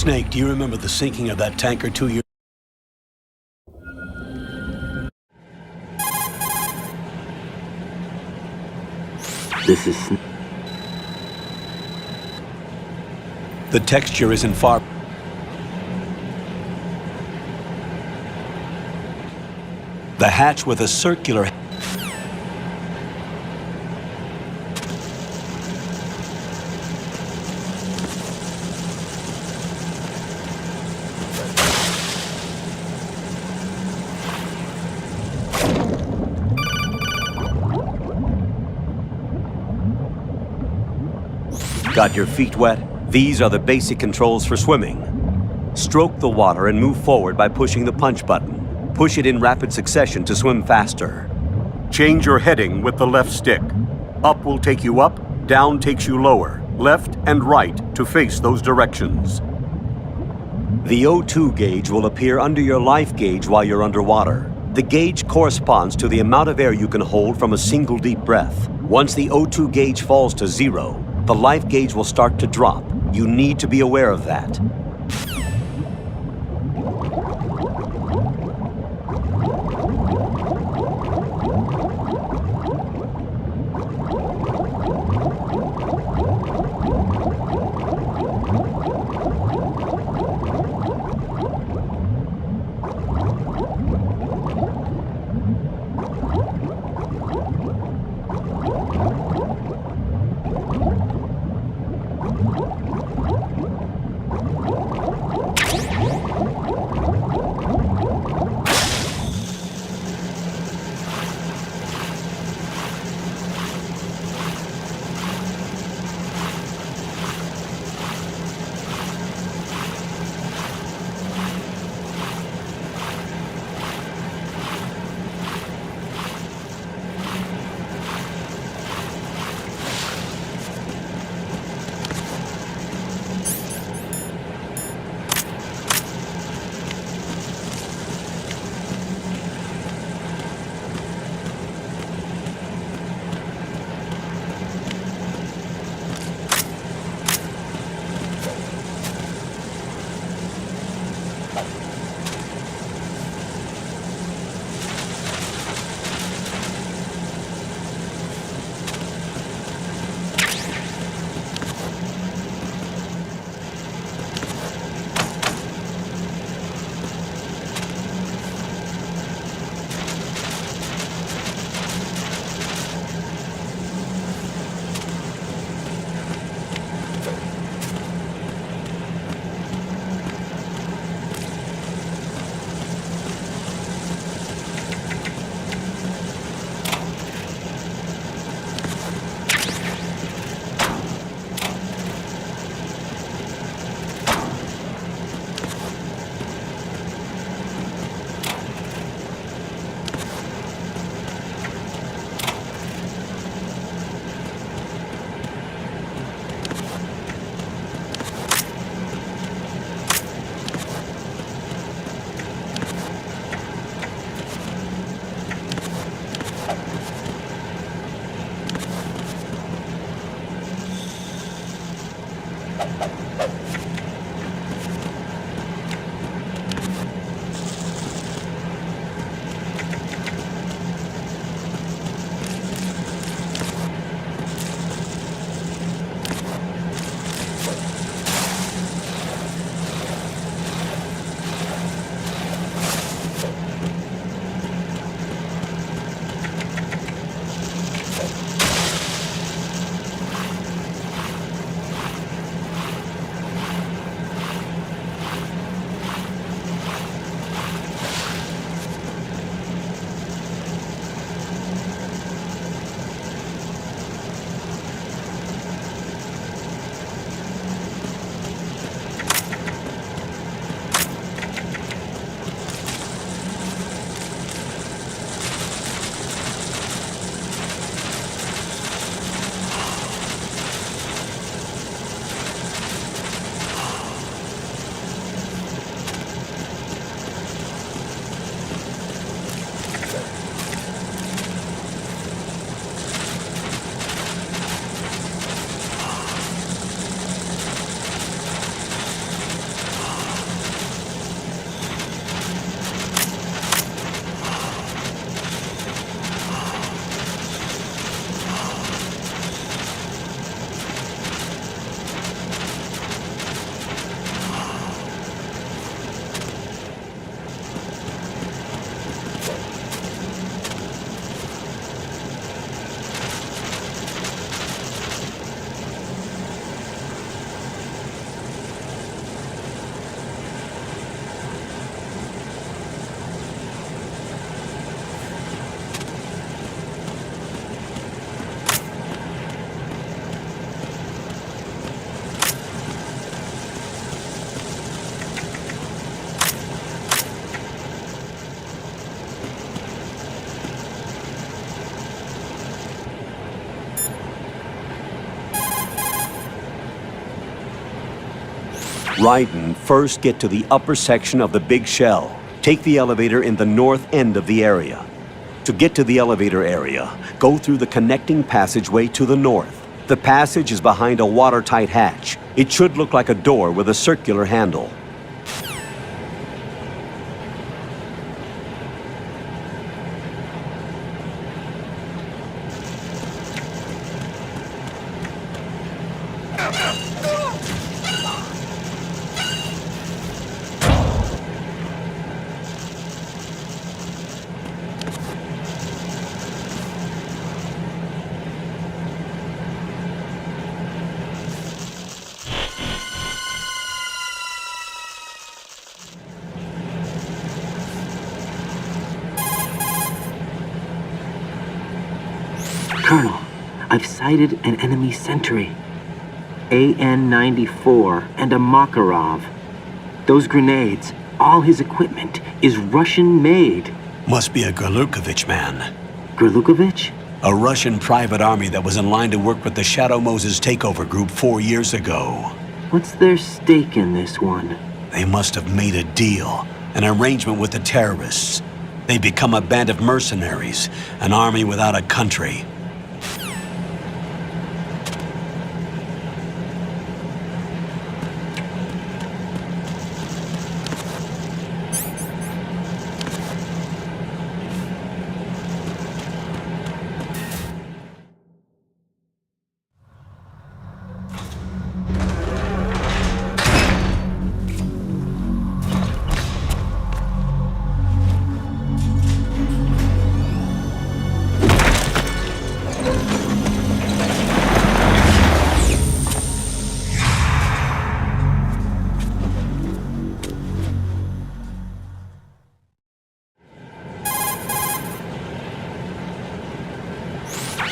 Snake, do you remember the sinking of that tanker 2 years? This is... The texture isn't far. The hatch with a circular... Got your feet wet? These are the basic controls for swimming. Stroke the water and move forward by pushing the punch button. Push it in rapid succession to swim faster. Change your heading with the left stick. Up will take you up, down takes you lower, left and right to face those directions. The O2 gauge will appear under your life gauge while you're underwater. The gauge corresponds to the amount of air you can hold from a single deep breath. Once the O2 gauge falls to 0, the life gauge will start to drop. You need to be aware of that. Raiden, first get to the upper section of the big shell. Take the elevator in the north end of the area. To get to the elevator area, go through the connecting passageway to the north. The passage is behind a watertight hatch. It should look like a door with a circular handle. Colonel, I've sighted an enemy sentry. AN-94 and a Makarov. Those grenades, all his equipment, is Russian-made. Must be a Gorlukovich man. Gorlukovich? A Russian private army that was in line to work with the Shadow Moses takeover group 4 years ago. What's their stake in this one? They must have made a deal, an arrangement with the terrorists. They become a band of mercenaries, an army without a country.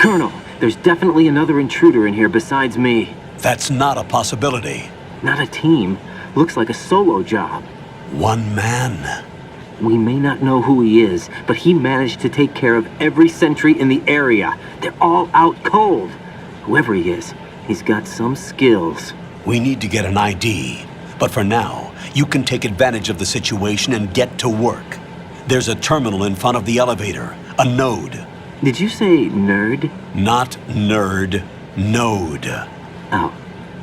Colonel, there's definitely another intruder in here besides me. That's not a possibility. Not a team. Looks like a solo job. One man. We may not know who he is, but he managed to take care of every sentry in the area. They're all out cold. Whoever he is, he's got some skills. We need to get an ID. But for now, you can take advantage of the situation and get to work. There's a terminal in front of the elevator, a node. Did you say nerd? Not nerd, node. Oh,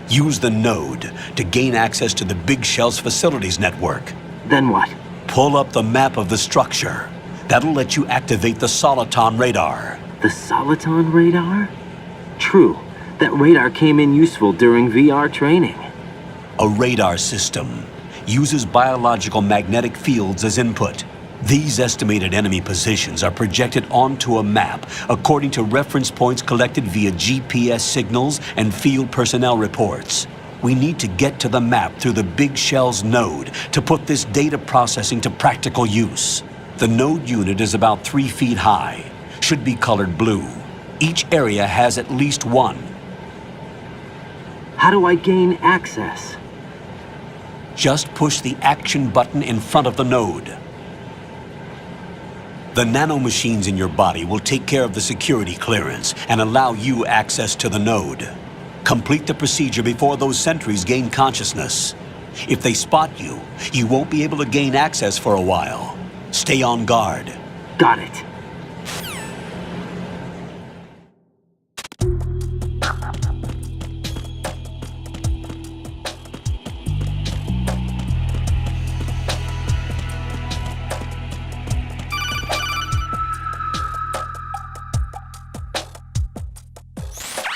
Use the node to gain access to the Big Shell's facilities network. then what? Pull up the map of the structure. That'll let you activate the Soliton radar. The Soliton radar? True. That radar came in useful during VR training. A radar system uses biological magnetic fields as input. These estimated enemy positions are projected onto a map according to reference points collected via GPS signals and field personnel reports. We need to get to the map through the Big Shell's node to put this data processing to practical use. The node unit is about 3 feet high, should be colored blue. Each area has at least one. How do I gain access? Just push the action button in front of the node. The nanomachines in your body will take care of the security clearance and allow you access to the node. Complete the procedure before those sentries gain consciousness. If they spot you, you won't be able to gain access for a while. Stay on guard. Got it.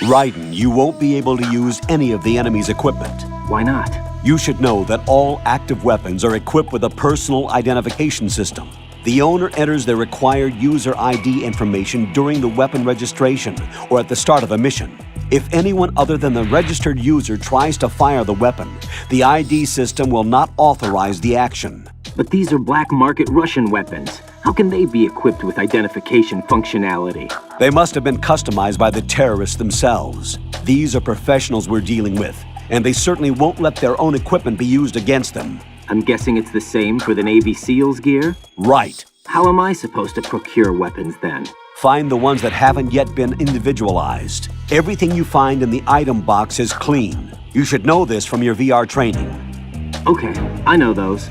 Raiden, you won't be able to use any of the enemy's equipment. Why not? You should know that all active weapons are equipped with a personal identification system. The owner enters their required user ID information during the weapon registration or at the start of a mission. If anyone other than the registered user tries to fire the weapon, the ID system will not authorize the action. But these are black market Russian weapons. How can they be equipped with identification functionality? They must have been customized by the terrorists themselves. These are professionals we're dealing with, and they certainly won't let their own equipment be used against them. I'm guessing it's the same for the Navy SEALs gear? Right. How am I supposed to procure weapons then? Find the ones that haven't yet been individualized. Everything you find in the item box is clean. You should know this from your VR training. Okay, I know those.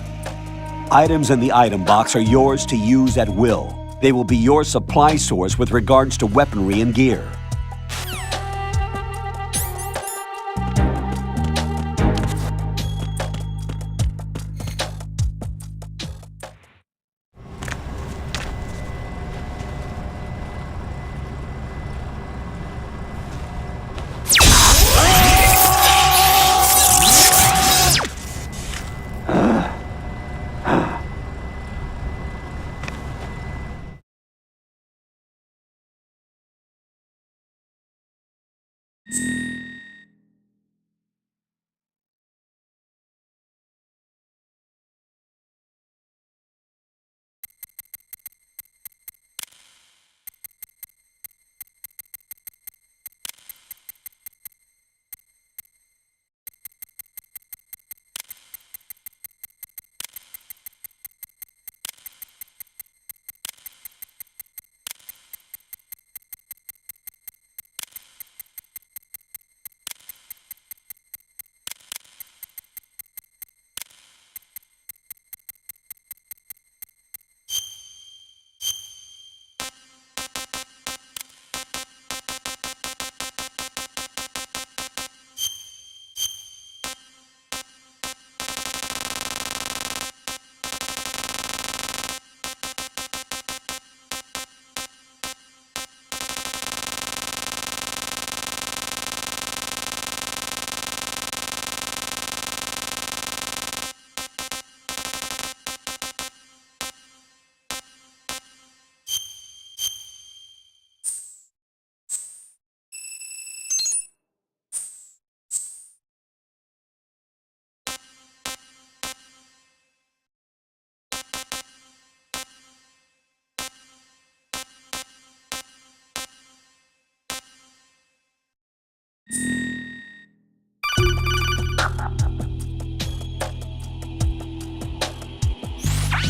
Items in the item box are yours to use at will. They will be your supply source with regards to weaponry and gear.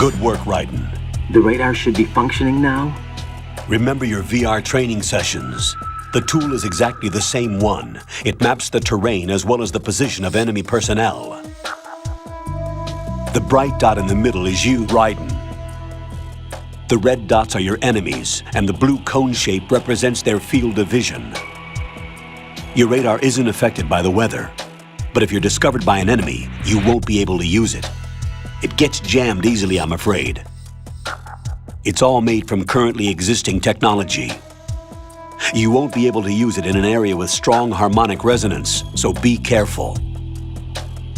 Good work, Raiden. The radar should be functioning now? Remember your VR training sessions. The tool is exactly the same one. It maps the terrain as well as the position of enemy personnel. The bright dot in the middle is you, Raiden. The red dots are your enemies, and the blue cone shape represents their field of vision. Your radar isn't affected by the weather, but if you're discovered by an enemy, you won't be able to use it. It gets jammed easily, I'm afraid. It's all made from currently existing technology. You won't be able to use it in an area with strong harmonic resonance, so be careful.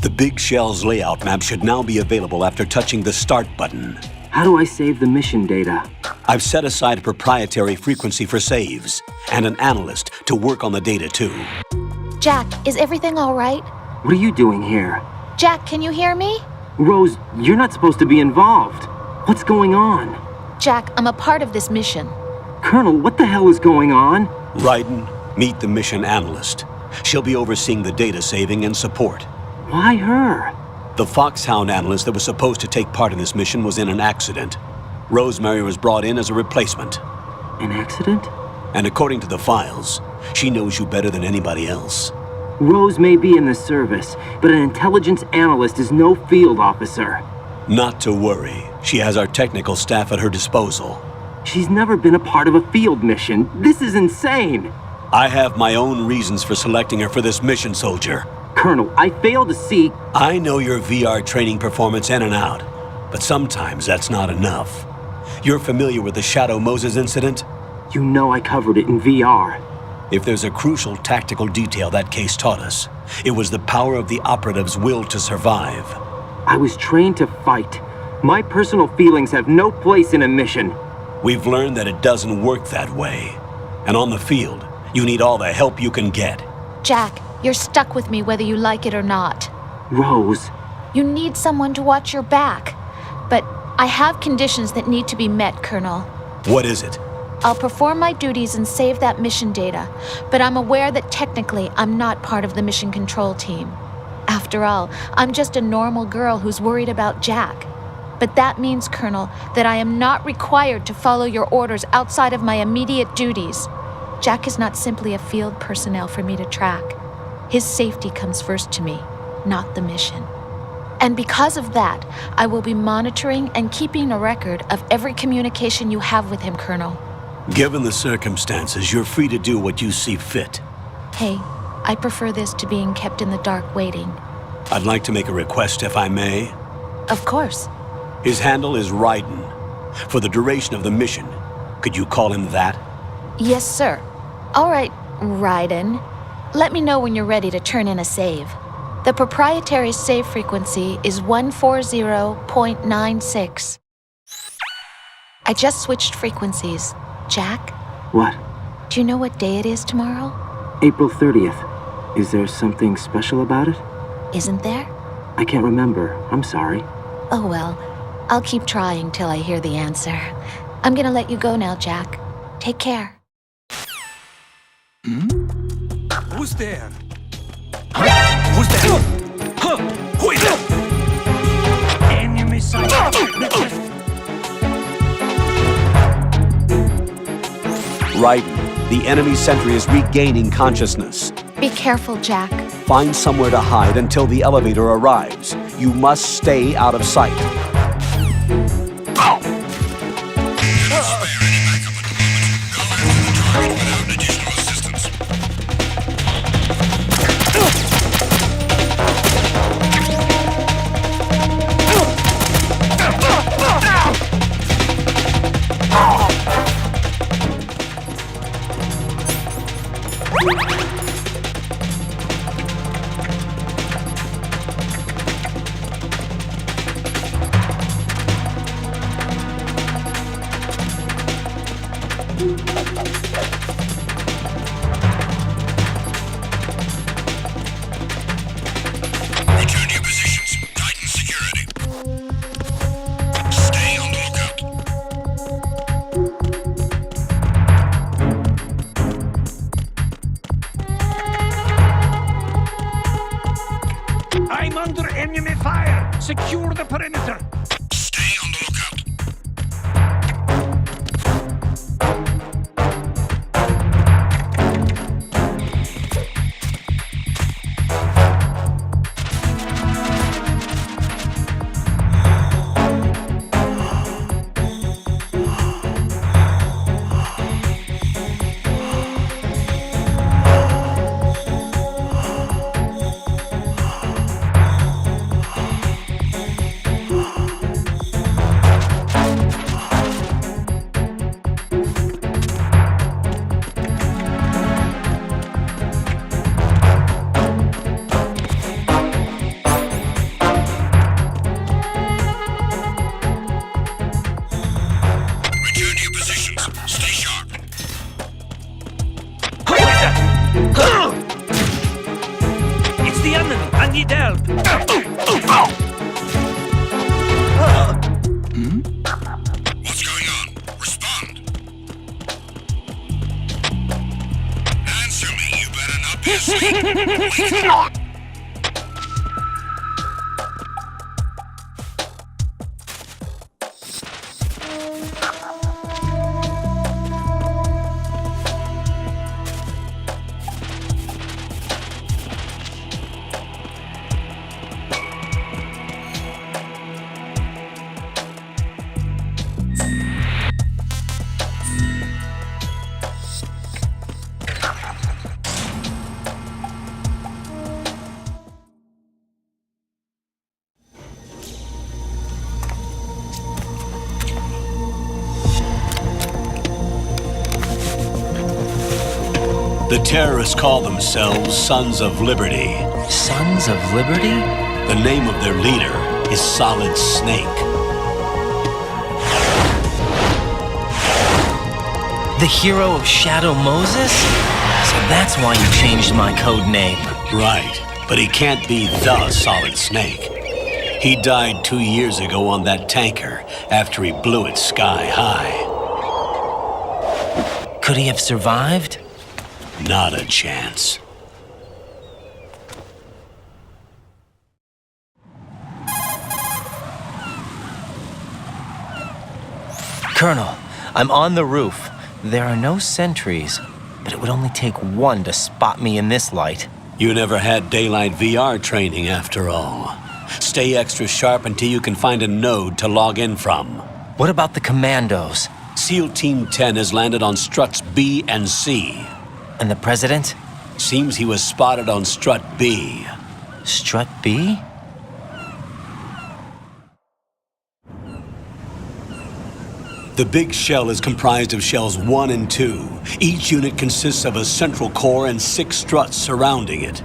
The Big Shell's layout map should now be available after touching the Start button. How do I save the mission data? I've set aside a proprietary frequency for saves, and an analyst to work on the data too. Jack, is everything all right? What are you doing here? Jack, can you hear me? Rose, you're not supposed to be involved. What's going on? Jack, I'm a part of this mission. Colonel, what the hell is going on? Raiden, meet the mission analyst. She'll be overseeing the data saving and support. Why her? The Foxhound analyst that was supposed to take part in this mission was in an accident. Rosemary was brought in as a replacement. An accident? And according to the files, she knows you better than anybody else. Rose may be in the service, but an intelligence analyst is no field officer. Not to worry. She has our technical staff at her disposal. She's never been a part of a field mission. This is insane! I have my own reasons for selecting her for this mission, soldier. Colonel, I fail to see... I know your VR training performance in and out, but sometimes that's not enough. You're familiar with the Shadow Moses incident? You know I covered it in VR. If there's a crucial tactical detail that case taught us, it was the power of the operative's will to survive. I was trained to fight. My personal feelings have no place in a mission. We've learned that it doesn't work that way. And on the field, you need all the help you can get. Jack, you're stuck with me whether you like it or not. Rose. You need someone to watch your back. But I have conditions that need to be met, Colonel. What is it? I'll perform my duties and save that mission data, but I'm aware that technically I'm not part of the mission control team. After all, I'm just a normal girl who's worried about Jack. But that means, Colonel, that I am not required to follow your orders outside of my immediate duties. Jack is not simply a field personnel for me to track. His safety comes first to me, not the mission. And because of that, I will be monitoring and keeping a record of every communication you have with him, Colonel. Given the circumstances, you're free to do what you see fit. Hey, I prefer this to being kept in the dark waiting. I'd like to make a request, if I may. Of course. His handle is Raiden. For the duration of the mission, could you call him that? Yes, sir. All right, Raiden. Let me know when you're ready to turn in a save. The proprietary save frequency is 140.96. I just switched frequencies. Jack, What? do you know what day it is tomorrow? April 30th. Is there something special about it? Isn't there? I can't remember. I'm sorry. Oh well, I'll keep trying till I hear the answer. I'm gonna let you go now, Jack. Take care. Who's there? Who's there? Who is that? Enemy sighted. Raiden, the enemy sentry is regaining consciousness. Be careful, Jack. Find somewhere to hide until the elevator arrives. You must stay out of sight. Return to your positions. Tighten security. Stay on the lookout. I'm under enemy fire. Secure the perimeter. Stay on the lookout. Return to your positions. Stay sharp. It's the enemy. I need help. What's going on? Respond. Answer me. You better not be asleep. Wake up. The terrorists call themselves Sons of Liberty. Sons of Liberty? The name of their leader is Solid Snake. The hero of Shadow Moses? So that's why you changed my code name. Right, but he can't be the Solid Snake. He died 2 years ago on that tanker after he blew it sky high. Could he have survived? Not a chance. Colonel, I'm on the roof. There are no sentries, but it would only take one to spot me in this light. You never had daylight VR training after all. Stay extra sharp until you can find a node to log in from. What about the commandos? SEAL Team 10 has landed on struts B and C. And the president? Seems he was spotted on strut B. Strut B? The big shell is comprised of shells 1 and 2. Each unit consists of a central core and 6 struts surrounding it.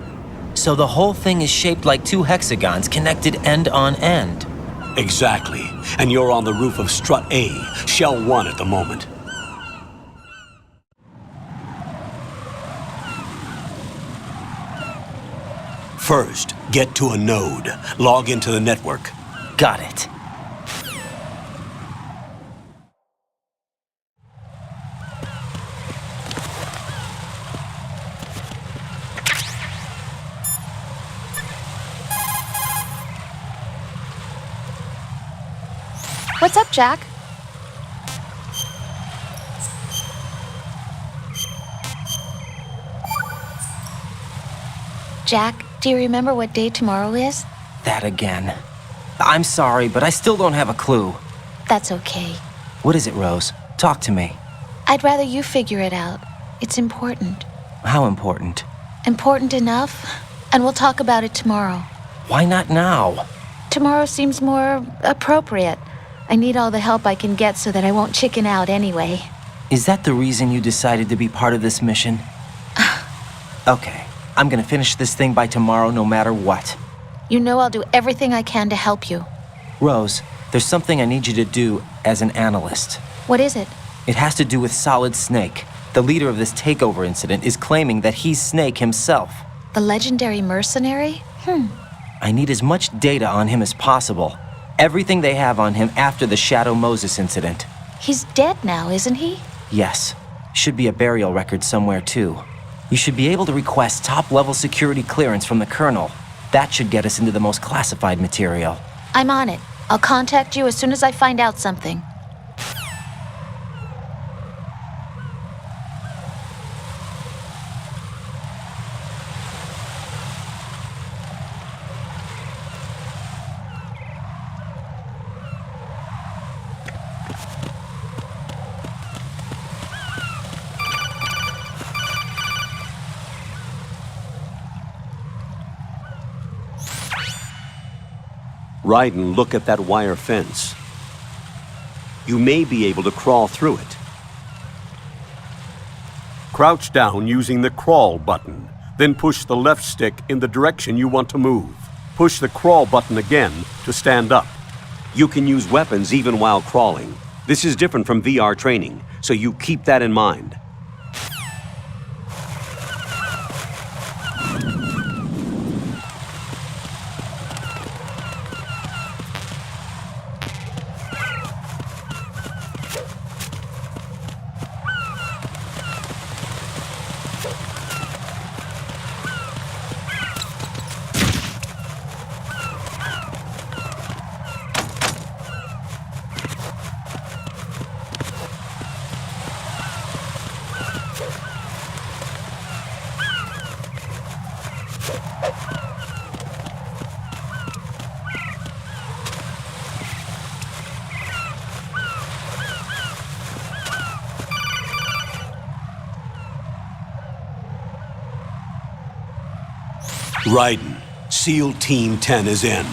So the whole thing is shaped like 2 hexagons connected end on end. Exactly. And you're on the roof of strut A, shell 1 at the moment. First, get to a node. Log into the network. Got it. What's up, Jack? Jack, do you remember what day tomorrow is? That again. I'm sorry, but I still don't have a clue. That's okay. What is it, Rose? Talk to me. I'd rather you figure it out. It's important. How important? Important enough? And we'll talk about it tomorrow. Why not now? Tomorrow seems more appropriate. I need all the help I can get so that I won't chicken out anyway. Is that the reason you decided to be part of this mission? Okay, I'm gonna finish this thing by tomorrow no matter what. You know I'll do everything I can to help you. Rose, there's something I need you to do as an analyst. What is it? It has to do with Solid Snake. The leader of this takeover incident is claiming that he's Snake himself. The legendary mercenary? I need as much data on him as possible. Everything they have on him after the Shadow Moses incident. He's dead now, isn't he? Yes. Should be a burial record somewhere, too. You should be able to request top-level security clearance from the Colonel. That should get us into the most classified material. I'm on it. I'll contact you as soon as I find out something. Raiden, look at that wire fence. You may be able to crawl through it. Crouch down using the crawl button, then push the left stick in the direction you want to move. Push the crawl button again to stand up. You can use weapons even while crawling. This is different from VR training, so you keep that in mind. Raiden, SEAL Team 10 is in.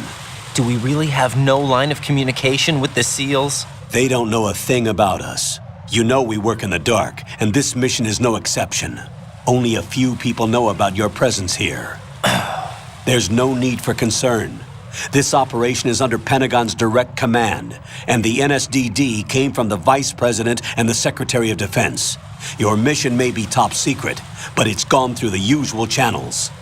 Do we really have no line of communication with the SEALs? They don't know a thing about us. You know we work in the dark, and this mission is no exception. Only a few people know about your presence here. There's no need for concern. This operation is under Pentagon's direct command, and the NSDD came from the Vice President and the Secretary of Defense. Your mission may be top secret, but it's gone through the usual channels.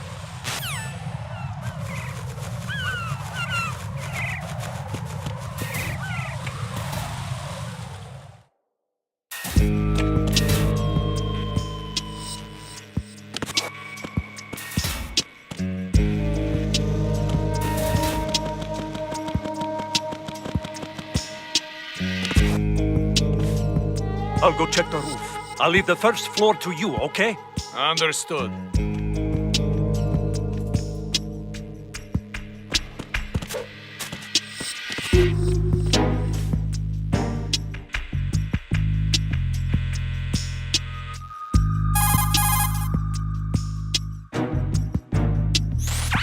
I'll go check the roof. I'll leave the first floor to you, okay? Understood.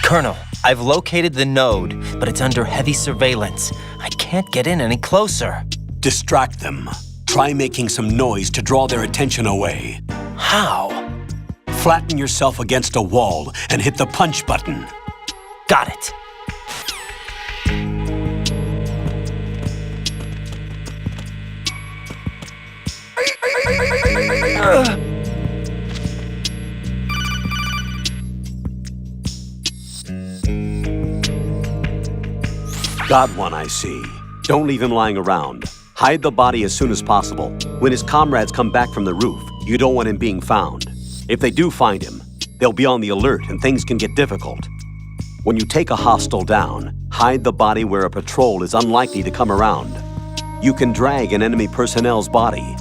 Colonel, I've located the node, but it's under heavy surveillance. I can't get in any closer. Distract them. Try making some noise to draw their attention away. How? Flatten yourself against a wall and hit the punch button. Got it. Got one, I see. Don't leave him lying around. Hide the body as soon as possible. When his comrades come back from the roof, you don't want him being found. If they do find him, they'll be on the alert and things can get difficult. When you take a hostile down, hide the body where a patrol is unlikely to come around. You can drag an enemy personnel's body.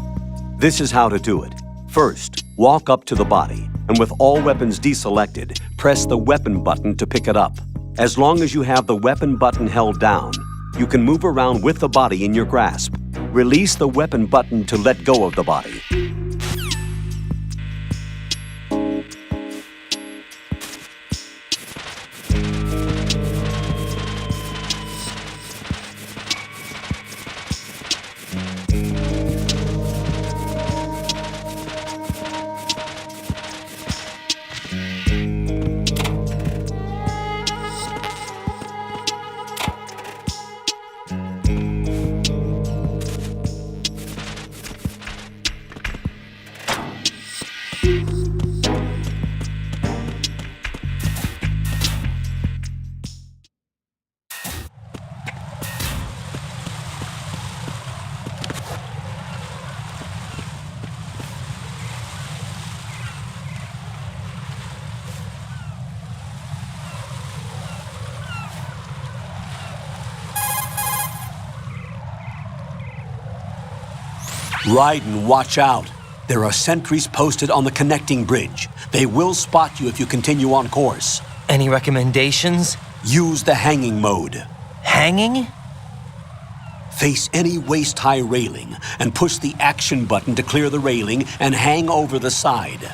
This is how to do it. First, walk up to the body, and with all weapons deselected, press the weapon button to pick it up. As long as you have the weapon button held down, you can move around with the body in your grasp. Release the weapon button to let go of the body. Raiden, watch out. There are sentries posted on the connecting bridge. They will spot you if you continue on course. Any recommendations? Use the hanging mode. Hanging? Face any waist-high railing and push the action button to clear the railing and hang over the side.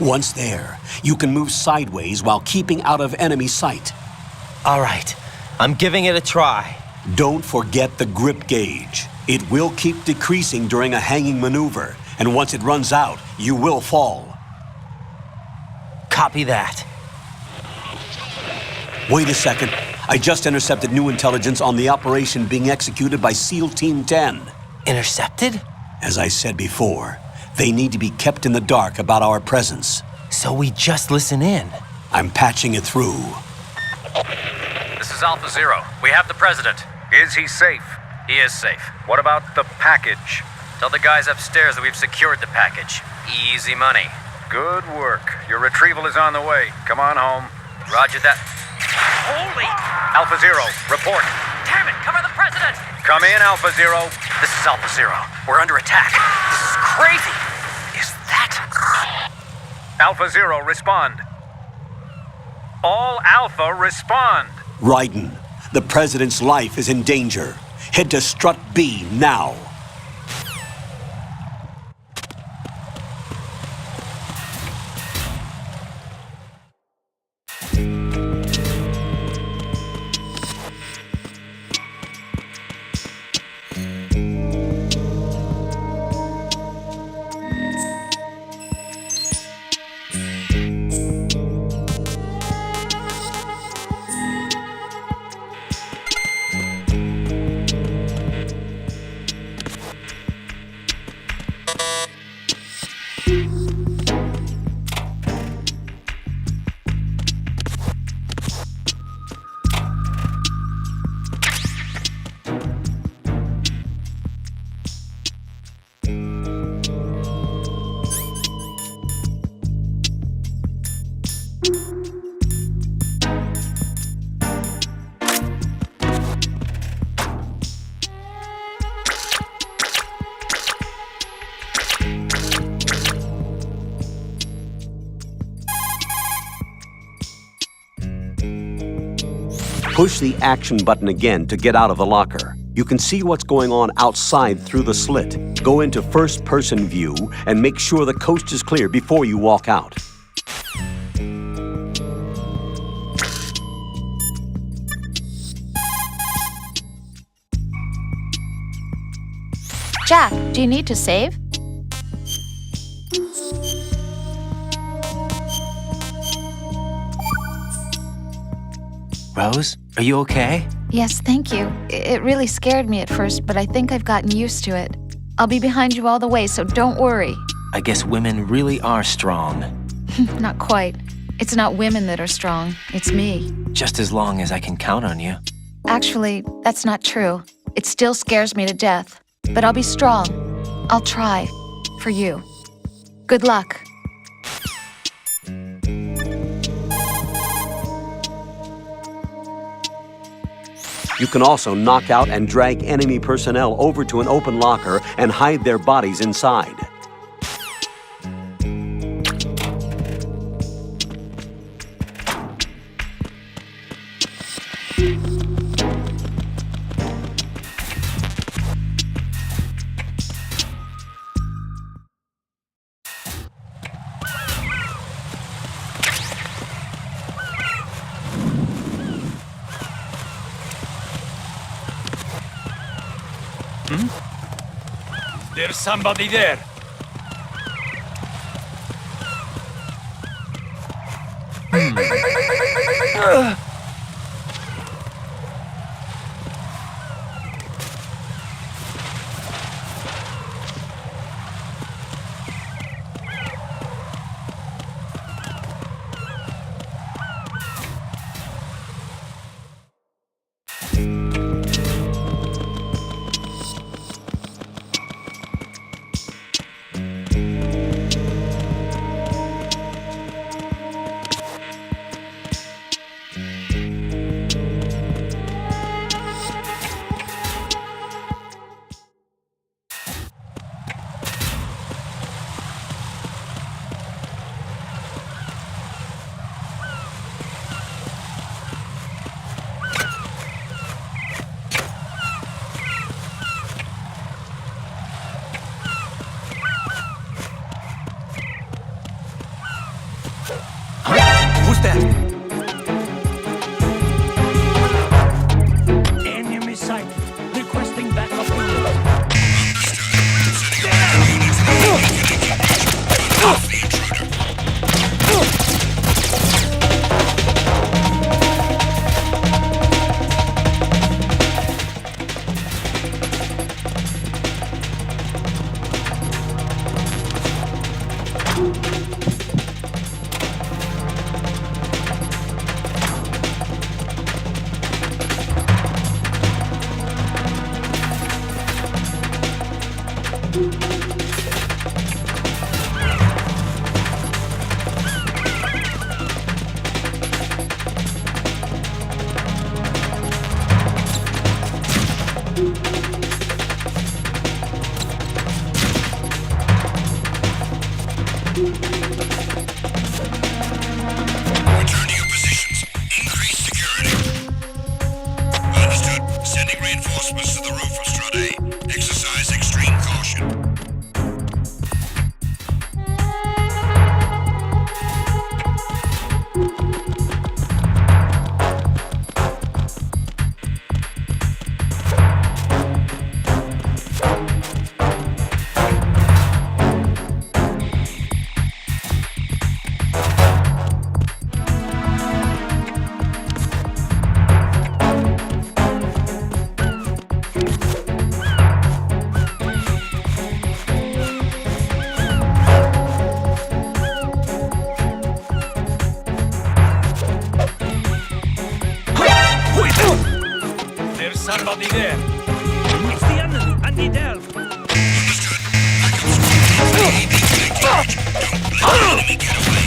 Once there, you can move sideways while keeping out of enemy sight. All right, I'm giving it a try. Don't forget the grip gauge. It will keep decreasing during a hanging maneuver, and once it runs out, you will fall. Copy that. Wait a second. I just intercepted new intelligence on the operation being executed by SEAL Team 10. Intercepted? As I said before, they need to be kept in the dark about our presence. So we just listen in. I'm patching it through. This is Alpha Zero. We have the president. Is he safe? He is safe. What about the package? Tell the guys upstairs that we've secured the package. Easy money. Good work. Your retrieval is on the way. Come on home. Roger that. Holy! Alpha Zero, report. Damn it! Cover the president! Come in, Alpha Zero. This is Alpha Zero. We're under attack. This is crazy. Is that... Alpha Zero, respond. All Alpha, respond. Raiden, the president's life is in danger. Head to Strut B now. Push the action button again to get out of the locker. You can see what's going on outside through the slit. Go into first-person view and make sure the coast is clear before you walk out. Jack, do you need to save? Rose, are you okay? Yes, thank you. It really scared me at first, but I think I've gotten used to it. I'll be behind you all the way, so don't worry. I guess women really are strong. Not quite. It's not women that are strong, it's me. Just as long as I can count on you. Actually, that's not true. It still scares me to death. But I'll be strong. I'll try. For you. Good luck. You can also knock out and drag enemy personnel over to an open locker and hide their bodies inside. There's somebody there. Who's that? Enemy sighted. Requesting backup Return to your positions. Increase security. Understood. Sending reinforcements to the roof of Strade. Exercise extreme caution. There's somebody there. It's the enemy. I need help. Understood. Backup squads may be connected. Don't let the enemy get away.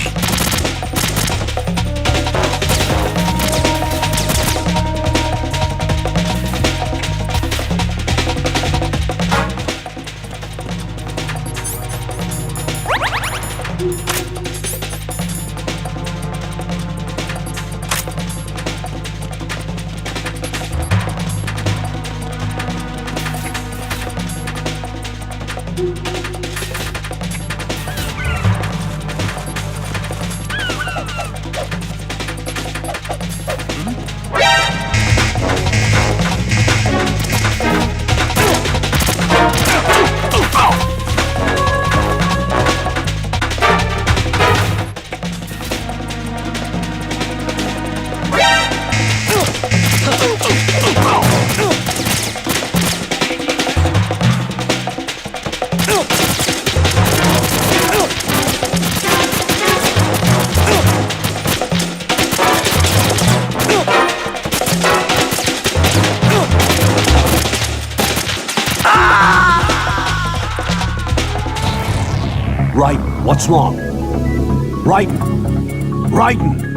What's wrong? Raiden! Raiden!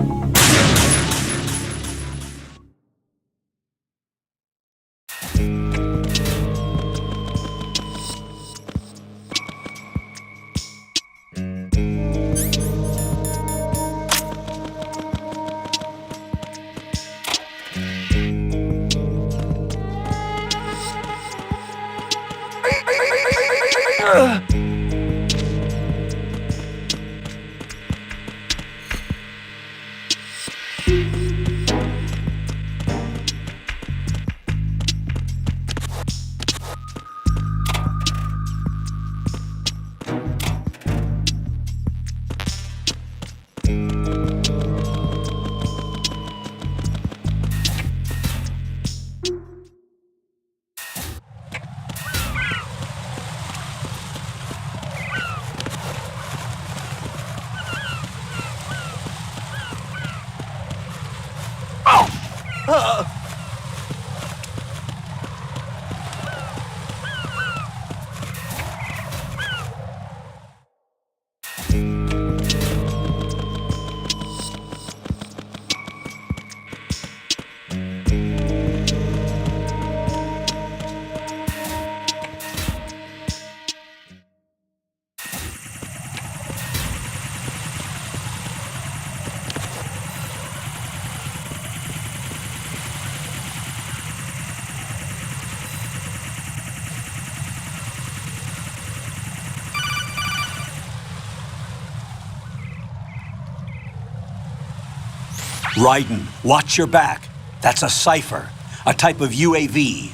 Raiden, watch your back. That's a cipher, a type of UAV.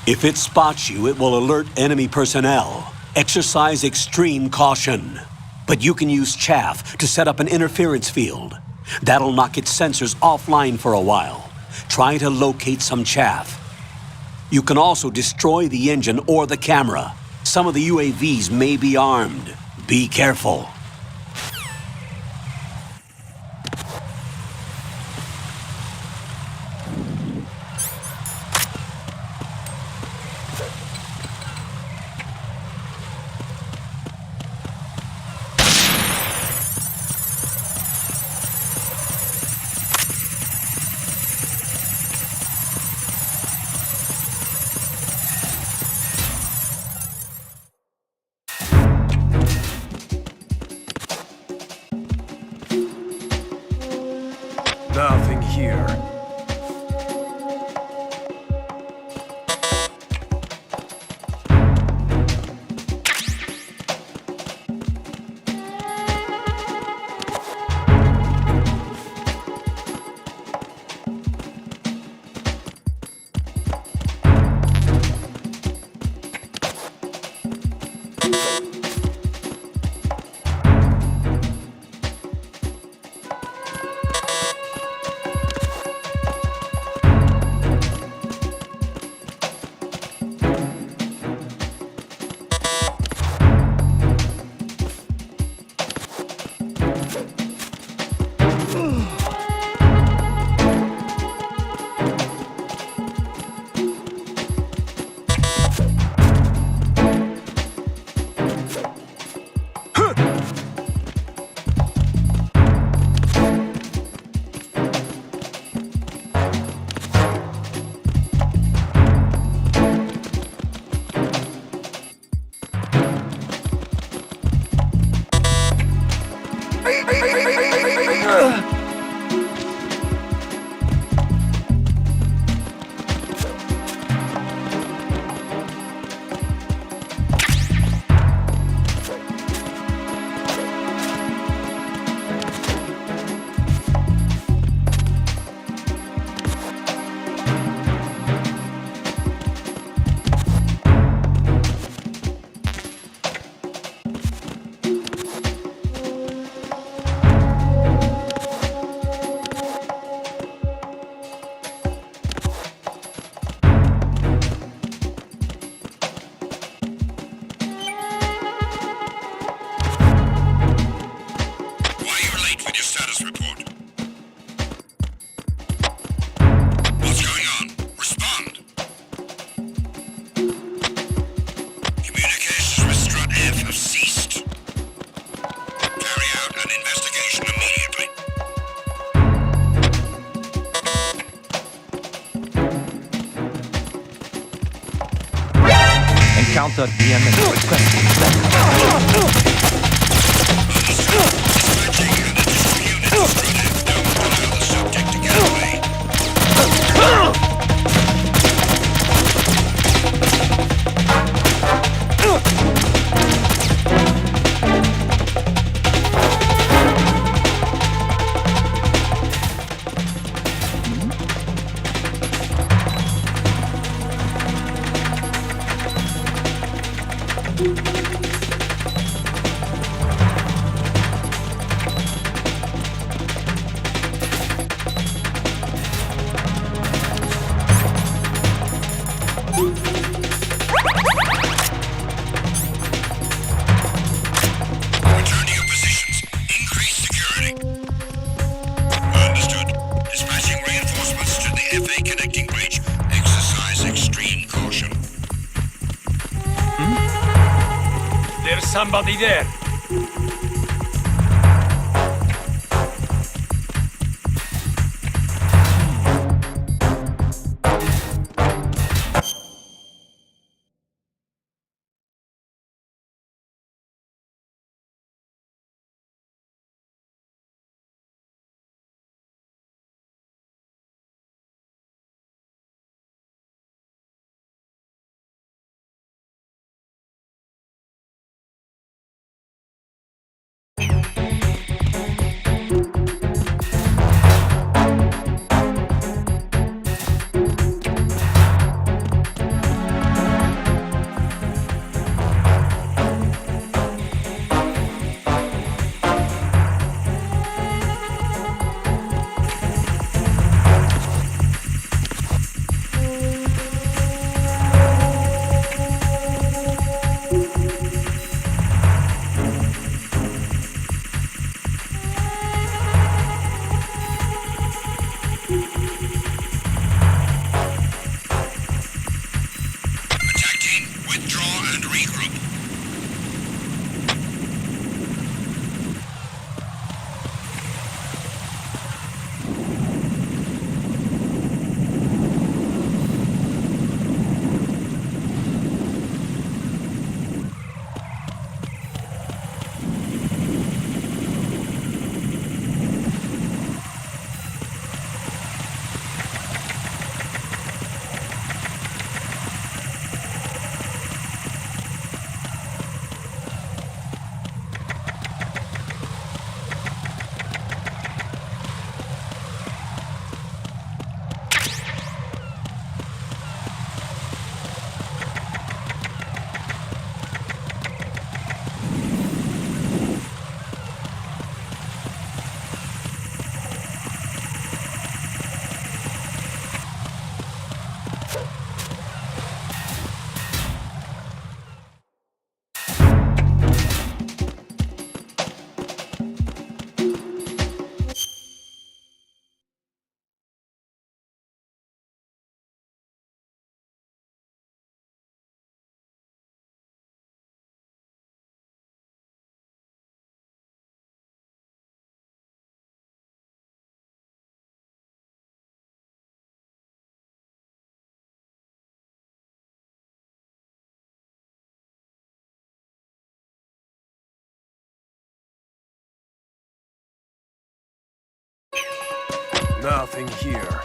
If it spots you, it will alert enemy personnel. Exercise extreme caution. But you can use chaff to set up an interference field. That'll knock its sensors offline for a while. Try to locate some chaff. You can also destroy the engine or the camera. Some of the UAVs may be armed. Be careful. Nothing here. counter DMS request. Return to your positions. Increase security. Understood. Dispatching reinforcements to the FA connecting breach. Exercise extreme caution. There's somebody there. Attack team, withdraw and regroup. Nothing here.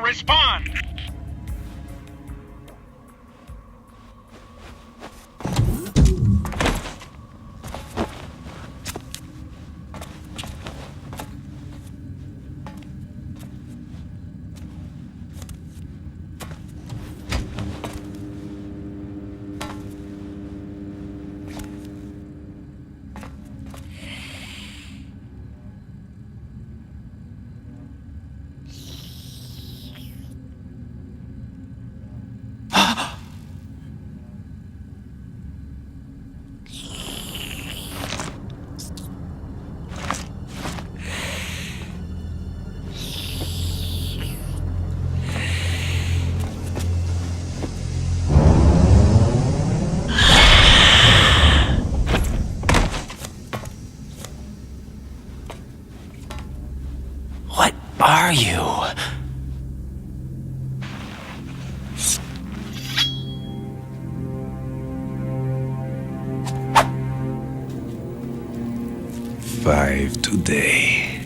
Respond! Are you? Five today.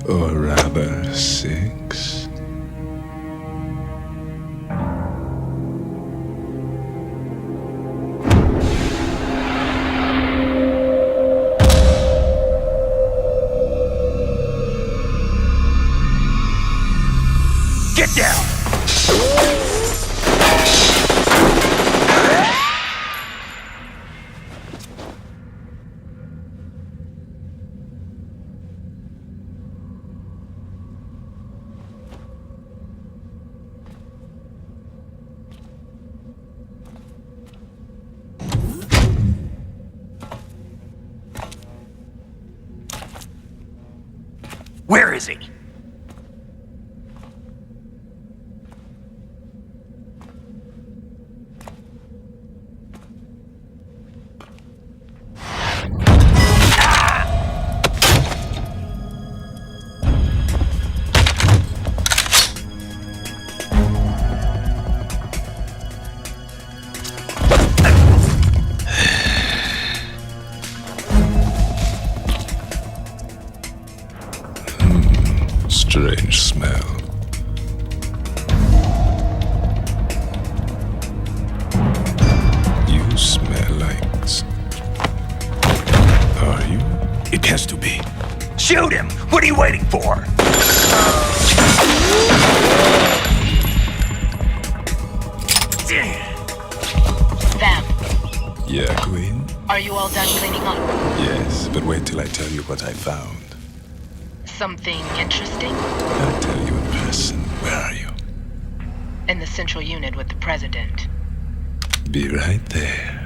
Or rather, 6. Get down! Where is he? Shoot him! What are you waiting for? Vam, Yeah, Queen? are you all done cleaning up? Yes, but wait till I tell you what I found. Something interesting? I'll tell you in person. Where are you? In the central unit with the president. Be right there.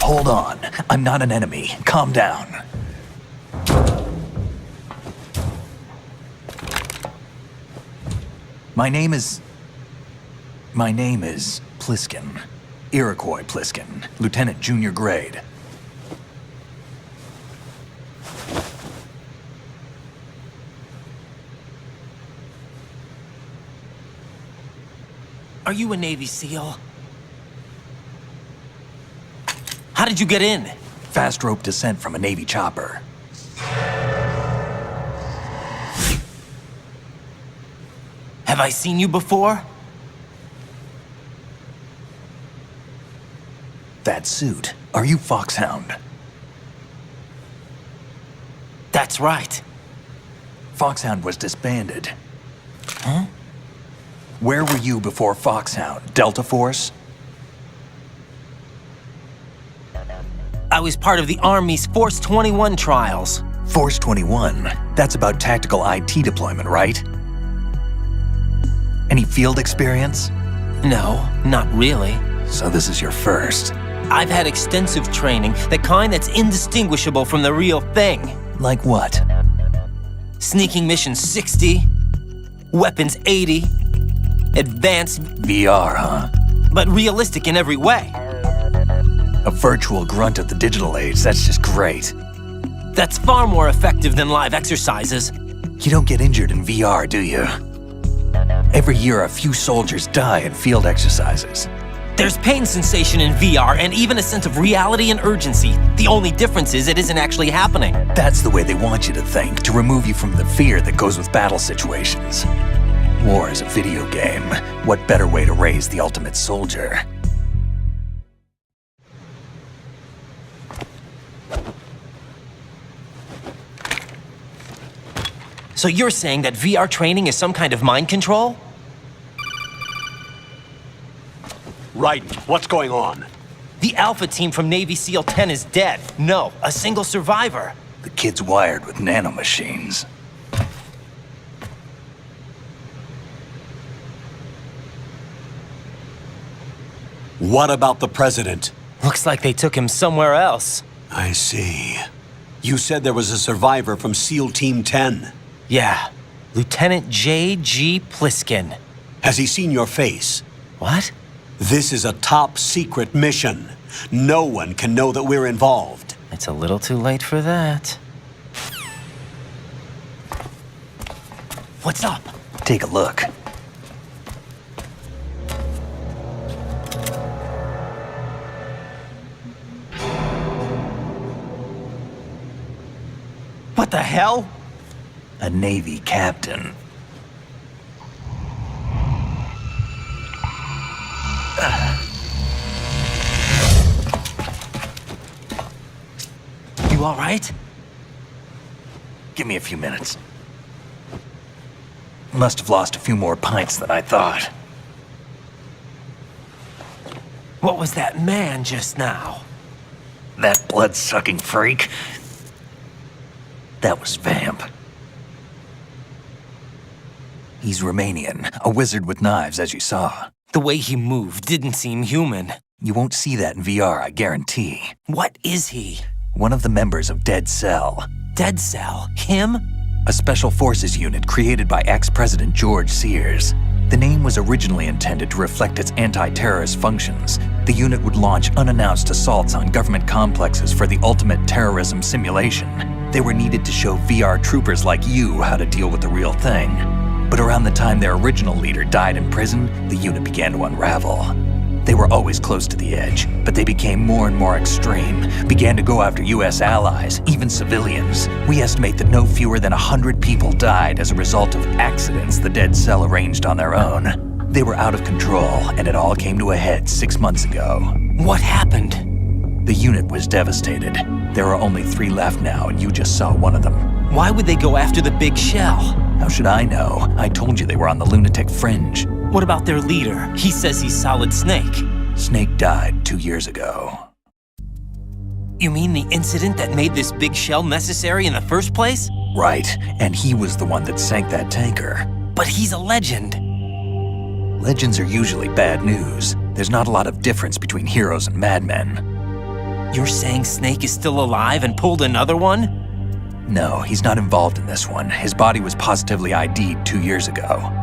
Hold on. I'm not an enemy. Calm down. My name is Pliskin. Iroquois Pliskin. Lieutenant Junior Grade. Are you a Navy SEAL? How did you get in? Fast rope descent from a Navy chopper. Have I seen you before? That suit. Are you Foxhound? That's right. Foxhound was disbanded. Huh? Where were you before Foxhound? Delta Force? I was part of the Army's Force 21 trials. Force 21? That's about tactical IT deployment, right? Any field experience? No, not really. So this is your first. I've had extensive training, the kind that's indistinguishable from the real thing. Like what? Sneaking mission 60, weapons 80, advanced VR, huh? but realistic in every way. A virtual grunt of the digital age, that's just great. That's far more effective than live exercises. You don't get injured in VR, do you? Every year, a few soldiers die in field exercises. There's pain sensation in VR and even a sense of reality and urgency. The only difference is it isn't actually happening. That's the way they want you to think, to remove you from the fear that goes with battle situations. War is a video game. What better way to raise the ultimate soldier? So you're saying that VR training is some kind of mind control? Right. What's going on? The Alpha team from Navy SEAL 10 is dead. No, a single survivor. The kid's wired with nanomachines. What about the president? Looks like they took him somewhere else. I see. You said there was a survivor from SEAL Team 10. Yeah, Lieutenant J.G. Pliskin. Has he seen your face? What? This is a top secret mission. No one can know that we're involved. It's a little too late for that. What's up? Take a look. What the hell? A Navy captain. You all right? Give me a few minutes. Must have lost a few more pints than I thought. What was that man just now? That blood-sucking freak? That was Vamp. He's Romanian, a wizard with knives, as you saw. The way he moved didn't seem human. You won't see that in VR, I guarantee. What is he? One of the members of Dead Cell. Dead Cell? Him? A special forces unit created by ex-President George Sears. The name was originally intended to reflect its anti-terrorist functions. The unit would launch unannounced assaults on government complexes for the ultimate terrorism simulation. They were needed to show VR troopers like you how to deal with the real thing. But around the time their original leader died in prison, the unit began to unravel. They were always close to the edge, but they became more and more extreme, began to go after US allies, even civilians. We estimate that no fewer than 100 people died as a result of accidents the Dead Cell arranged on their own. They were out of control, and it all came to a head 6 months ago. What happened? The unit was devastated. There are only 3 left now, and you just saw one of them. Why would they go after the big shell? How should I know? I told you they were on the lunatic fringe. What about their leader? He says he's Solid Snake. Snake died 2 years ago. You mean the incident that made this big shell necessary in the first place? Right, and he was the one that sank that tanker. But he's a legend. Legends are usually bad news. There's not a lot of difference between heroes and madmen. You're saying Snake is still alive and pulled another one? No, he's not involved in this one. His body was positively ID'd 2 years ago.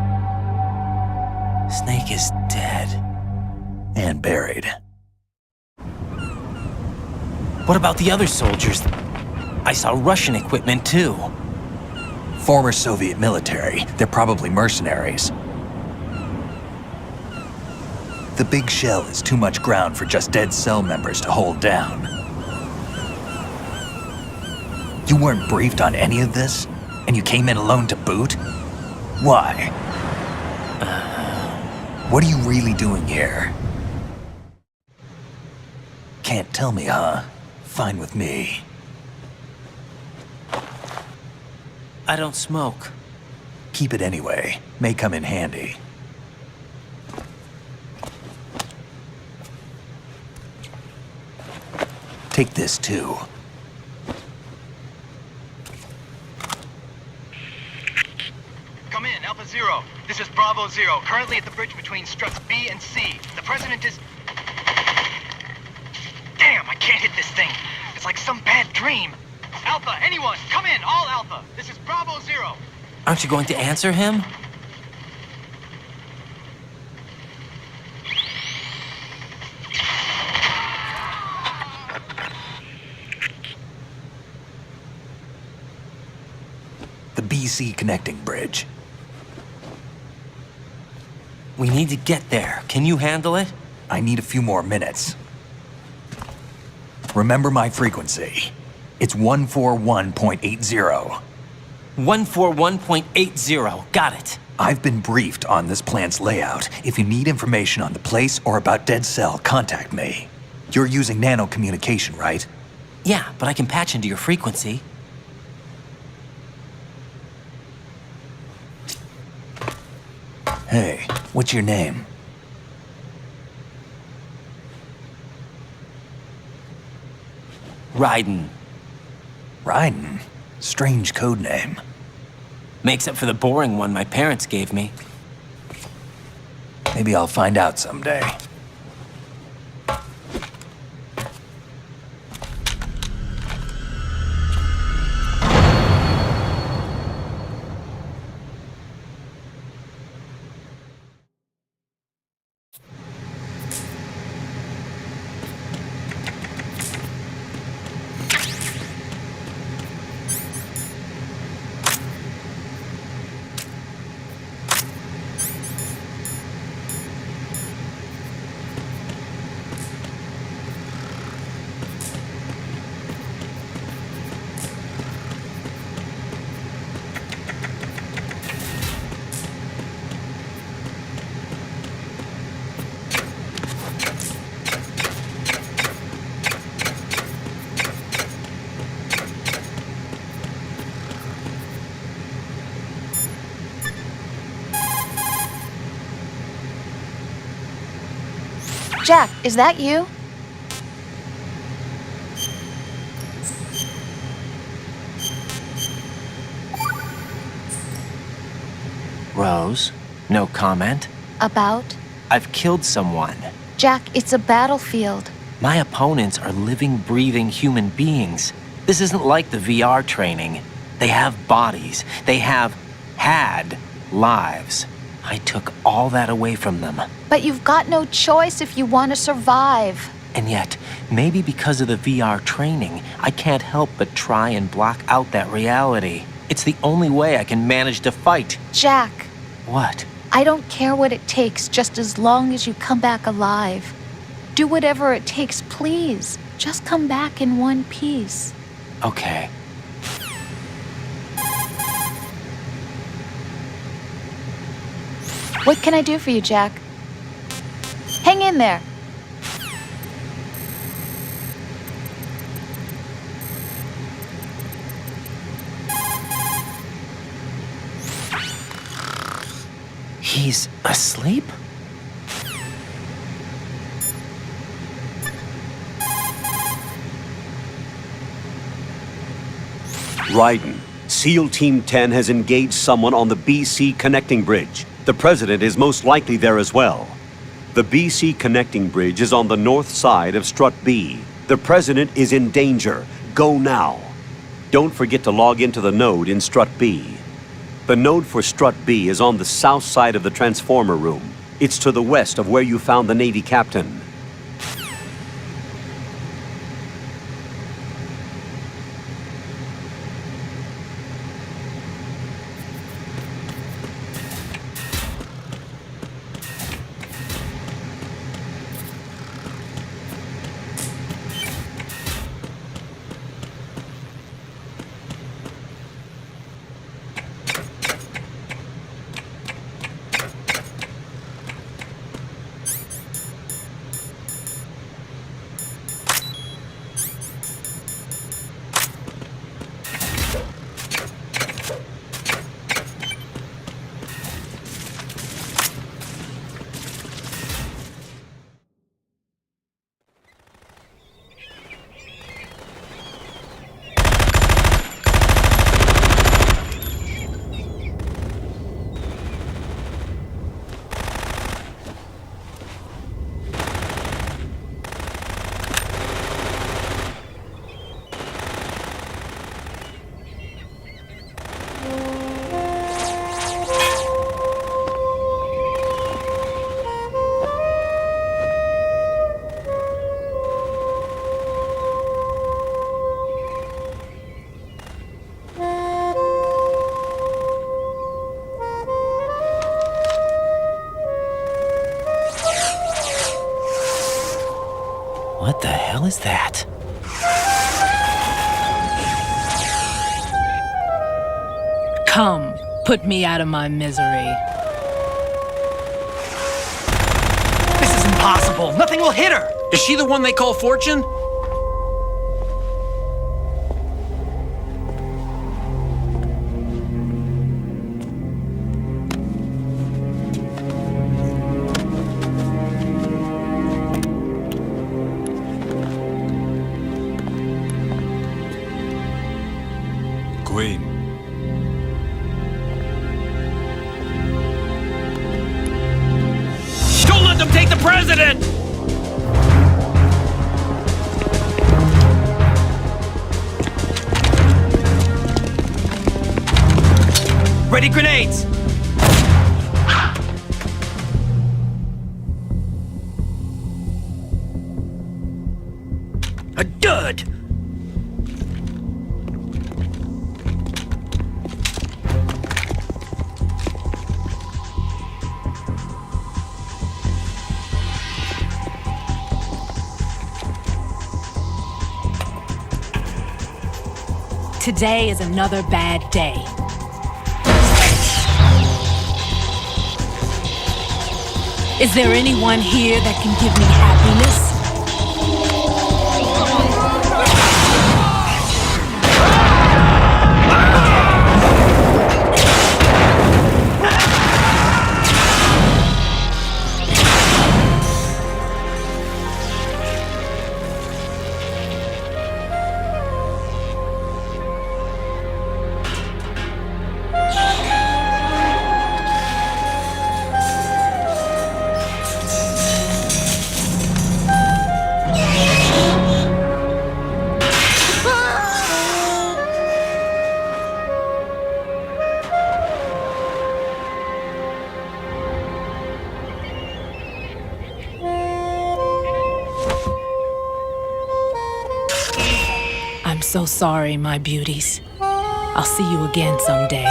Snake is dead. And buried. What about the other soldiers? I saw Russian equipment too. Former Soviet military. They're probably mercenaries. The big shell is too much ground for just Dead Cell members to hold down. You weren't briefed on any of this? And you came in alone to boot? Why? What are you really doing here? Can't tell me, huh? Fine with me. I don't smoke. Keep it anyway. May come in handy. Take this too. Come in, Alpha Zero. This is Bravo Zero, currently at the bridge between struts B and C. The President is... Damn, I can't hit this thing. It's like some bad dream. Alpha, anyone, come in, all Alpha. This is Bravo Zero. Aren't you going to answer him? The BC connecting bridge. We need to get there. Can you handle it? I need a few more minutes. Remember my frequency. It's 141.80. 141.80. Got it. I've been briefed on this plant's layout. If you need information on the place or about Dead Cell, contact me. You're using nano communication, right? Yeah, but I can patch into your frequency. Hey, what's your name? Raiden. Raiden? Strange code name. Makes up for the boring one my parents gave me. Maybe I'll find out someday. Jack, is that you? Rose, no comment. About? I've killed someone. Jack, it's a battlefield. My opponents are living, breathing human beings. This isn't like the VR training. They have bodies. They have had lives. I took all that away from them. But you've got no choice if you want to survive. And yet, maybe because of the VR training, I can't help but try and block out that reality. It's the only way I can manage to fight. Jack. What? I don't care what it takes, just as long as you come back alive. Do whatever it takes, please. Just come back in one piece. Okay. What can I do for you, Jack? Hang in there. He's asleep? Raiden, SEAL Team 10 has engaged someone on the BC connecting bridge. The President is most likely there as well. The BC connecting bridge is on the north side of Strut B. The President is in danger. Go now. Don't forget to log into the node in Strut B. The node for Strut B is on the south side of the transformer room. It's to the west of where you found the Navy captain. What the hell is that? Come, put me out of my misery. This is impossible. Nothing will hit her. Is she the one they call Fortune? Queen. Don't let them take the president! Ready grenades! A dud! Today is another bad day. Is there anyone here that can give me happiness? I'm so sorry, my beauties. I'll see you again someday.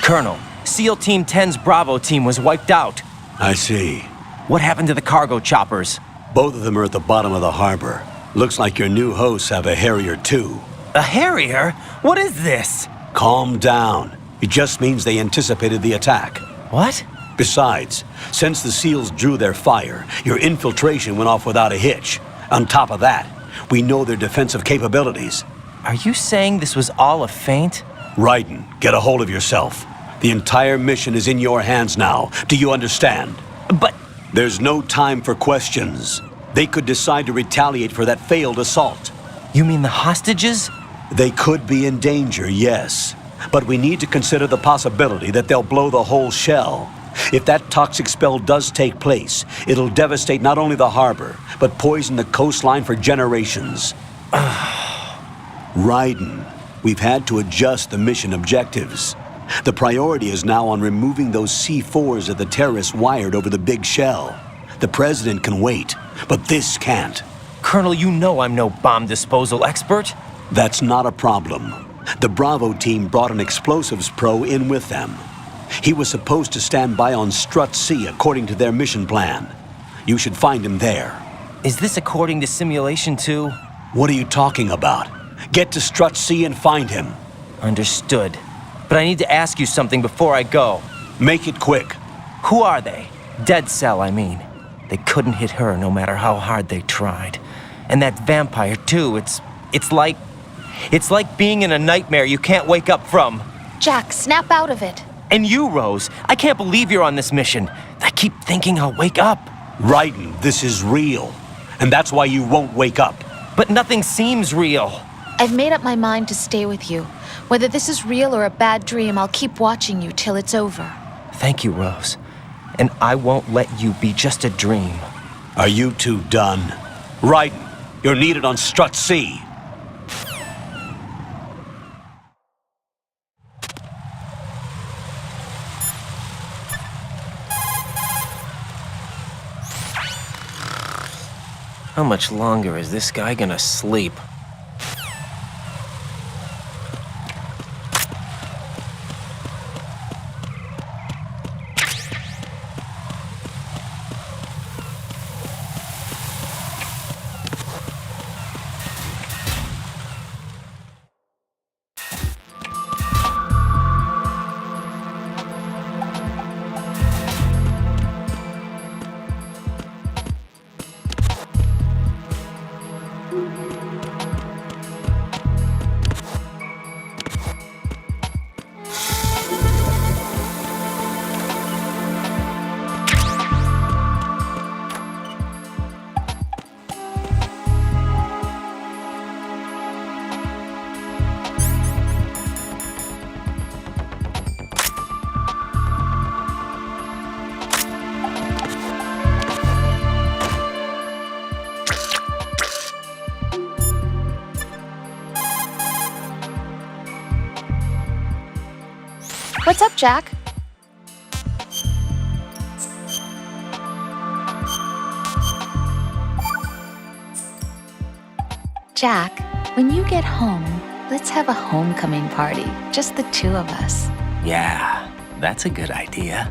Colonel, SEAL Team 10's Bravo team was wiped out. I see. What happened to the cargo choppers? Both of them are at the bottom of the harbor. Looks like your new hosts have a Harrier too. A Harrier? What is this? Calm down. It just means they anticipated the attack. What? Besides, since the SEALs drew their fire, your infiltration went off without a hitch. On top of that, we know their defensive capabilities. Are you saying this was all a feint? Raiden, get a hold of yourself. The entire mission is in your hands now. Do you understand? But... There's no time for questions. They could decide to retaliate for that failed assault. You mean the hostages? They could be in danger, yes. But we need to consider the possibility that they'll blow the whole shell. If that toxic spell does take place, it'll devastate not only the harbor, but poison the coastline for generations. Raiden, we've had to adjust the mission objectives. The priority is now on removing those C4s that the terrorists wired over the big shell. The President can wait, but this can't. Colonel, you know I'm no bomb disposal expert. That's not a problem. The Bravo team brought an explosives pro in with them. He was supposed to stand by on Strut C according to their mission plan. You should find him there. Is this according to Simulation 2? What are you talking about? Get to Strut C and find him. Understood. But I need to ask you something before I go. Make it quick. Who are they? Dead Cell, I mean. They couldn't hit her no matter how hard they tried. And that vampire, too, it's like being in a nightmare you can't wake up from. Jack, snap out of it. And you, Rose, I can't believe you're on this mission. I keep thinking I'll wake up. Raiden, this is real. And that's why you won't wake up. But nothing seems real. I've made up my mind to stay with you. Whether this is real or a bad dream, I'll keep watching you till it's over. Thank you, Rose. And I won't let you be just a dream. Are you two done? Raiden, you're needed on Strut C. How much longer is this guy gonna sleep? What's up, Jack? Jack, when you get home, let's have a homecoming party. Just the two of us. Yeah, that's a good idea.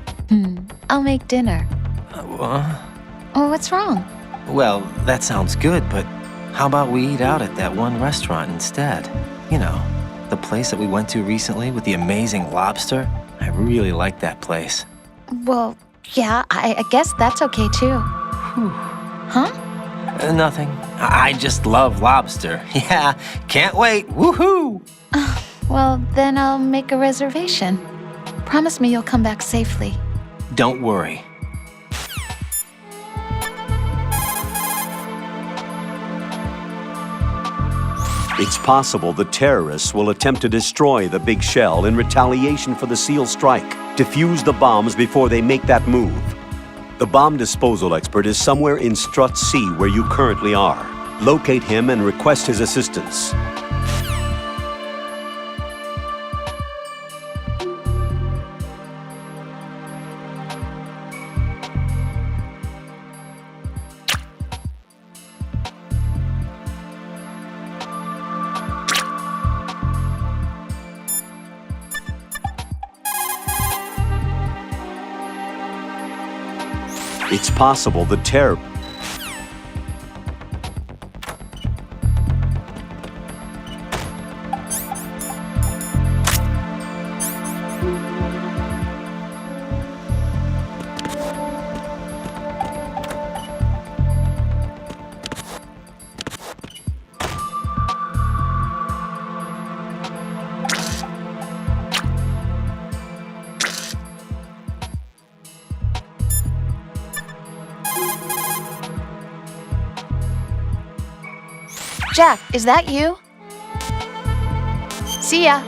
I'll make dinner. Oh, what's wrong? Well, that sounds good, but how about we eat out at that one restaurant instead? You know, the place that we went to recently with the amazing lobster? I really like that place. Well, yeah, I guess that's okay too. Huh? Nothing. I just love lobster. Yeah, can't wait. Woohoo! Well, then I'll make a reservation. Promise me you'll come back safely. Don't worry. It's possible the terrorists will attempt to destroy the big shell in retaliation for the SEAL strike. Defuse the bombs before they make that move. The bomb disposal expert is somewhere in Strut C where you currently are. Locate him and request his assistance. It's possible the terror... Jack, is that you? See ya.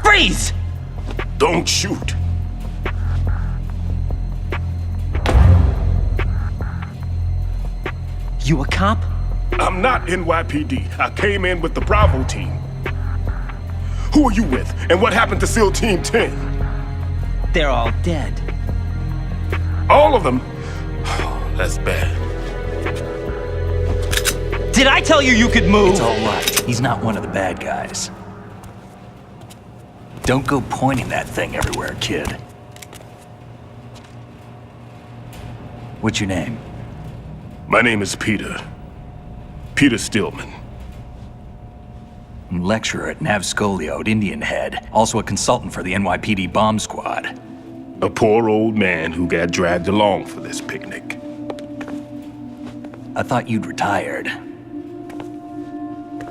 Freeze! Don't shoot. You a cop? I'm not NYPD. I came in with the Bravo team. Who are you with? And what happened to SEAL Team 10? They're all dead. All of them? Oh, that's bad. Did I tell you you could move? It's all right. He's not one of the bad guys. Don't go pointing that thing everywhere, kid. What's your name? My name is Peter. Peter Stillman. Lecturer at Navscolio at Indian Head. Also a consultant for the NYPD bomb squad. A poor old man who got dragged along for this picnic. I thought you'd retired.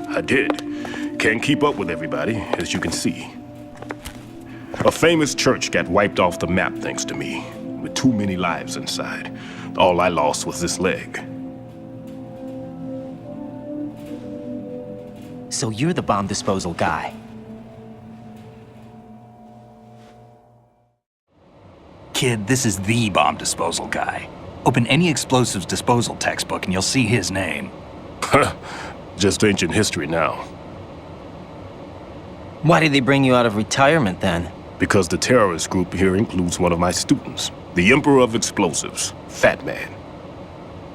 I did. Can't keep up with everybody, as you can see. A famous church got wiped off the map thanks to me, with too many lives inside. All I lost was this leg. So you're the bomb disposal guy. Kid, this is the bomb disposal guy. Open any explosives disposal textbook and you'll see his name. Just ancient history now. Why did they bring you out of retirement then? Because the terrorist group here includes one of my students, the Emperor of Explosives, Fat Man.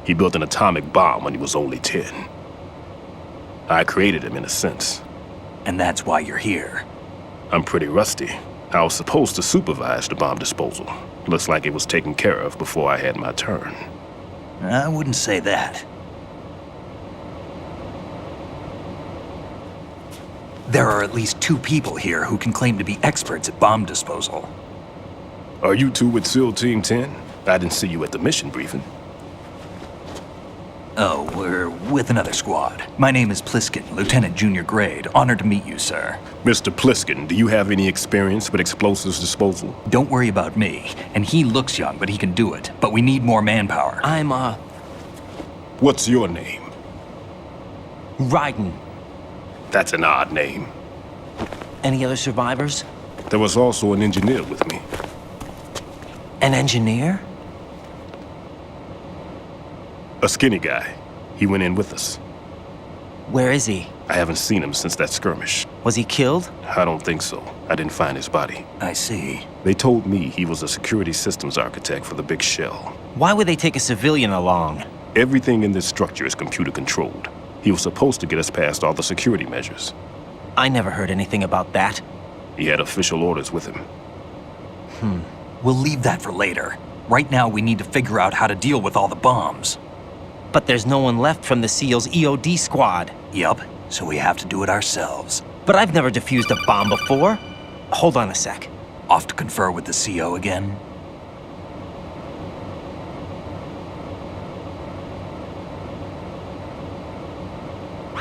He built an atomic bomb when he was only 10. I created him in a sense. And that's why you're here. I'm pretty rusty. I was supposed to supervise the bomb disposal. Looks like it was taken care of before I had my turn. I wouldn't say that. There are at least 2 people here who can claim to be experts at bomb disposal. Are you 2 with SEAL Team 10? I didn't see you at the mission briefing. Oh, we're with another squad. My name is Pliskin, Lieutenant Junior Grade. Honored to meet you, sir. Mr. Pliskin, do you have any experience with explosives disposal? Don't worry about me. And he looks young, but he can do it. But we need more manpower. I'm, What's your name? Raiden. That's an odd name. Any other survivors? There was also an engineer with me. An engineer? A skinny guy. He went in with us. Where is he? I haven't seen him since that skirmish. Was he killed? I don't think so. I didn't find his body. I see. They told me he was a security systems architect for the big shell. Why would they take a civilian along? Everything in this structure is computer controlled. He was supposed to get us past all the security measures. I never heard anything about that. He had official orders with him. We'll leave that for later. Right now, we need to figure out how to deal with all the bombs. But there's no one left from the SEAL's EOD squad. Yup, so we have to do it ourselves. But I've never defused a bomb before. hold on a sec. Off to confer with the CO again?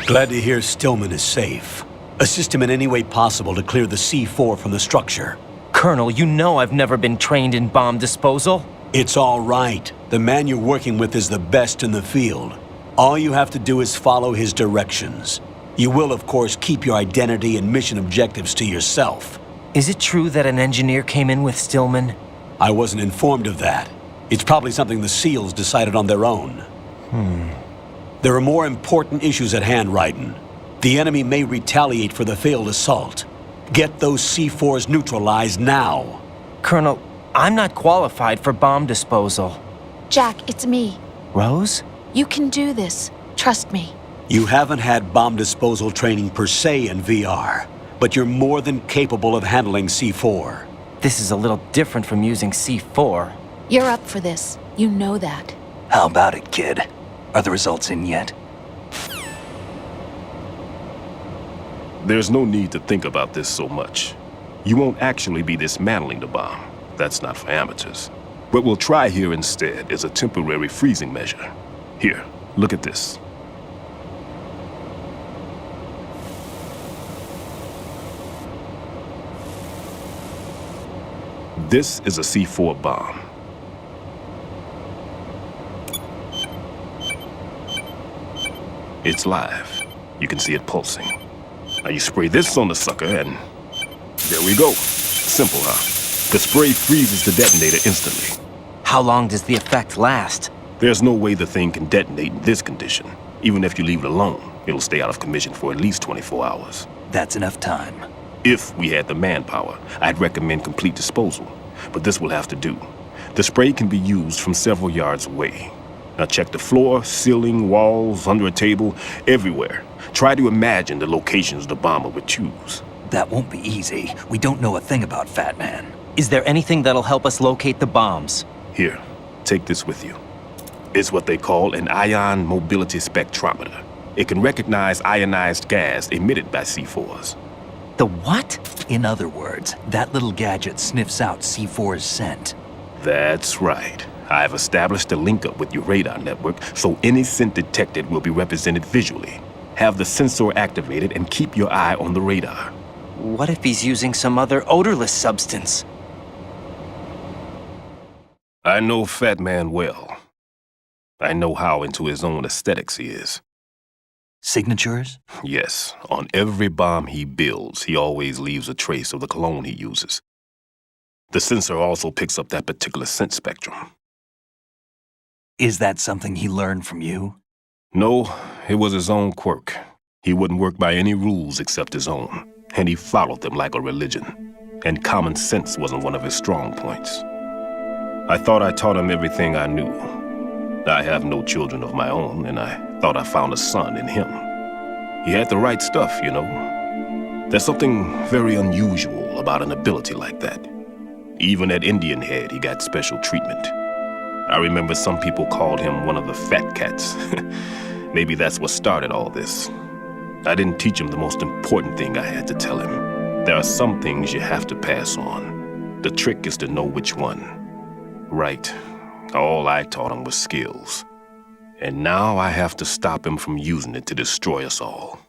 Glad to hear Stillman is safe. Assist him in any way possible to clear the C4 from the structure. Colonel, you know I've never been trained in bomb disposal. It's all right. The man you're working with is the best in the field. All you have to do is follow his directions. You will, of course, keep your identity and mission objectives to yourself. Is it true that an engineer came in with Stillman? I wasn't informed of that. It's probably something the SEALs decided on their own. There are more important issues at hand, Raiden. The enemy may retaliate for the failed assault. Get those C4s neutralized now. Colonel, I'm not qualified for bomb disposal. Jack, it's me. Rose? You can do this. Trust me. You haven't had bomb disposal training per se in VR, but you're more than capable of handling C4. This is a little different from using C4. You're up for this. You know that. How about it, kid? Are the results in yet? There's no need to think about this so much. You won't actually be dismantling the bomb. That's not for amateurs. What we'll try here instead is a temporary freezing measure. Here, look at this. This is a C4 bomb. It's live. You can see it pulsing. Now you spray this on the sucker and there we go. Simple, huh? The spray freezes the detonator instantly. How long does the effect last? There's no way the thing can detonate in this condition. Even if you leave it alone, it'll stay out of commission for at least 24 hours. That's enough time. If we had the manpower, I'd recommend complete disposal. But this will have to do. The spray can be used from several yards away. Now check the floor, ceiling, walls, under a table, everywhere. Try to imagine the locations the bomber would choose. That won't be easy. We don't know a thing about Fat Man. Is there anything that'll help us locate the bombs? Here, take this with you. It's what they call an ion mobility spectrometer. It can recognize ionized gas emitted by C4s. The what? In other words, that little gadget sniffs out C4's scent. That's right. I've established a link-up with your radar network, so any scent detected will be represented visually. Have the sensor activated and keep your eye on the radar. What if he's using some other odorless substance? I know Fat Man well. I know how into his own aesthetics he is. Signatures? Yes. On every bomb he builds, he always leaves a trace of the cologne he uses. The sensor also picks up that particular scent spectrum. Is that something he learned from you? No, it was his own quirk. He wouldn't work by any rules except his own, and he followed them like a religion. And common sense wasn't one of his strong points. I thought I taught him everything I knew. I have no children of my own, and I thought I found a son in him. He had the right stuff, you know. There's something very unusual about an ability like that. Even at Indian Head, he got special treatment. I remember some people called him one of the fat cats. Maybe that's what started all this. I didn't teach him the most important thing I had to tell him. There are some things you have to pass on. The trick is to know which one. Right. All I taught him was skills. And now I have to stop him from using it to destroy us all.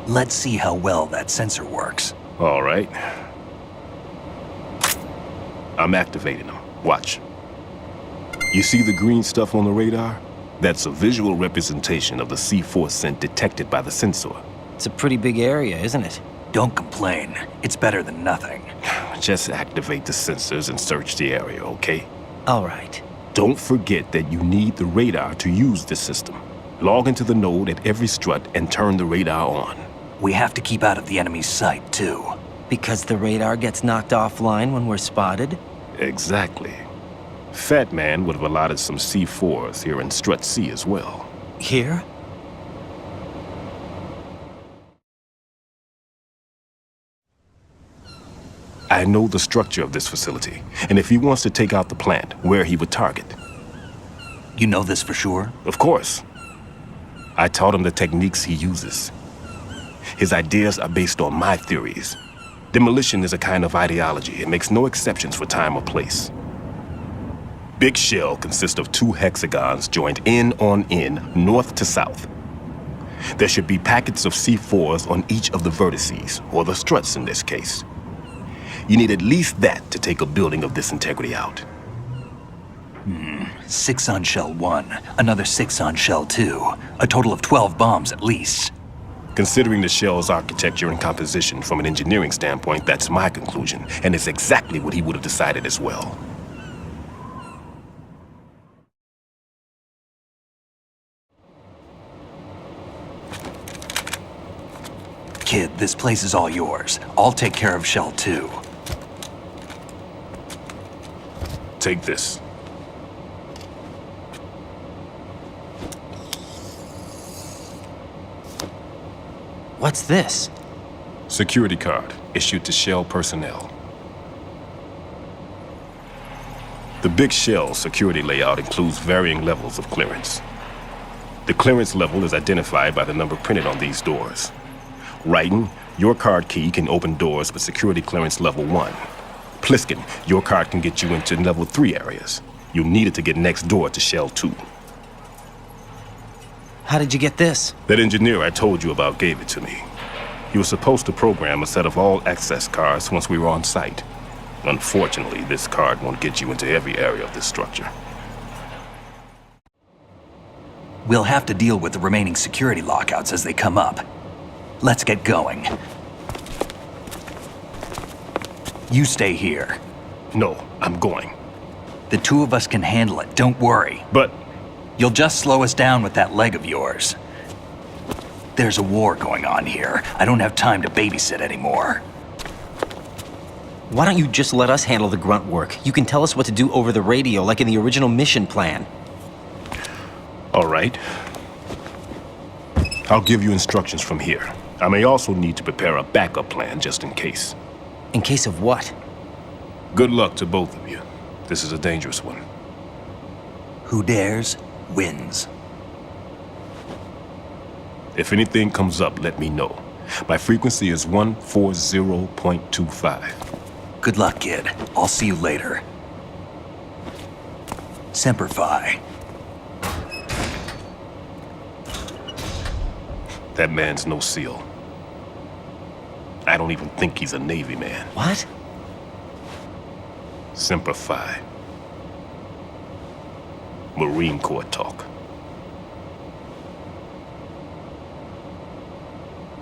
Let's see how well that sensor works. All right. I'm activating them. Watch. You see the green stuff on the radar? That's a visual representation of the C4 scent detected by the sensor. It's a pretty big area, isn't it? Don't complain. It's better than nothing. Just activate the sensors and search the area, okay? All right. Don't forget that you need the radar to use this system. Log into the node at every strut and turn the radar on. We have to keep out of the enemy's sight, too. Because the radar gets knocked offline when we're spotted? Exactly. Fat Man would have allotted some C4s here in Strut C as well. Here? I know the structure of this facility, and if he wants to take out the plant, where he would target. You know this for sure? Of course. I taught him the techniques he uses. His ideas are based on my theories. Demolition is a kind of ideology. It makes no exceptions for time or place. Big shell consists of 2 hexagons joined end on end, north to south. There should be packets of C4s on each of the vertices, or the struts in this case. You need at least that to take a building of this integrity out. 6 on shell 1, another 6 on shell 2. A total of 12 bombs at least. Considering the shell's architecture and composition from an engineering standpoint, that's my conclusion, and it's exactly what he would have decided as well. Kid, this place is all yours. I'll take care of shell 2. Take this. What's this? Security card issued to Shell personnel. The Big Shell security layout includes varying levels of clearance. The clearance level is identified by the number printed on these doors. Writing, your card key can open doors with security clearance level 1. Pliskin, your card can get you into level 3 areas. You'll need it to get next door to Shell 2. How did you get this? That engineer I told you about gave it to me. He was supposed to program a set of all access cards once we were on site. Unfortunately, this card won't get you into every area of this structure. We'll have to deal with the remaining security lockouts as they come up. Let's get going. You stay here. No, I'm going. The 2 of us can handle it, don't worry. But... You'll just slow us down with that leg of yours. There's a war going on here. I don't have time to babysit anymore. Why don't you just let us handle the grunt work? You can tell us what to do over the radio, like in the original mission plan. All right. I'll give you instructions from here. I may also need to prepare a backup plan just in case. In case of what? Good luck to both of you. This is a dangerous one. Who dares, wins. If anything comes up, let me know. My frequency is 140.25. Good luck, kid. I'll see you later. Semper Fi. That man's no SEAL. I don't even think he's a Navy man. What? Semper Fi. Marine Corps talk.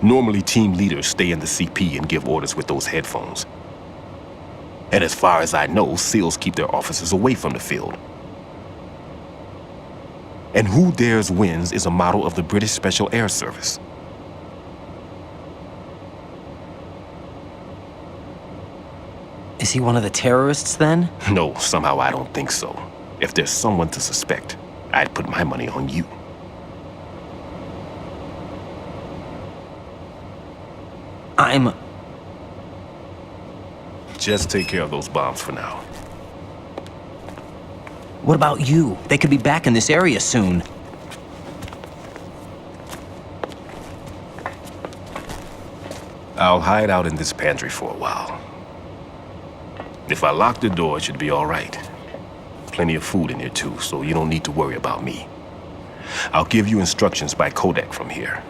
Normally, team leaders stay in the CP and give orders with those headphones. And as far as I know, SEALs keep their officers away from the field. And Who Dares Wins is a model of the British Special Air Service. Is he one of the terrorists, then? No, somehow I don't think so. If there's someone to suspect, I'd put my money on you. Just take care of those bombs for now. What about you? They could be back in this area soon. I'll hide out in this pantry for a while. If I lock the door, it should be all right. Plenty of food in here too, so you don't need to worry about me. I'll give you instructions by codec from here.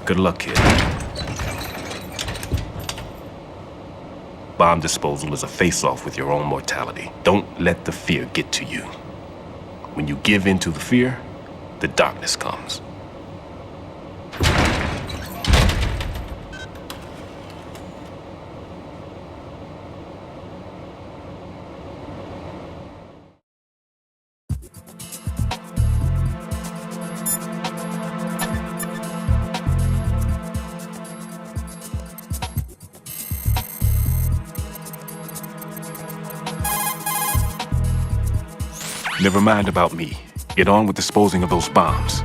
Good luck, kid. Bomb disposal is a face-off with your own mortality. Don't let the fear get to you. When you give in to the fear, the darkness comes. Never mind about me. Get on with disposing of those bombs.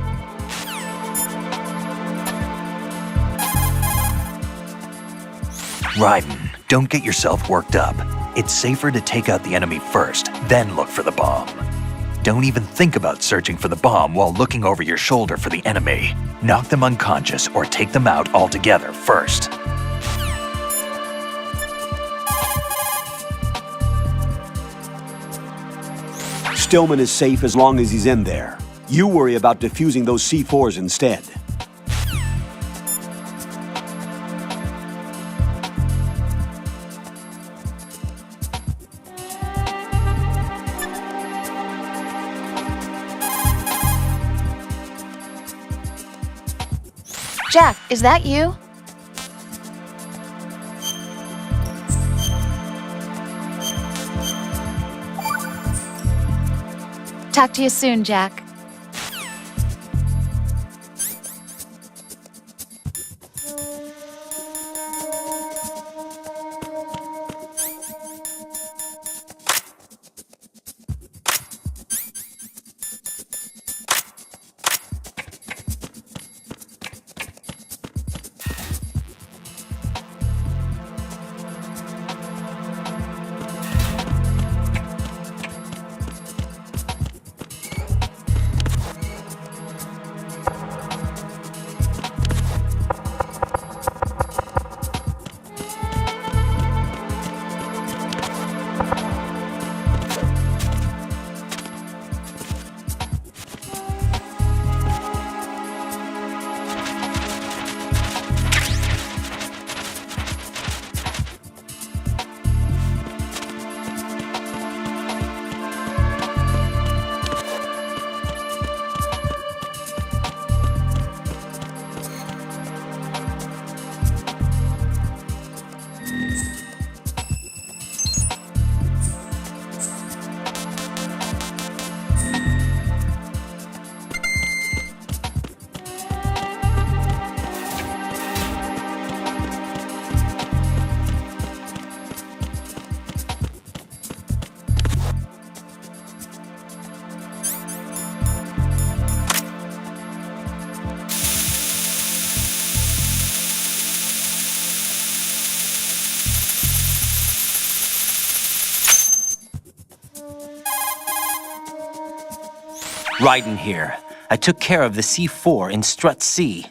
Raiden, don't get yourself worked up. It's safer to take out the enemy first, then look for the bomb. Don't even think about searching for the bomb while looking over your shoulder for the enemy. Knock them unconscious or take them out altogether first. Stillman is safe as long as he's in there. You worry about defusing those C4s instead. Jack, is that you? Talk to you soon, Jack. Raiden here. I took care of the C4 in Strut C.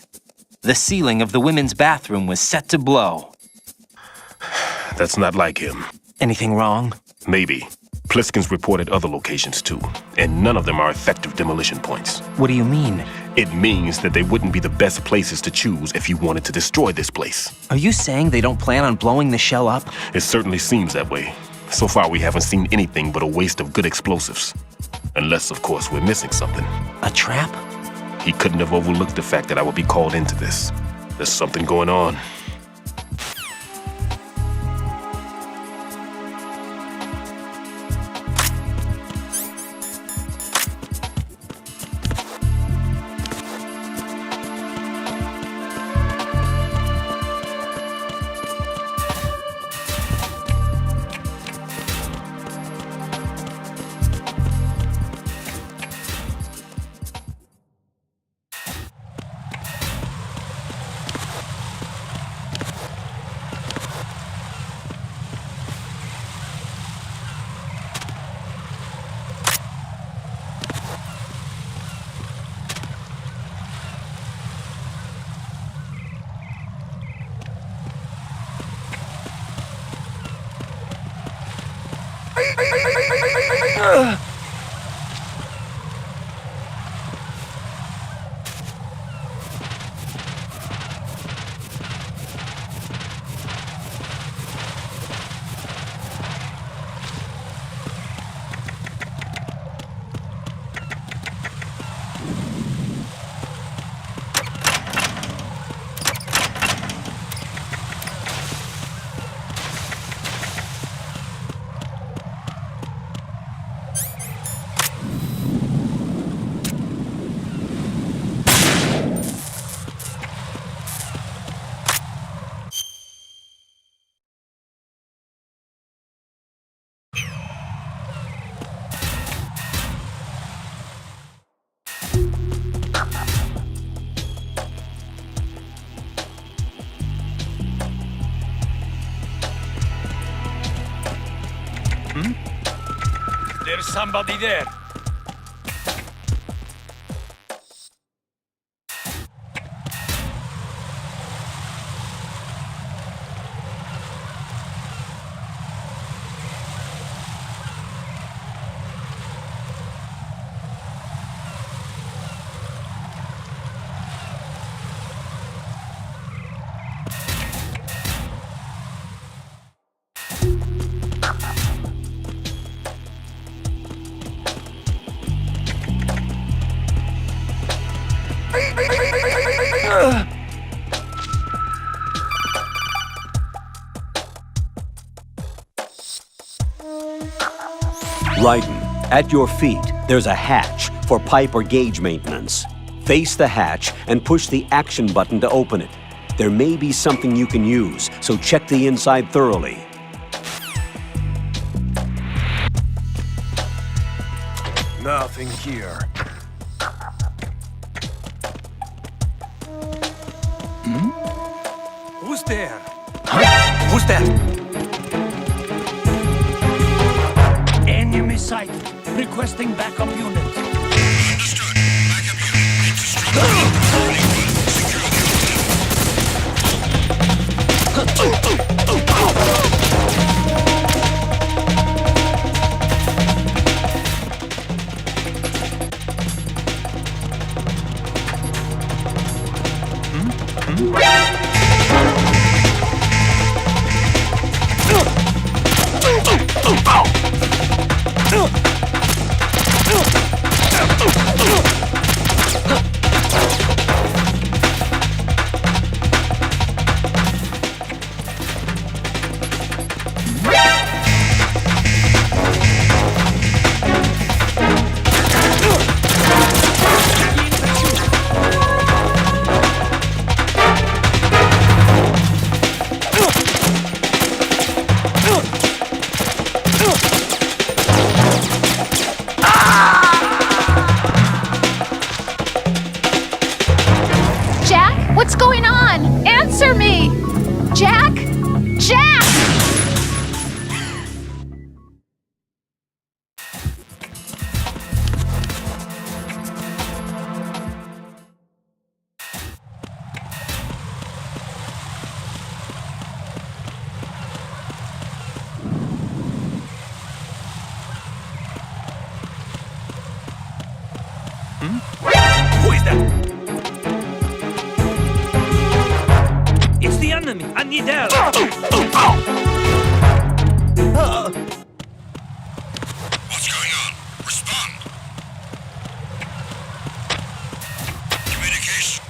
The ceiling of the women's bathroom was set to blow. That's not like him. Anything wrong? Maybe. Pliskin's reported other locations too, and none of them are effective demolition points. What do you mean? It means that they wouldn't be the best places to choose if you wanted to destroy this place. Are you saying they don't plan on blowing the shell up? It certainly seems that way. So far, we haven't seen anything but a waste of good explosives. Unless, of course, we're missing something. A trap? He couldn't have overlooked the fact that I would be called into this. There's something going on. There's somebody there. Raiden, at your feet, there's a hatch for pipe or gauge maintenance. Face the hatch and push the action button to open it. There may be something you can use, so check the inside thoroughly. Nothing here. Who's there? Who's that? Enemy sighted. Requesting backup unit. Understood. Backup unit. It's a strong What's going on? Answer me! Jack? Jack! Who is that? It's the enemy. I need help. What's going on? Respond. Communication.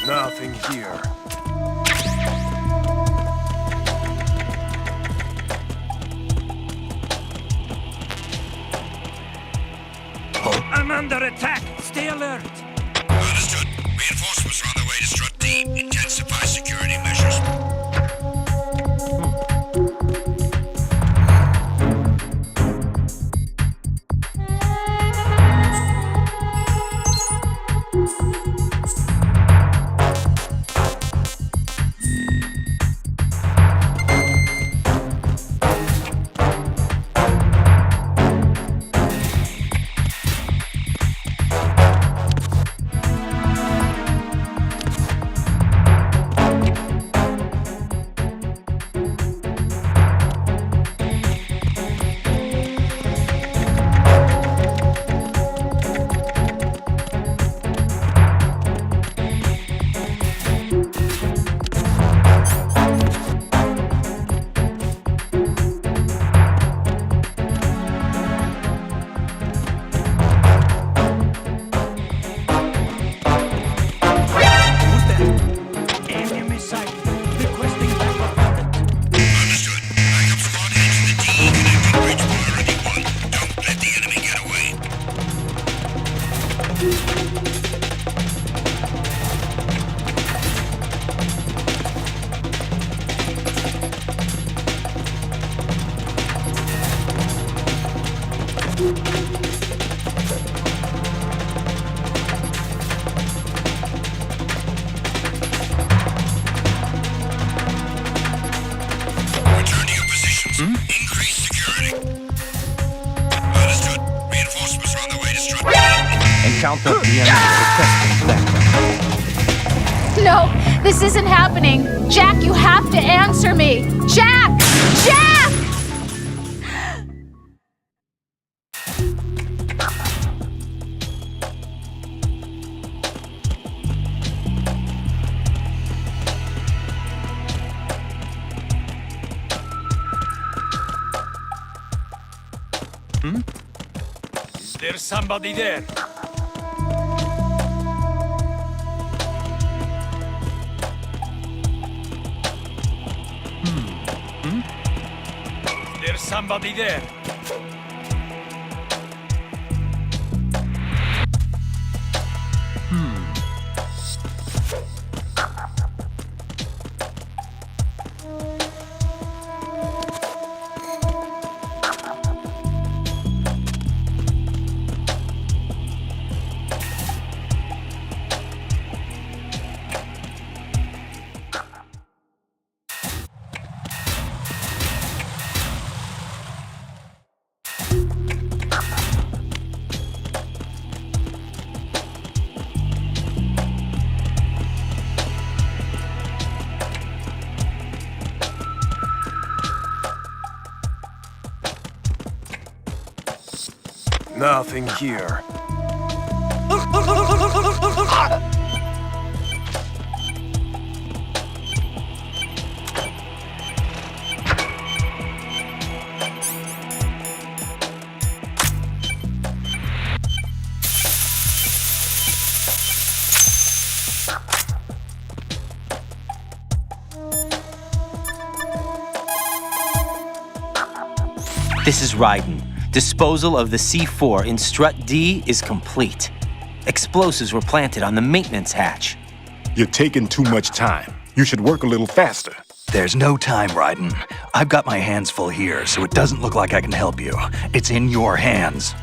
Nothing here. I'm under attack. Stay alert. Understood. Reinforcements are on their way to Strut D. Intensify security measures. Return to your positions. Increase security. Understood. Reinforcements are on their way to Strut D. Encounter the enemy requesting backup. No, this isn't happening. Jack, you have to answer me. Jack! Jack! There's somebody there. There's somebody there. Nothing here. This is Raiden. Disposal of the C4 in Strut D is complete. Explosives were planted on the maintenance hatch. You're taking too much time. You should work a little faster. There's no time, Raiden. I've got my hands full here, so it doesn't look like I can help you. It's in your hands.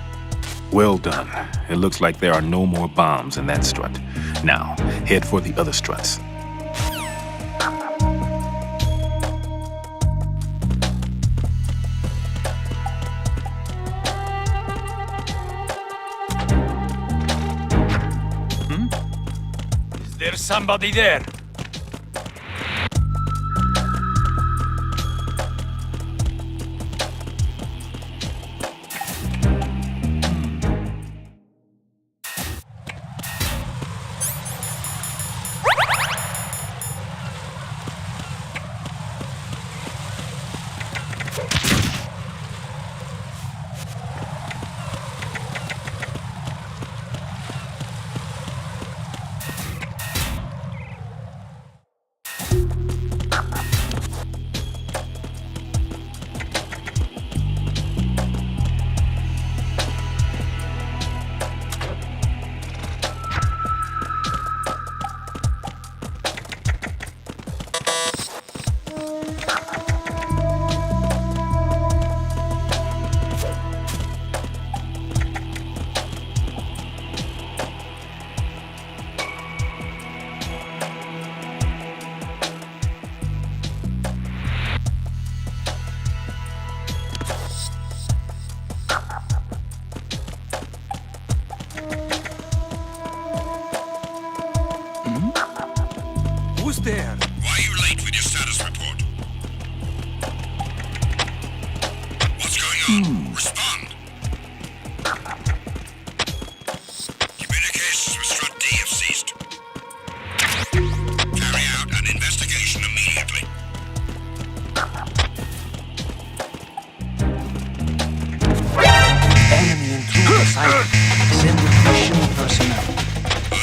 Well done. It looks like there are no more bombs in that strut. Now, head for the other struts. There's somebody there. Who's there? Why are you late with your status report? What's going on? Respond. Communications with Strut D have ceased. Carry out an investigation immediately. Enemy intruder sighted. Send additional personnel.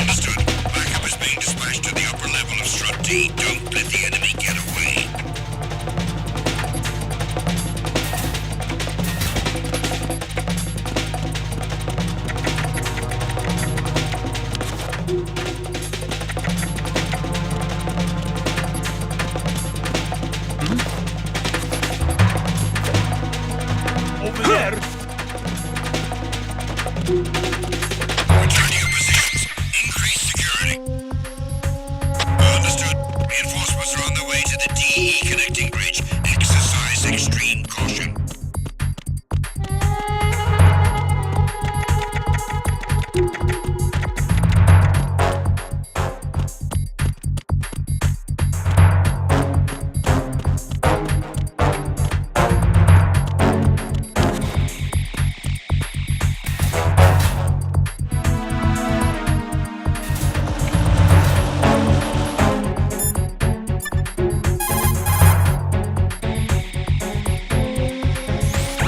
Understood. Backup is being dispatched to the upper level of Strut D. Don't let the enemy get away. Over there. Return to your positions. Increase security. Understood. Reinforcements are on their way to the DE connecting bridge. Exercise extreme caution.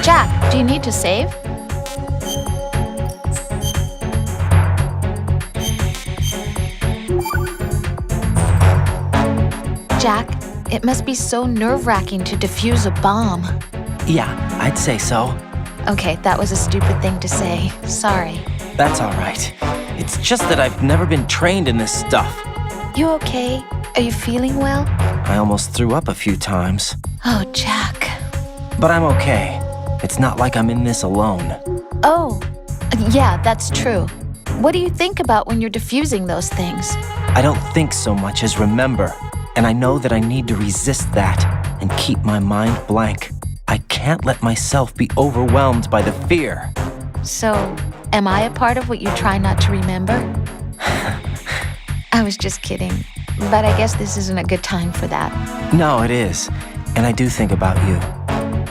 Jack, do you need to save? Jack, it must be so nerve-wracking to defuse a bomb. Yeah, I'd say so. Okay, that was a stupid thing to say. Sorry. That's all right. It's just that I've never been trained in this stuff. You okay? Are you feeling well? I almost threw up a few times. Oh, Jack. But I'm okay. It's not like I'm in this alone. Oh, yeah, that's true. What do you think about when you're diffusing those things? I don't think so much as remember. And I know that I need to resist that and keep my mind blank. I can't let myself be overwhelmed by the fear. So, am I a part of what you try not to remember? I was just kidding. But I guess this isn't a good time for that. No, it is. And I do think about you.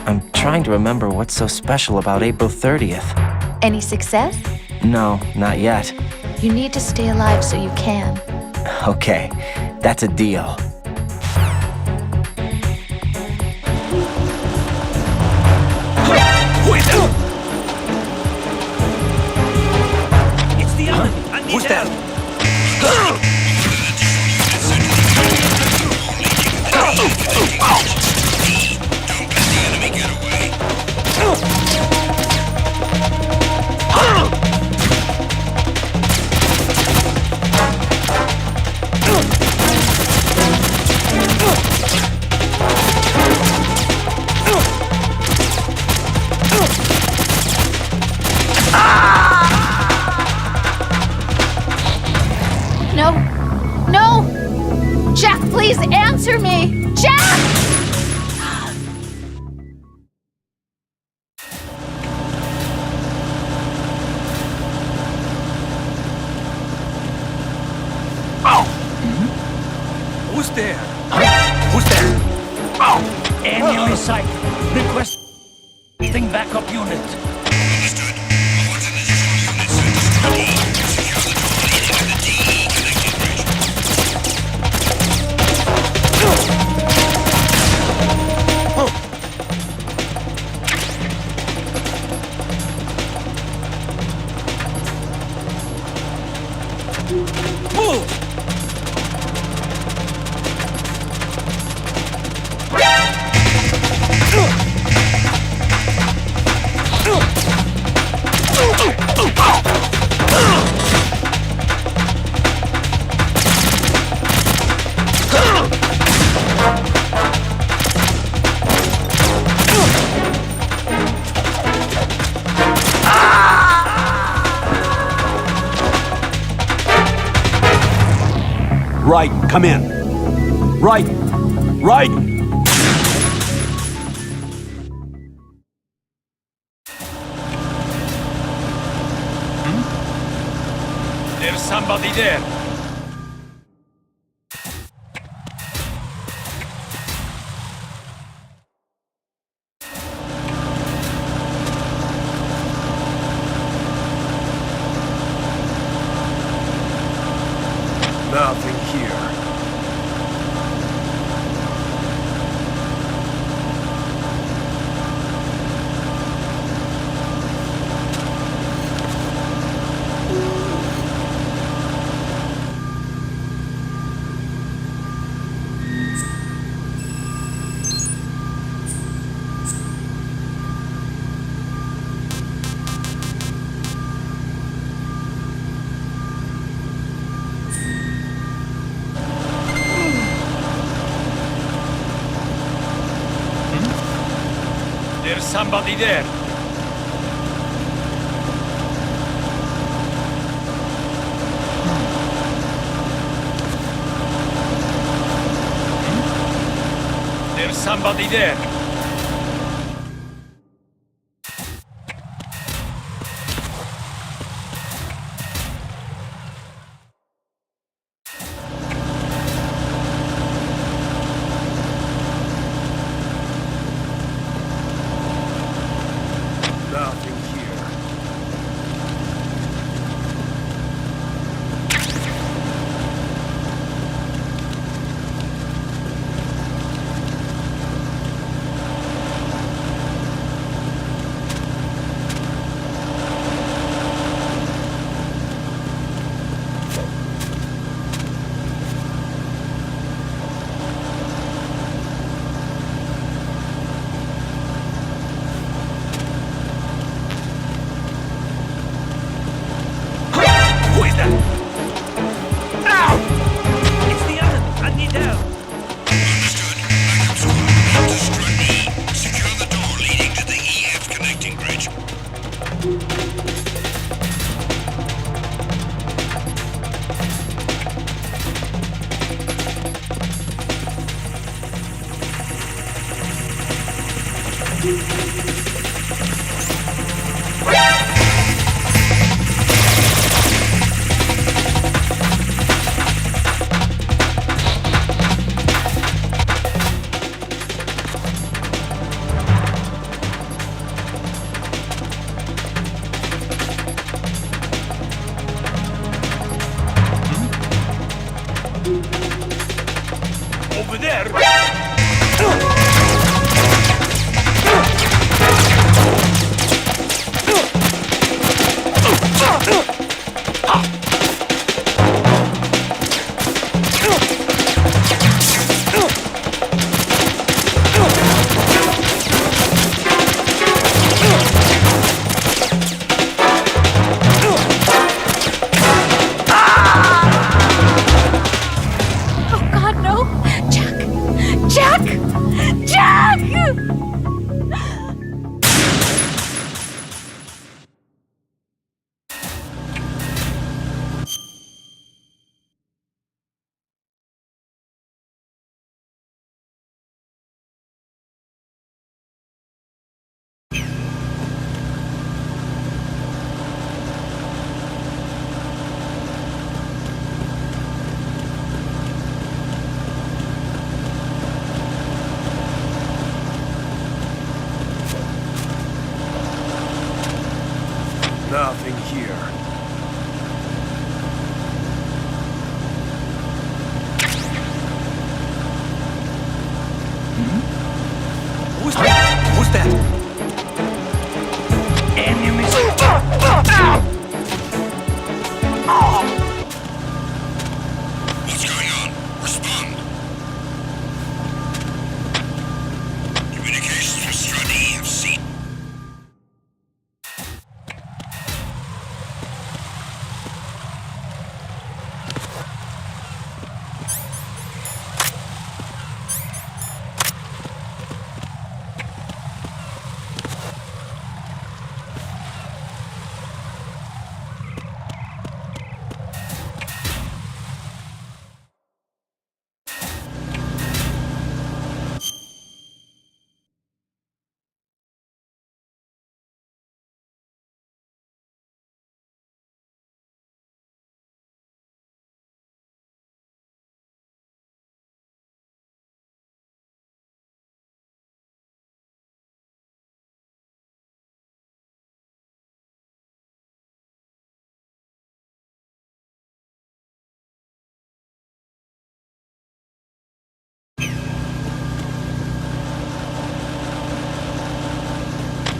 I'm trying to remember what's so special about April 30th. Any success? No, not yet. You need to stay alive so you can. Okay, that's a deal. It's the enemy. Who's that? No! No! Jack, please answer me! Jack! Who's there? Who's there? Enemy sight. Requesting backup unit. Understood. Once an additional unit sent to Strut E, secure the door leading to the DE connecting bridge. Move! Right, come in. Right, right. There's somebody there. Nothing here. There's somebody there. There's somebody there. Nothing here. Over there! Oh God, no! Jack! Jack! Jack! Nothing here. Who's that? Who's that? Enemy. What's going on? Respond. Communications with Strut E have seen.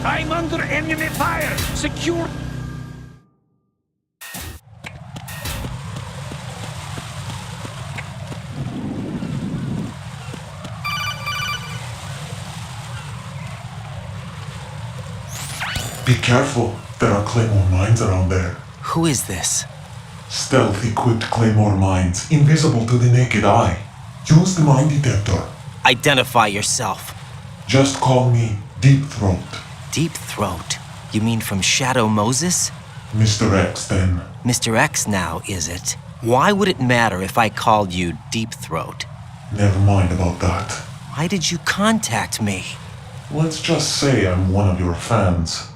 I'm under enemy fire! Secure! Be careful. There are Claymore mines around there. Who is this? Stealth-equipped Claymore mines, invisible to the naked eye. Use the mine detector. Identify yourself. Just call me Deep Throat. Deep Throat? You mean from Shadow Moses? Mr. X, then. Mr. X now, is it? Why would it matter if I called you Deep Throat? Never mind about that. Why did you contact me? Let's just say I'm one of your fans.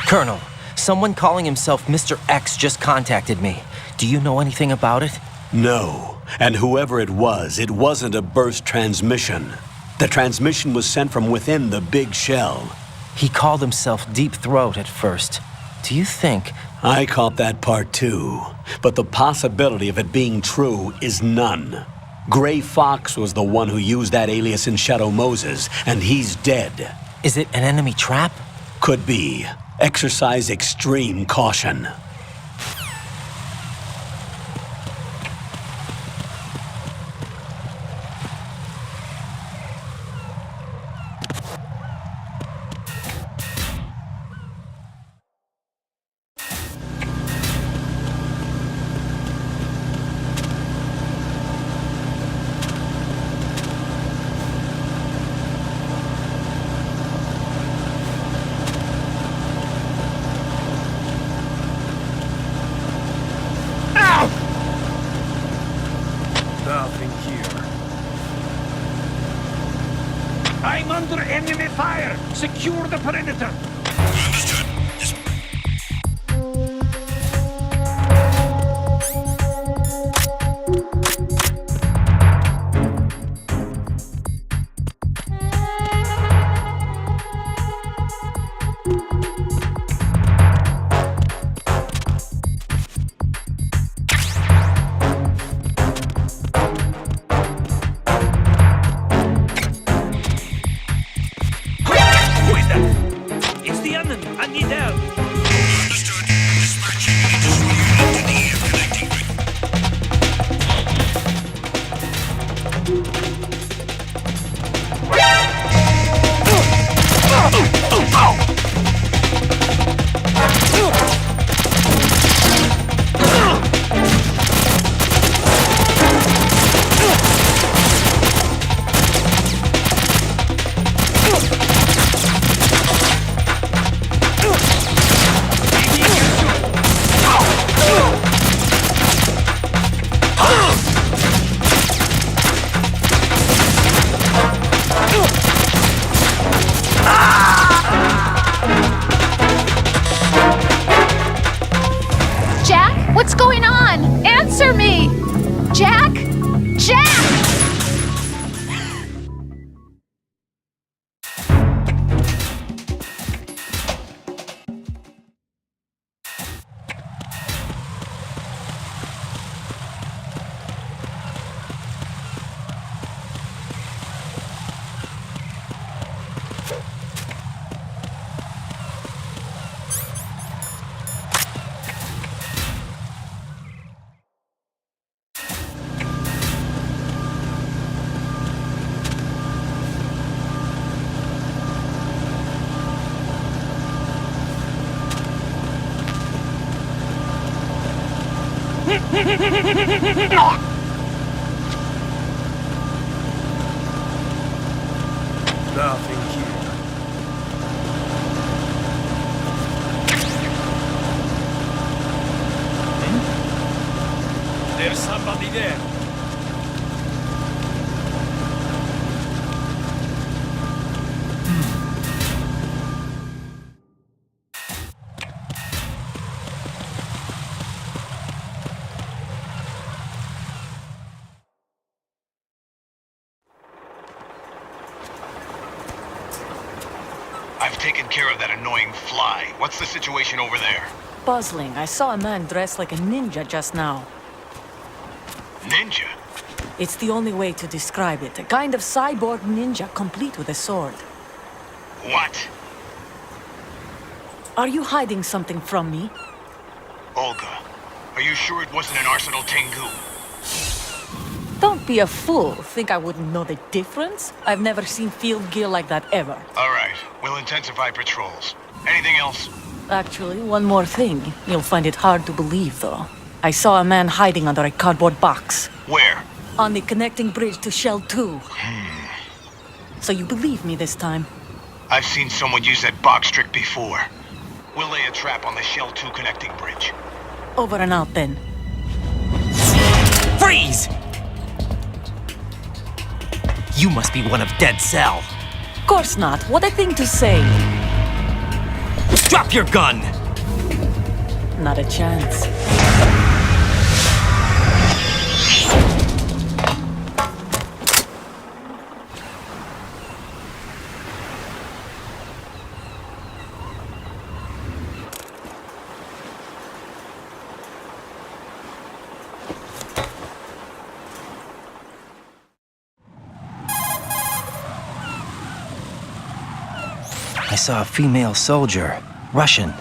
Colonel, someone calling himself Mr. X just contacted me. Do you know anything about it? No. And whoever it wasn't a burst transmission. The transmission was sent from within the big shell. He called himself Deep Throat at first. Do you think... I caught that part too. But the possibility of it being true is none. Gray Fox was the one who used that alias in Shadow Moses, and he's dead. Is it an enemy trap? Could be. Exercise extreme caution. under enemy fire! Secure the perimeter! Understood. Yes. Who is that? It's the enemy! I need help! Understood. Dispatching additional unit to the air connecting bridge. Jack, what's going on? Answer me! Jack? Jack! Nothing here. There's somebody there. I've taken care of that annoying fly. What's the situation over there? Puzzling. I saw a man dressed like a ninja just now. Ninja? It's the only way to describe it. A kind of cyborg ninja, complete with a sword. What? Are you hiding something from me? Olga, are you sure it wasn't an Arsenal Tengu? Don't be a fool. Think I wouldn't know the difference? I've never seen field gear like that ever. All right, we'll intensify patrols. Anything else? Actually, one more thing. You'll find it hard to believe, though. I saw a man hiding under a cardboard box. Where? On the connecting bridge to Shell 2. So you believe me this time? I've seen someone use that box trick before. We'll lay a trap on the Shell 2 connecting bridge. Over and out, then. Freeze! You must be one of Dead Cell. Course not. What a thing to say. Drop your gun! Not a chance. I saw a female soldier. Russian.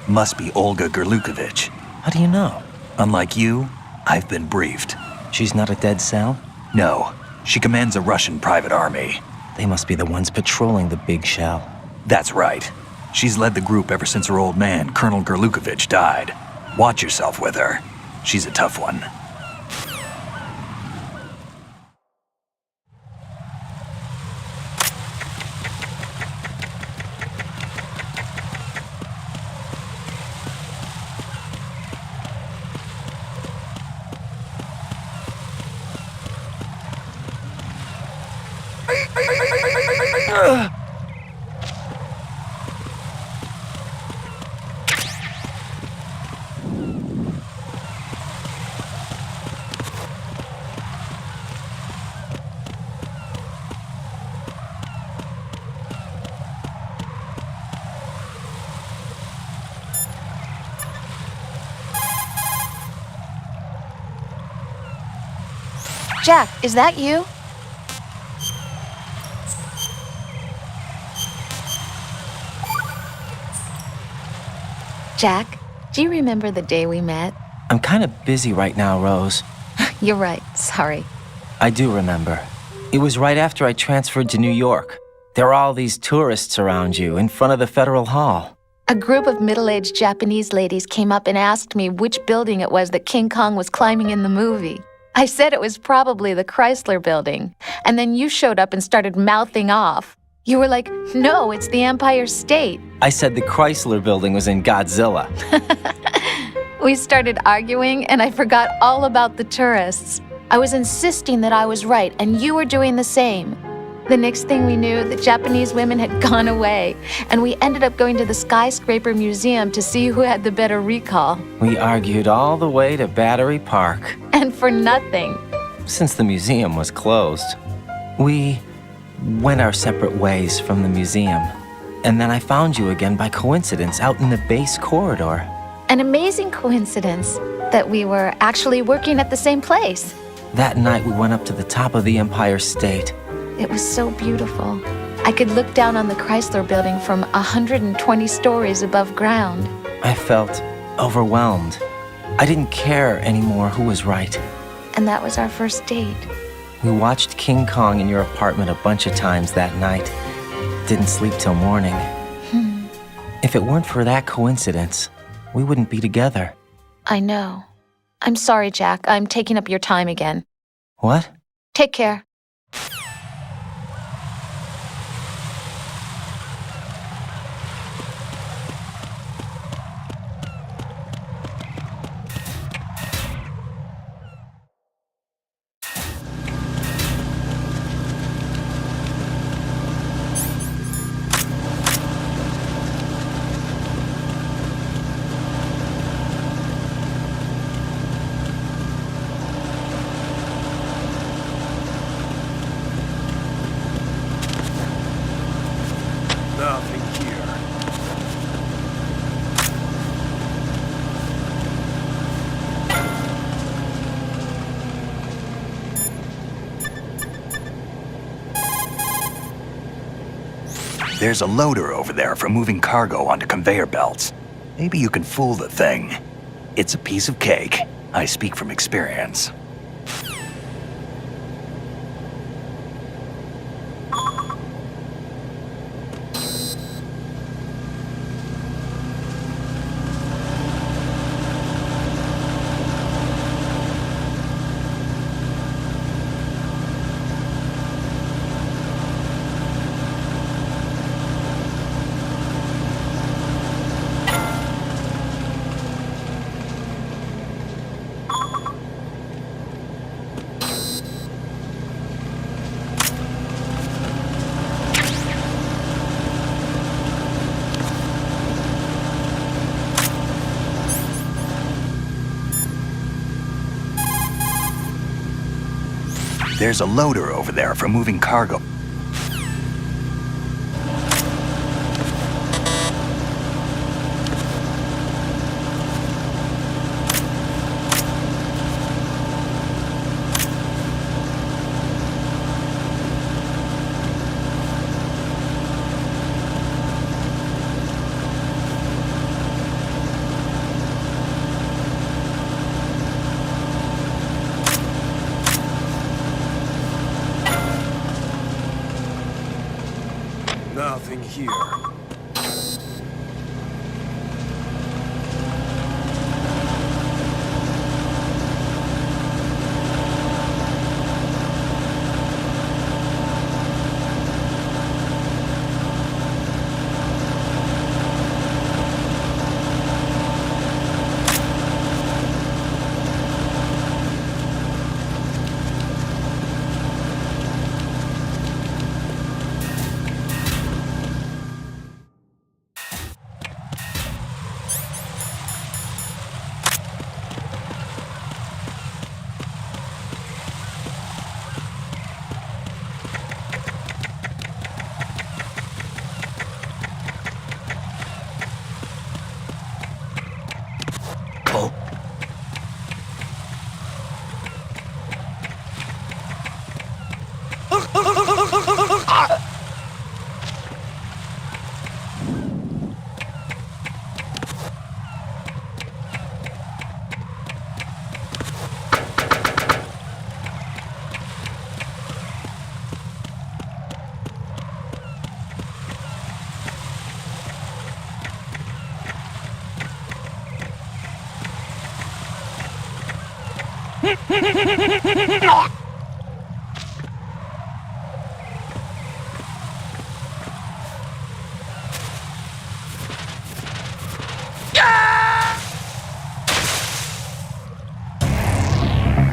Must be Olga Gerlukovich. How do you know? Unlike you, I've been briefed. She's not a Dead Cell? No, she commands a Russian private army. They must be the ones patrolling the big shell. That's right. She's led the group ever since her old man, Colonel Gerlukovich, died. Watch yourself with her. She's a tough one. Jack, is that you? Jack, do you remember the day we met? I'm kind of busy right now, Rose. You're right, sorry. I do remember. It was right after I transferred to New York. There were all these tourists around you in front of the Federal Hall. A group of middle-aged Japanese ladies came up and asked me which building it was that King Kong was climbing in the movie. I said it was probably the Chrysler Building, and then you showed up and started mouthing off. You were like, no, it's the Empire State. I said the Chrysler Building was in Godzilla. We started arguing, and I forgot all about the tourists. I was insisting that I was right, and you were doing the same. The next thing we knew, the Japanese women had gone away, and we ended up going to the Skyscraper Museum to see who had the better recall. We argued all the way to Battery Park. And for nothing. Since the museum was closed, we went our separate ways from the museum. And then I found you again by coincidence out in the base corridor. An amazing coincidence that we were actually working at the same place. That night we went up to the top of the Empire State. It was so beautiful. I could look down on the Chrysler Building from 120 stories above ground. I felt overwhelmed. I didn't care anymore who was right. And that was our first date. We watched King Kong in your apartment a bunch of times that night. Didn't sleep till morning. If it weren't for that coincidence, we wouldn't be together. I know. I'm sorry, Jack. I'm taking up your time again. What? Take care. Nothing here. There's a loader over there for moving cargo onto conveyor belts. Maybe you can fool the thing. It's a piece of cake. I speak from experience. There's a loader over there for moving cargo. Nothing here.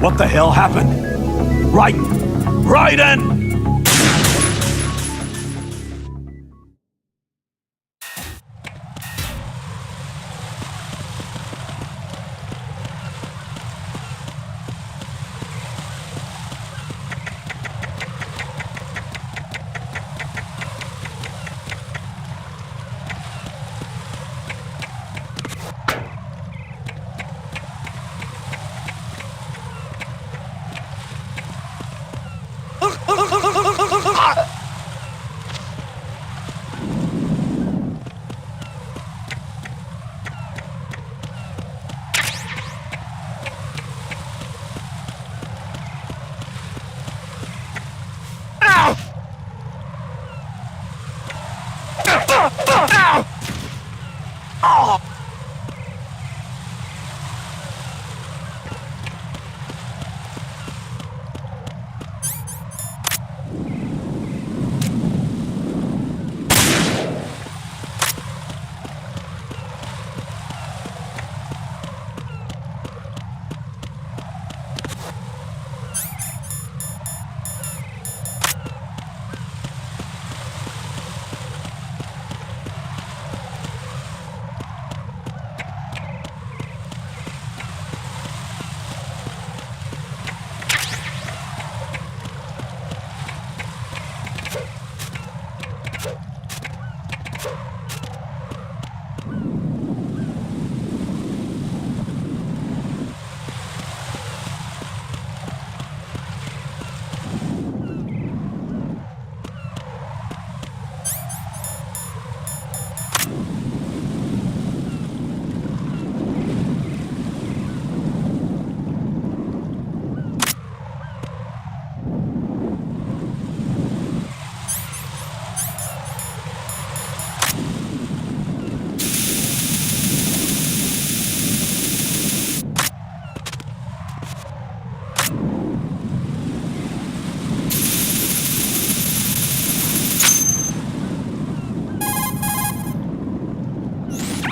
What the hell happened? Raiden!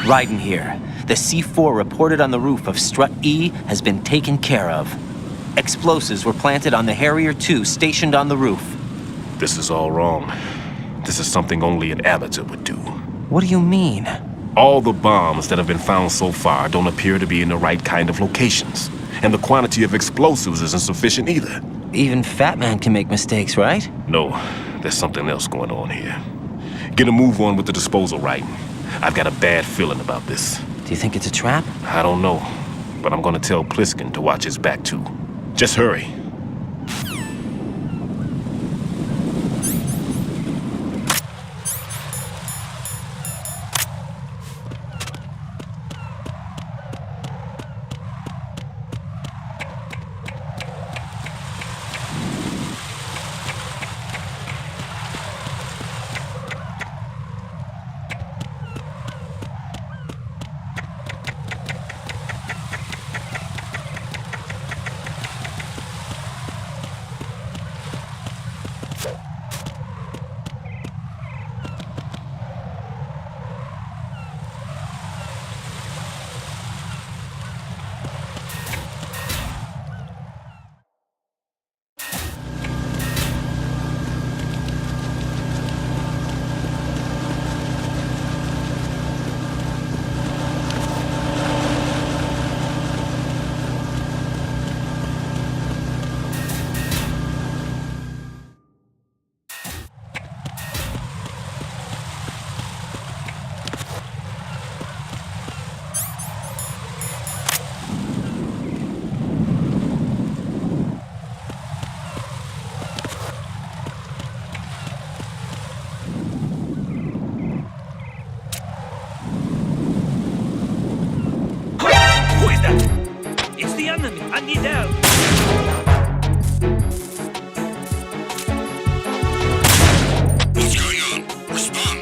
Raiden here. The C4 reported on the roof of Strut E has been taken care of. Explosives were planted on the Harrier 2 stationed on the roof. This is all wrong. This is something only an amateur would do. What do you mean? All the bombs that have been found so far don't appear to be in the right kind of locations. And the quantity of explosives isn't sufficient either. Even Fat Man can make mistakes, right? No, there's something else going on here. Get a move on with the disposal, Raiden. I've got a bad feeling about this. Do you think it's a trap? I don't know, but I'm gonna tell Pliskin to watch his back too. Just hurry. It's the enemy! I need help! What's going on? Respond!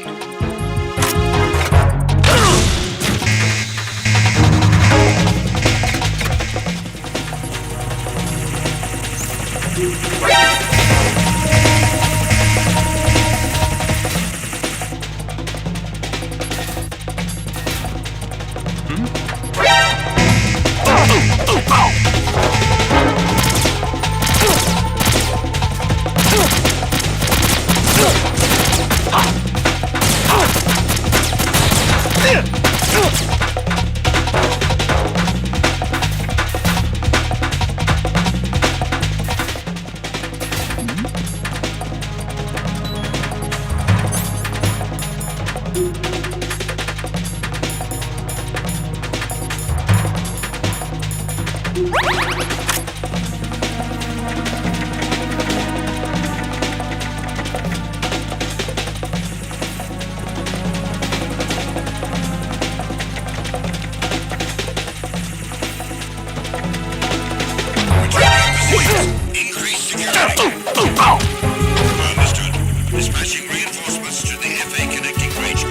Dispatching reinforcements to the FA connecting bridge.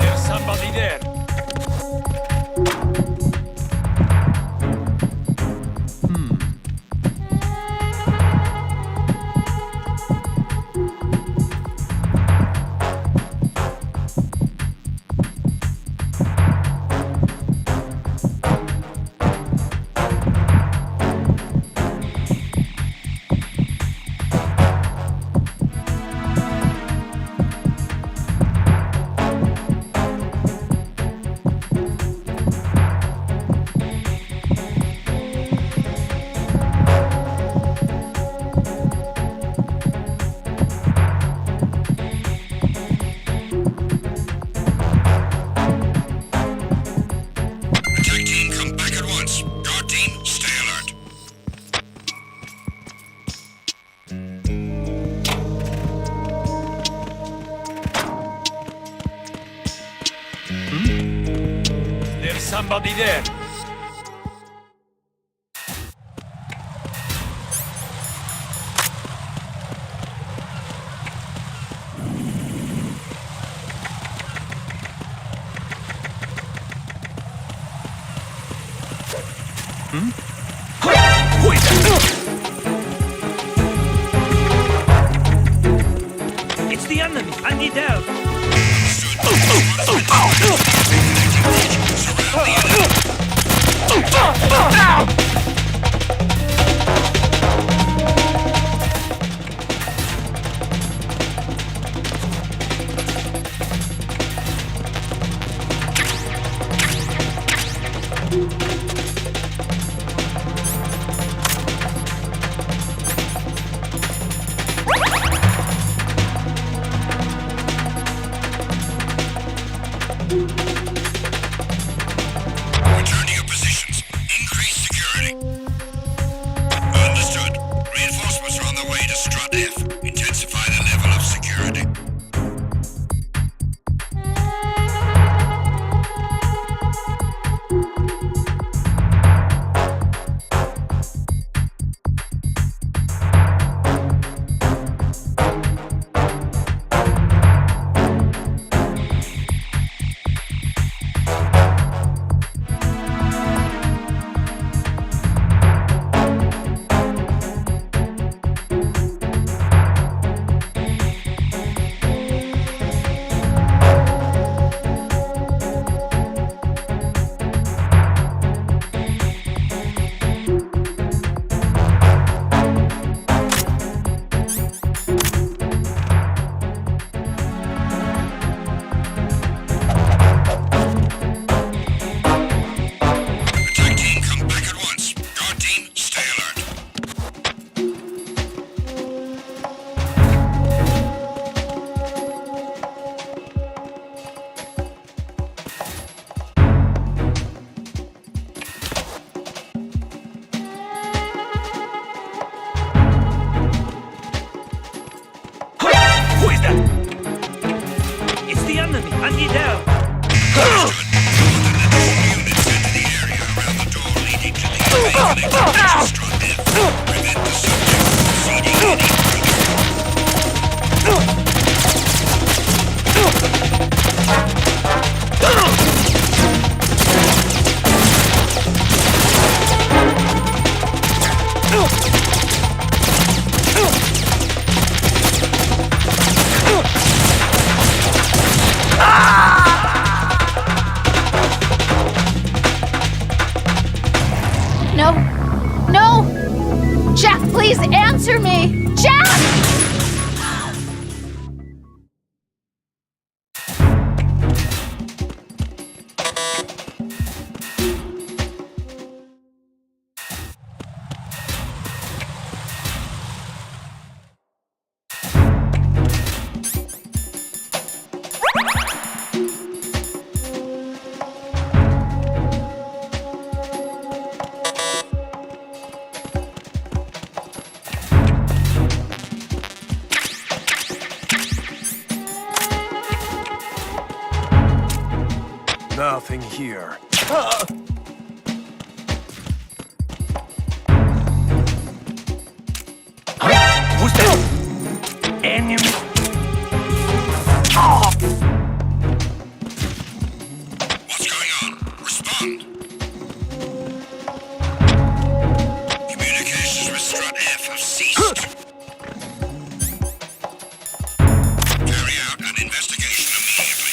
There's somebody there. Somebody there. Who is that? It's the enemy. I need help. Return to your positions. Increase security. Understood. Reinforcements are on the way to Strut F. Intensify the level of security. I need help. Nothing here. Who's that? Enemy. Oh. What's going on? Respond. Communications with Strut F have ceased. Carry out an investigation immediately.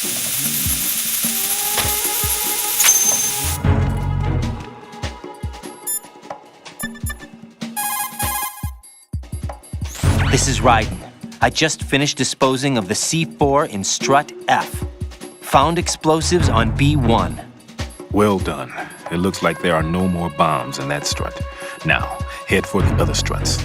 This is Raiden. I just finished disposing of the C4 in Strut F. Found explosives on B1. Well done. It looks like there are no more bombs in that strut. Now, head for the other struts.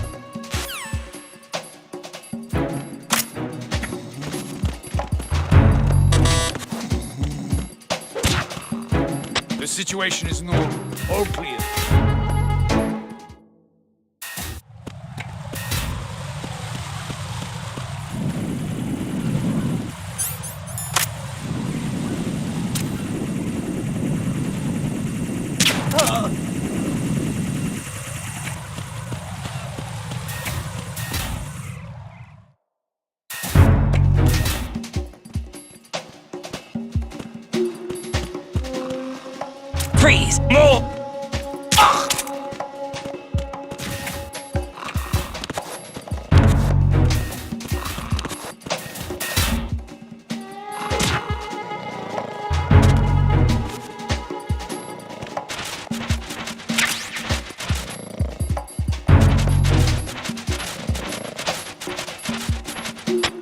The situation is normal. All clear. Freeze! More!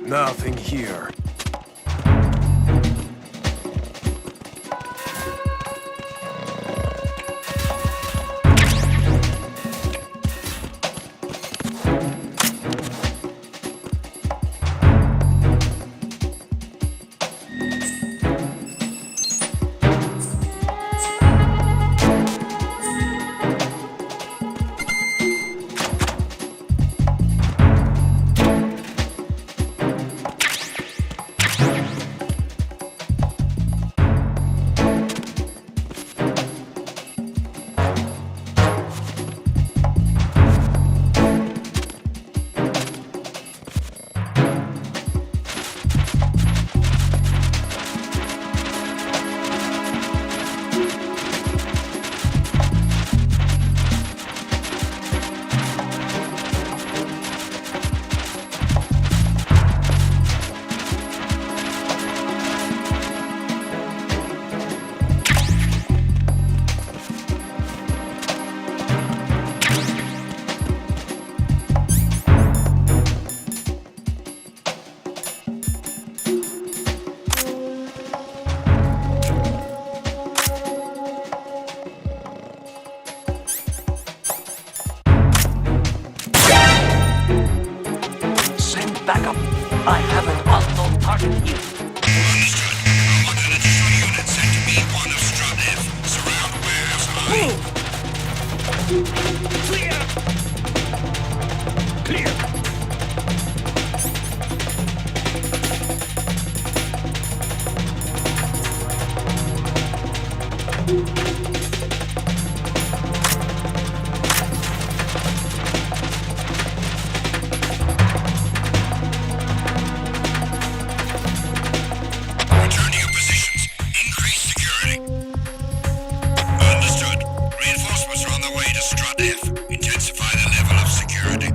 Nothing here. Backup. I have an unknown target here. Understood. I want an additional unit sent to B1 of Strut F. Surround warehouse I. Clear! Return to your positions. Increase security. Understood. Reinforcements are on their way to Strut F. Intensify the level of security.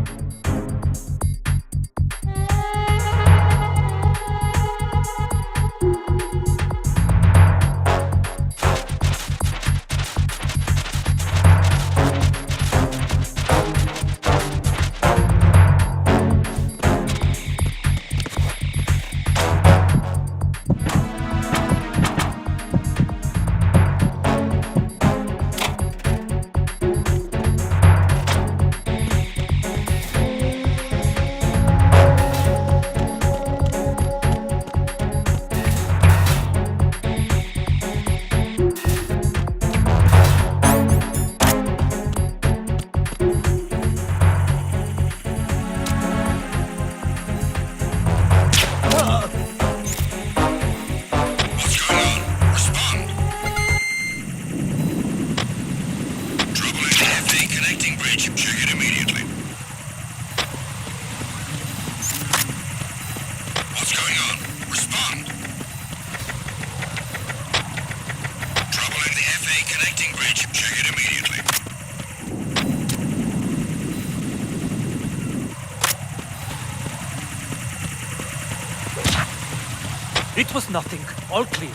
It was nothing. All clear.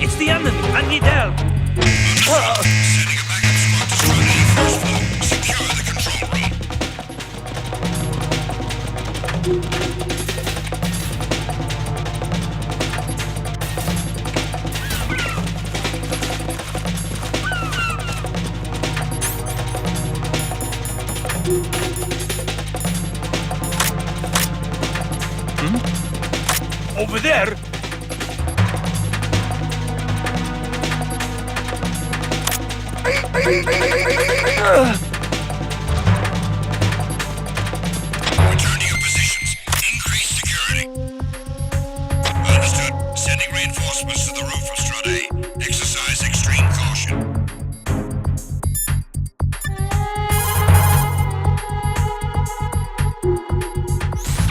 It's the enemy! I need help! Sending a backup squad to Strut A first floor. Secure the control room. Over there? Return to your positions. Increase security. Understood. Sending reinforcements to the roof of Strut A. Exercise extreme caution.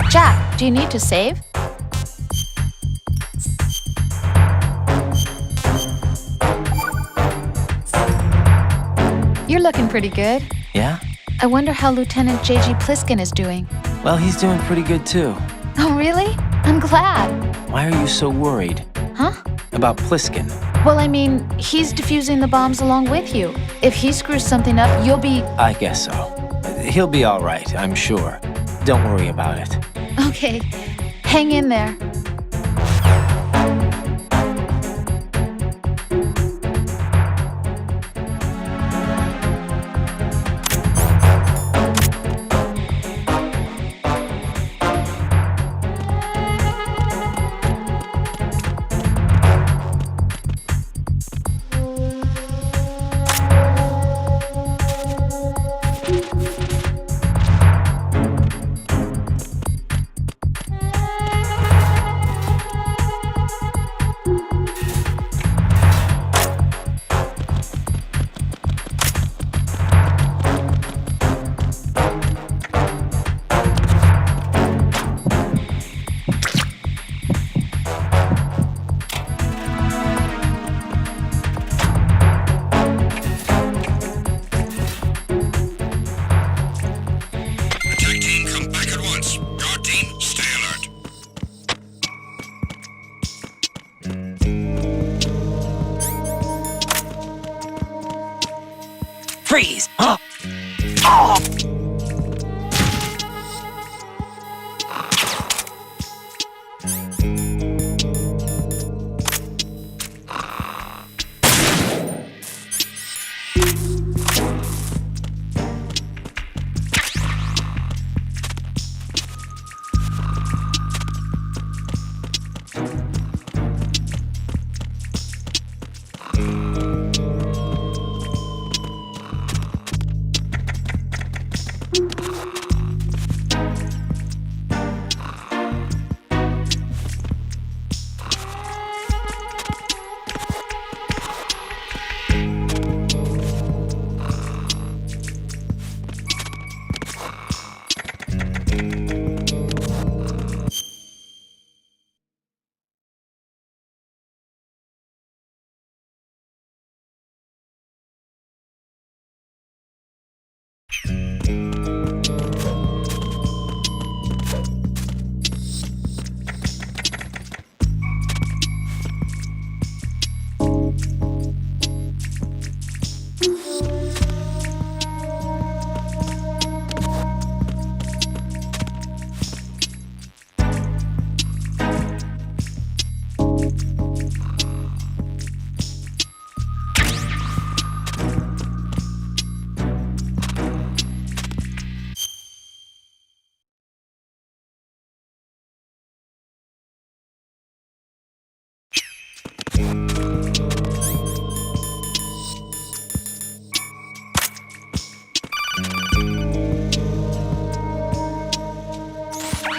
Jack, do you need to save? You're looking pretty good. Yeah? I wonder how Lieutenant J.G. Pliskin is doing. Well, he's doing pretty good too. Oh, really? I'm glad. Why are you so worried? Huh? About Pliskin? Well, I mean, he's defusing the bombs along with you. If he screws something up, you'll be... I guess so. He'll be all right, I'm sure. Don't worry about it. Okay. Hang in there. Attack team, come back at once. Guard team, stay alert. Freeze! Huh? Oh!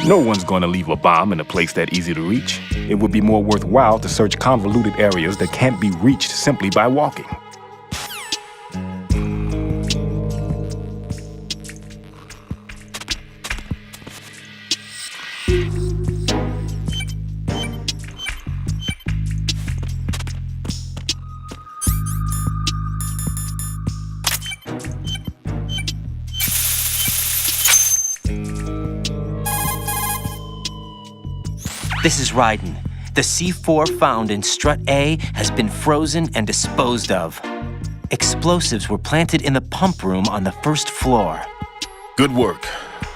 No one's going to leave a bomb in a place that easy to reach. It would be more worthwhile to search convoluted areas that can't be reached simply by walking. This is Raiden. The C4 found in Strut A has been frozen and disposed of. Explosives were planted in the pump room on the first floor. Good work.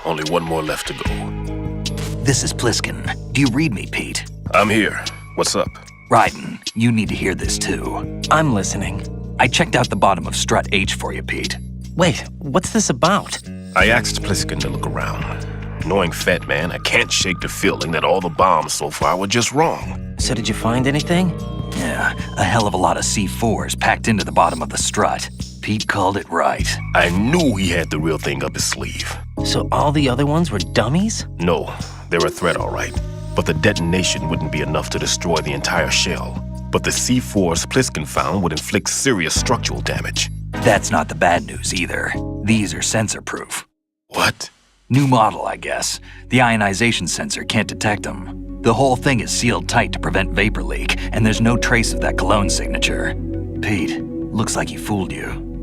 Only one more left to go. This is Pliskin. Do you read me, Pete? I'm here. What's up? Raiden, you need to hear this too. I'm listening. I checked out the bottom of Strut H for you, Pete. Wait, what's this about? I asked Pliskin to look around. Knowing Fat Man, I can't shake the feeling that all the bombs so far were just wrong. So did you find anything? Yeah, a hell of a lot of C4s packed into the bottom of the strut. Pete called it right. I knew he had the real thing up his sleeve. So all the other ones were dummies? No, they're a threat, all right. But the detonation wouldn't be enough to destroy the entire shell. But the C4s Pliskin found would inflict serious structural damage. That's not the bad news either. These are sensor-proof. What? New model, I guess. The ionization sensor can't detect them. The whole thing is sealed tight to prevent vapor leak, and there's no trace of that cologne signature. Pete, looks like he fooled you.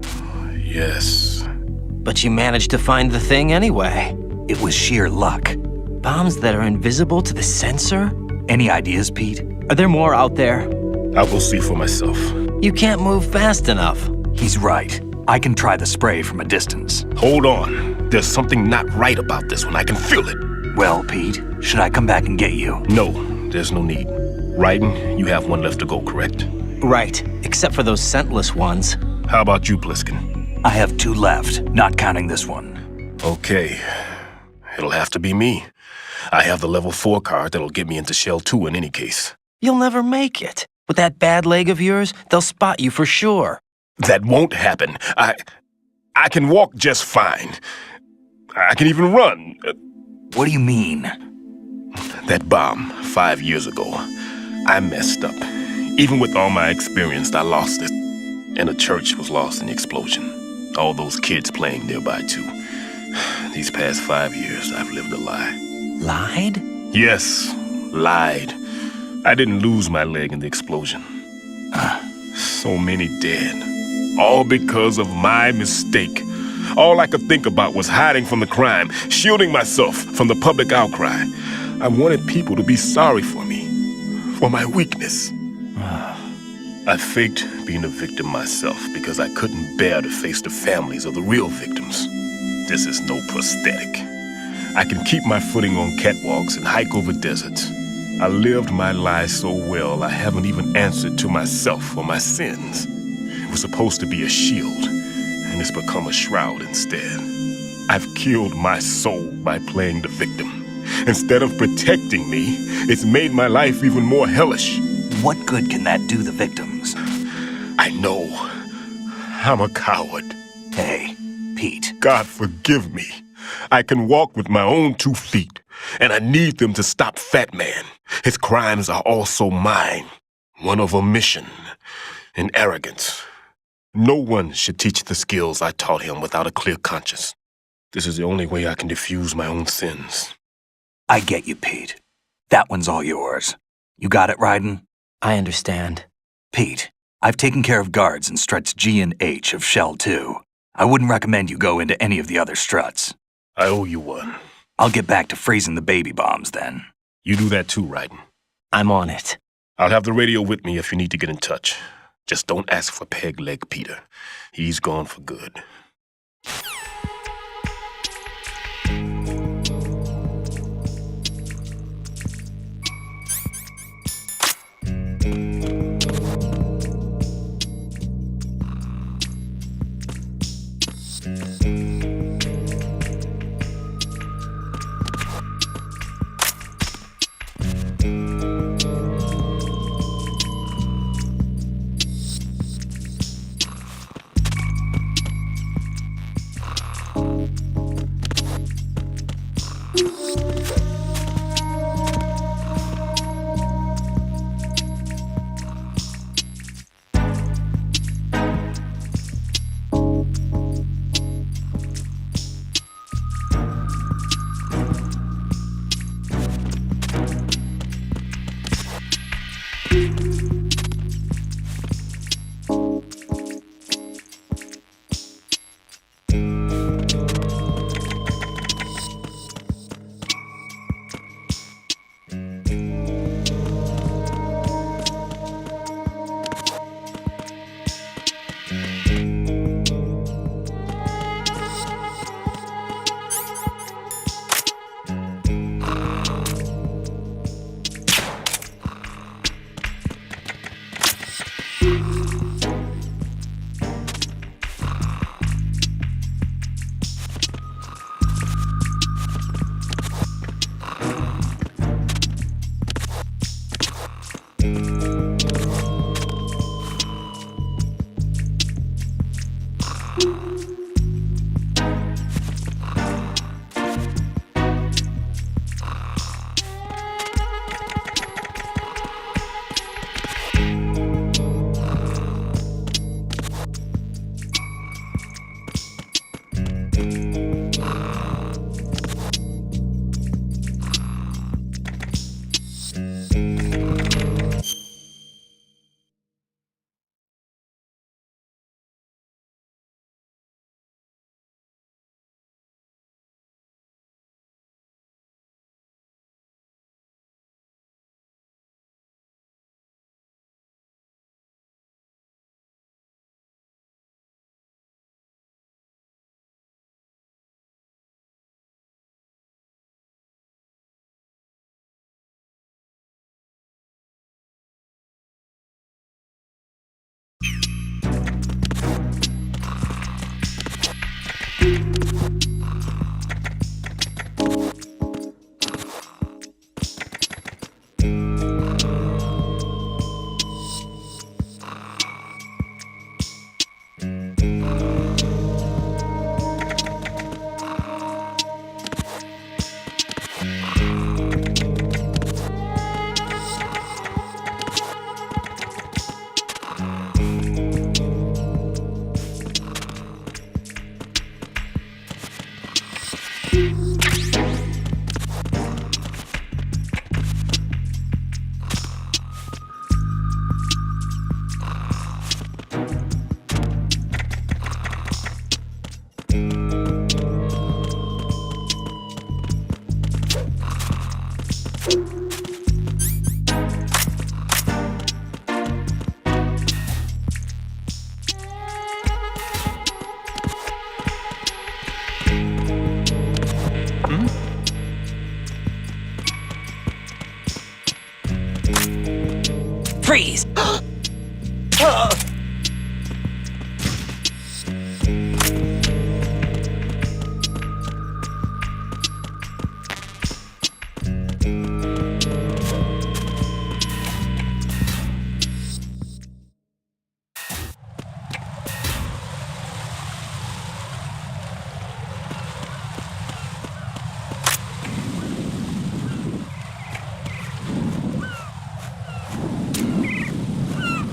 Yes. But you managed to find the thing anyway. It was sheer luck. Bombs that are invisible to the sensor? Any ideas, Pete? Are there more out there? I'll go see for myself. You can't move fast enough. He's right. I can try the spray from a distance. Hold on. There's something not right about this one. I can feel it. Well, Pete, should I come back and get you? No, there's no need. Raiden, you have one left to go, correct? Right, except for those scentless ones. How about you, Pliskin? I have 2 left, not counting this one. Okay. It'll have to be me. I have the level 4 card that'll get me into Shell 2 in any case. You'll never make it. With that bad leg of yours, they'll spot you for sure. That won't happen. I can walk just fine. I can even run. What do you mean? That bomb 5 years ago. I messed up. Even with all my experience, I lost it. And the church was lost in the explosion. All those kids playing nearby, too. These past 5 years, I've lived a lie. Lied? Yes, lied. I didn't lose my leg in the explosion. So many dead. All because of my mistake. All I could think about was hiding from the crime, shielding myself from the public outcry. I wanted people to be sorry for me, for my weakness. I faked being a victim myself because I couldn't bear to face the families of the real victims. This is no prosthetic. I can keep my footing on catwalks and hike over deserts. I lived my lie so well I haven't even answered to myself for my sins. It was supposed to be a shield, and it's become a shroud instead. I've killed my soul by playing the victim. Instead of protecting me, it's made my life even more hellish. What good can that do the victims? I know. I'm a coward. Hey, Pete. God forgive me. I can walk with my own 2 feet, and I need them to stop Fat Man. His crimes are also mine. One of omission and arrogance. No one should teach the skills I taught him without a clear conscience. This is the only way I can diffuse my own sins. I get you, Pete. That one's all yours. You got it, Raiden? I understand. Pete, I've taken care of guards in struts G and H of Shell 2. I wouldn't recommend you go into any of the other struts. I owe you one. I'll get back to freezing the baby bombs then. You do that too, Raiden. I'm on it. I'll have the radio with me if you need to get in touch. Just don't ask for Peg Leg Peter. He's gone for good.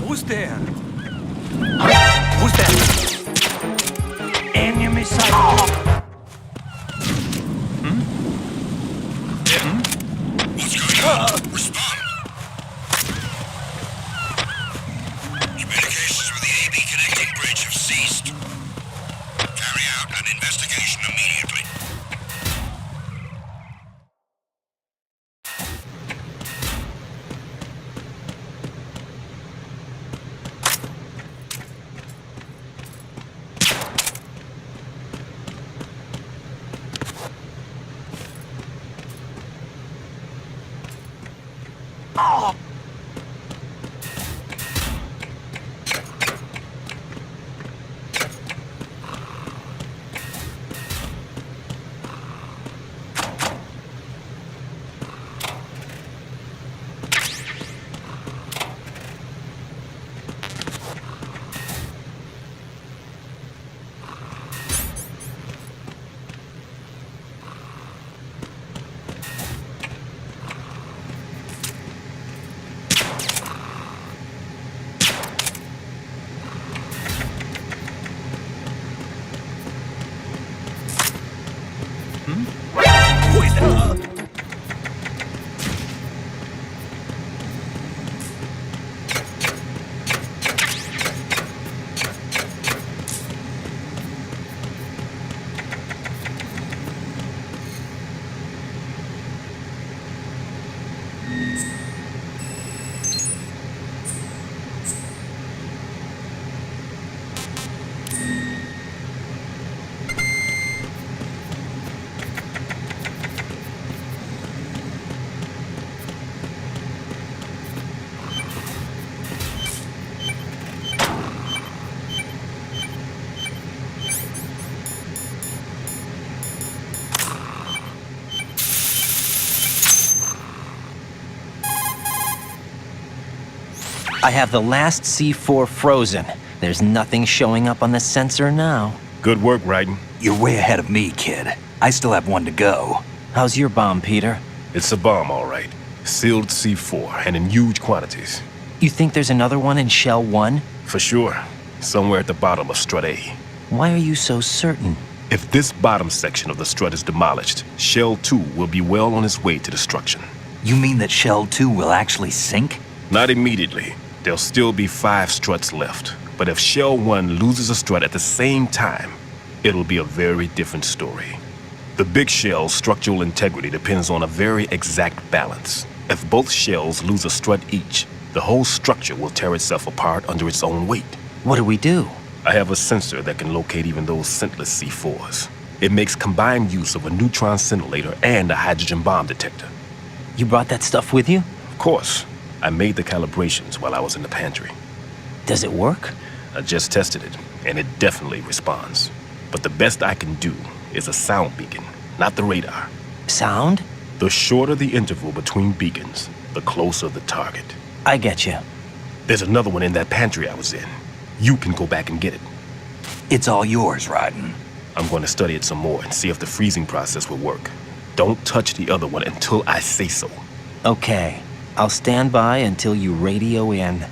Who's there? Who's there? Enemy sight. What's going on? Respond. Communications with the AB connecting bridge have ceased. Carry out an investigation immediately. I have the last C4 frozen. There's nothing showing up on the sensor now. Good work, Raiden. You're way ahead of me, kid. I still have one to go. How's your bomb, Peter? It's a bomb, all right. Sealed C4, and in huge quantities. You think there's another one in Shell 1? For sure. Somewhere at the bottom of Strut A. Why are you so certain? If this bottom section of the strut is demolished, Shell 2 will be well on its way to destruction. You mean that Shell 2 will actually sink? Not immediately. There'll still be 5 struts left. But if Shell 1 loses a strut at the same time, it'll be a very different story. The big shell's structural integrity depends on a very exact balance. If both shells lose a strut each, the whole structure will tear itself apart under its own weight. What do we do? I have a sensor that can locate even those scentless C4s. It makes combined use of a neutron scintillator and a hydrogen bomb detector. You brought that stuff with you? Of course. I made the calibrations while I was in the pantry. Does it work? I just tested it, and it definitely responds. But the best I can do is a sound beacon, not the radar. Sound? The shorter the interval between beacons, the closer the target. I get you. There's another one in that pantry I was in. You can go back and get it. It's all yours, Raiden. I'm going to study it some more and see if the freezing process will work. Don't touch the other one until I say so. Okay. I'll stand by until you radio in.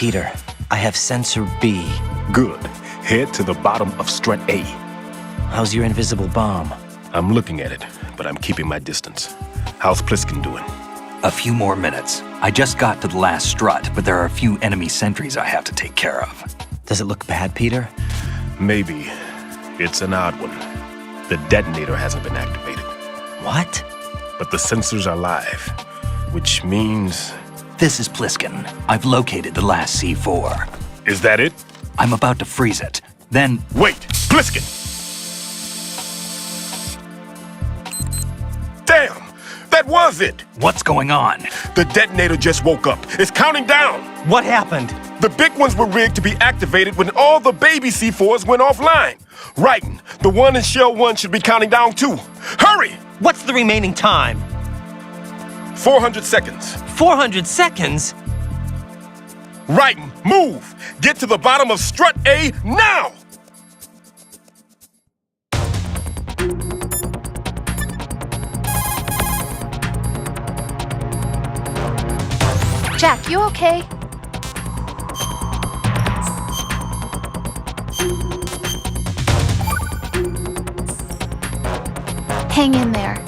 Peter, I have sensor B. Good. Head to the bottom of strut A. How's your invisible bomb? I'm looking at it, but I'm keeping my distance. How's Pliskin doing? A few more minutes. I just got to the last strut, but there are a few enemy sentries I have to take care of. Does it look bad, Peter? Maybe. It's an odd one. The detonator hasn't been activated. What? But the sensors are live, which means... This is Pliskin. I've located the last C4. Is that it? I'm about to freeze it. Then... Wait! Pliskin! Damn! That was it! What's going on? The detonator just woke up. It's counting down! What happened? The big ones were rigged to be activated when all the baby C4s went offline. Writing, the one in Shell 1 should be counting down too. Hurry! What's the remaining time? 400 seconds. 400 seconds? Writing, move! Get to the bottom of strut A now! Jack, you okay? Hang in there.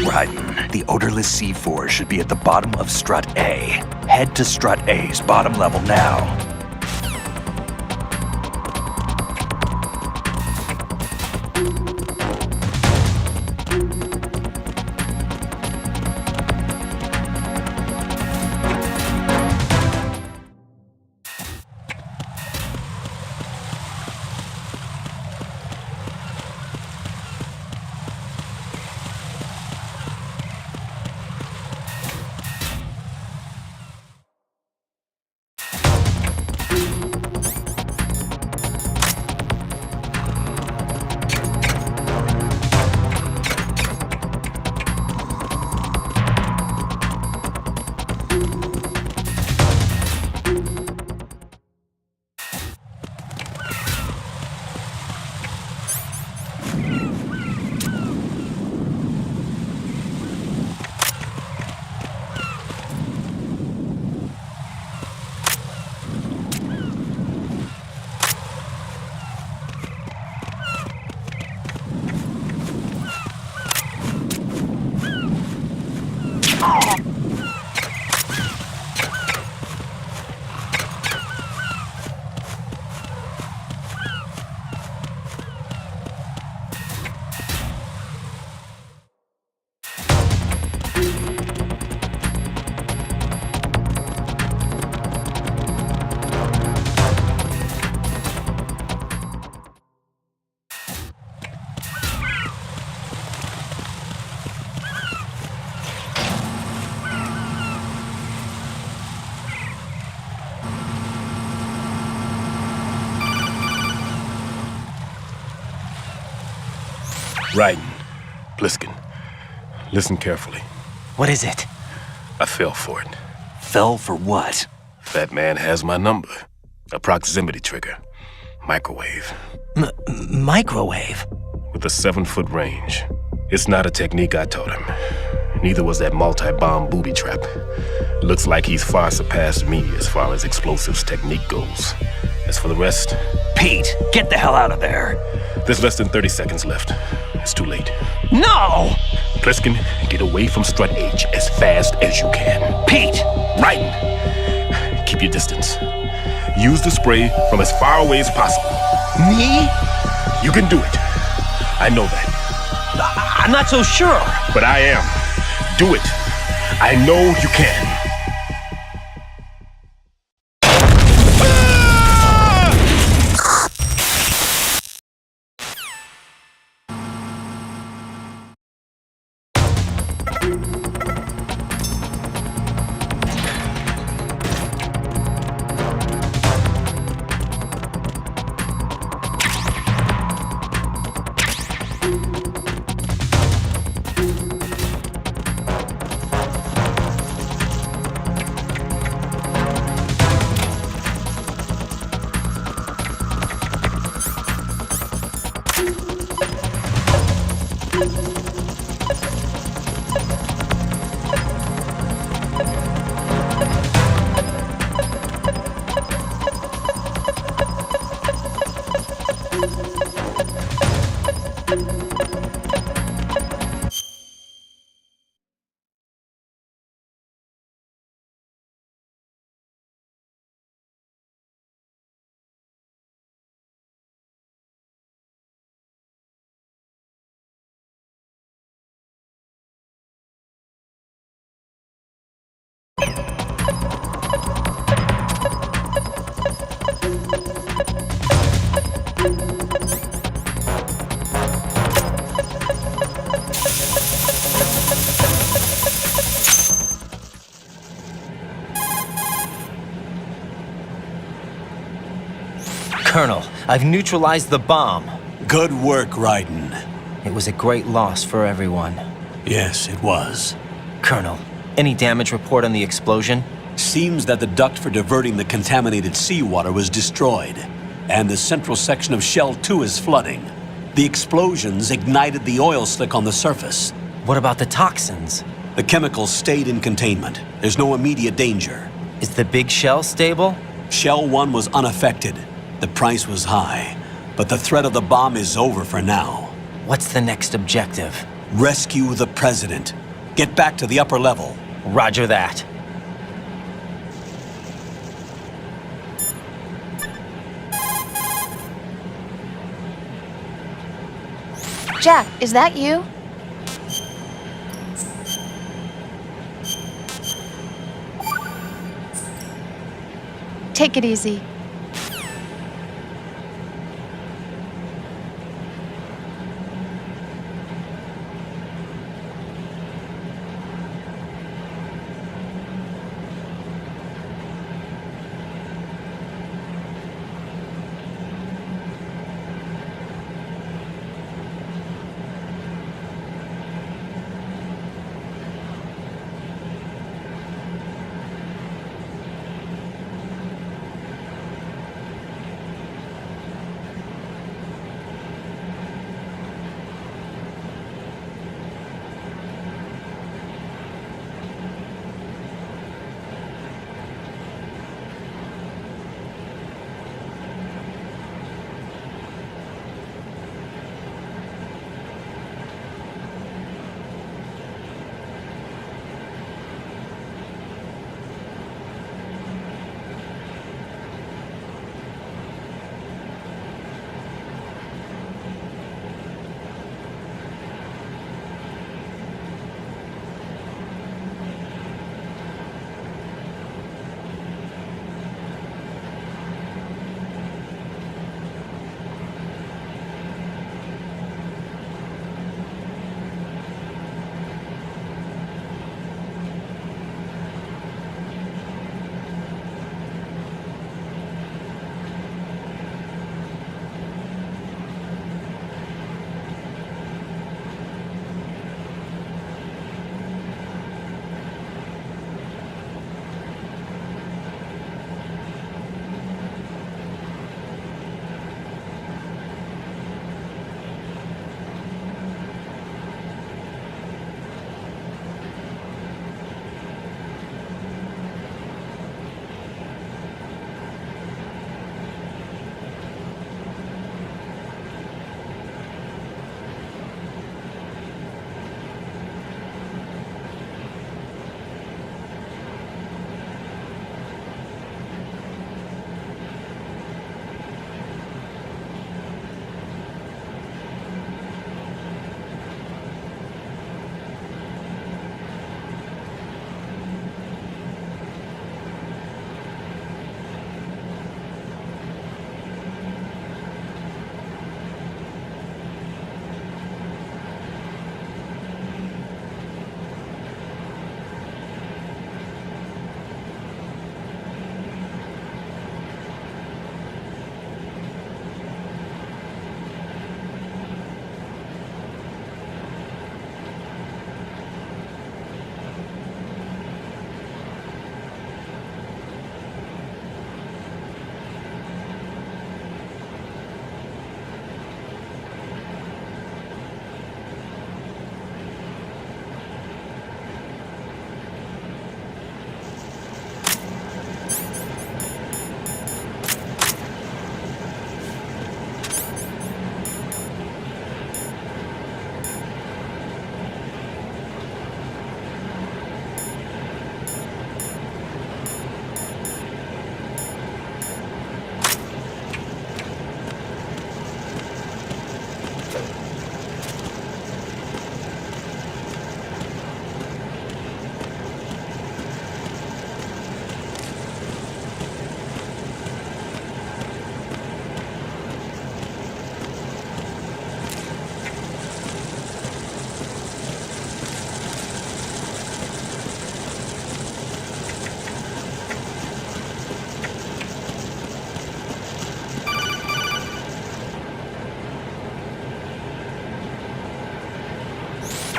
Raiden, the odorless C4 should be at the bottom of strut A. Head to strut A's bottom level now. Raiden, Pliskin, listen carefully. What is it? I fell for it. Fell for what? Fat Man has my number. A proximity trigger. Microwave. Microwave? With a 7-foot range. It's not a technique I taught him. Neither was that multi-bomb booby trap. Looks like he's far surpassed me as far as explosives technique goes. As for the rest... Pete, get the hell out of there! There's less than 30 seconds left. It's too late. No! Pliskin, get away from strut H as fast as you can. Pete! Raiden! Keep your distance. Use the spray from as far away as possible. Me? You can do it. I know that. I'm not so sure. But I am. Do it. I know you can. Colonel, I've neutralized the bomb. Good work, Raiden. It was a great loss for everyone. Yes, it was. Colonel, any damage report on the explosion? Seems that the duct for diverting the contaminated seawater was destroyed, and the central section of Shell 2 is flooding. The explosions ignited the oil slick on the surface. What about the toxins? The chemicals stayed in containment. There's no immediate danger. Is the big shell stable? Shell 1 was unaffected. The price was high, but the threat of the bomb is over for now. What's the next objective? Rescue the President. Get back to the upper level. Roger that. Jack, is that you? Take it easy.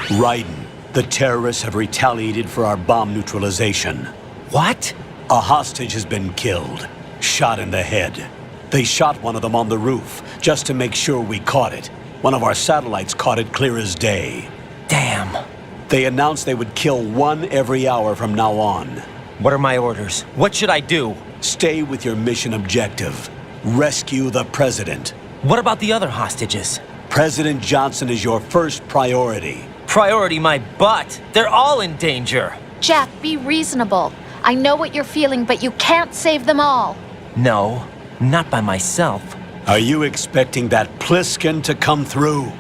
Raiden, the terrorists have retaliated for our bomb neutralization. What? A hostage has been killed, shot in the head. They shot one of them on the roof, just to make sure we caught it. One of our satellites caught it clear as day. Damn. They announced they would kill one every hour from now on. What are my orders? What should I do? Stay with your mission objective. Rescue the President. What about the other hostages? President Johnson is your first priority. Priority my butt. They're all in danger. Jack, be reasonable. I know what you're feeling, but you can't save them all. No, not by myself. Are you expecting that Pliskin to come through?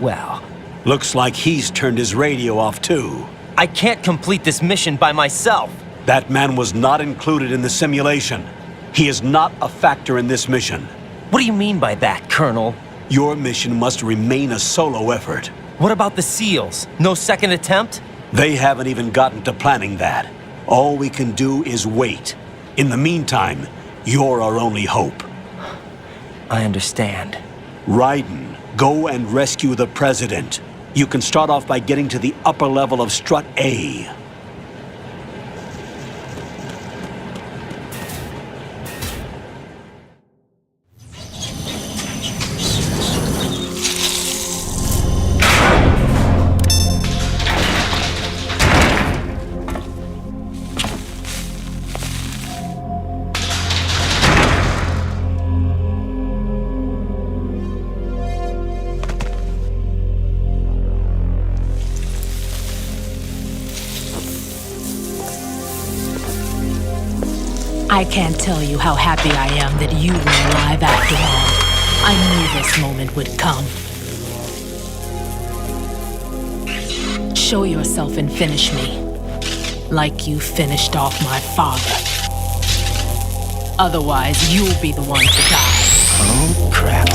Well, looks like he's turned his radio off too. I can't complete this mission by myself. That man was not included in the simulation. He is not a factor in this mission. What do you mean by that, Colonel? Your mission must remain a solo effort. What about the SEALs? No second attempt? They haven't even gotten to planning that. All we can do is wait. In the meantime, you're our only hope. I understand. Raiden, go and rescue the President. You can start off by getting to the upper level of Strut A. I can't tell you how happy I am that you were alive after all. I knew this moment would come. Show yourself and finish me, like you finished off my father. Otherwise, you'll be the one to die. Oh, crap.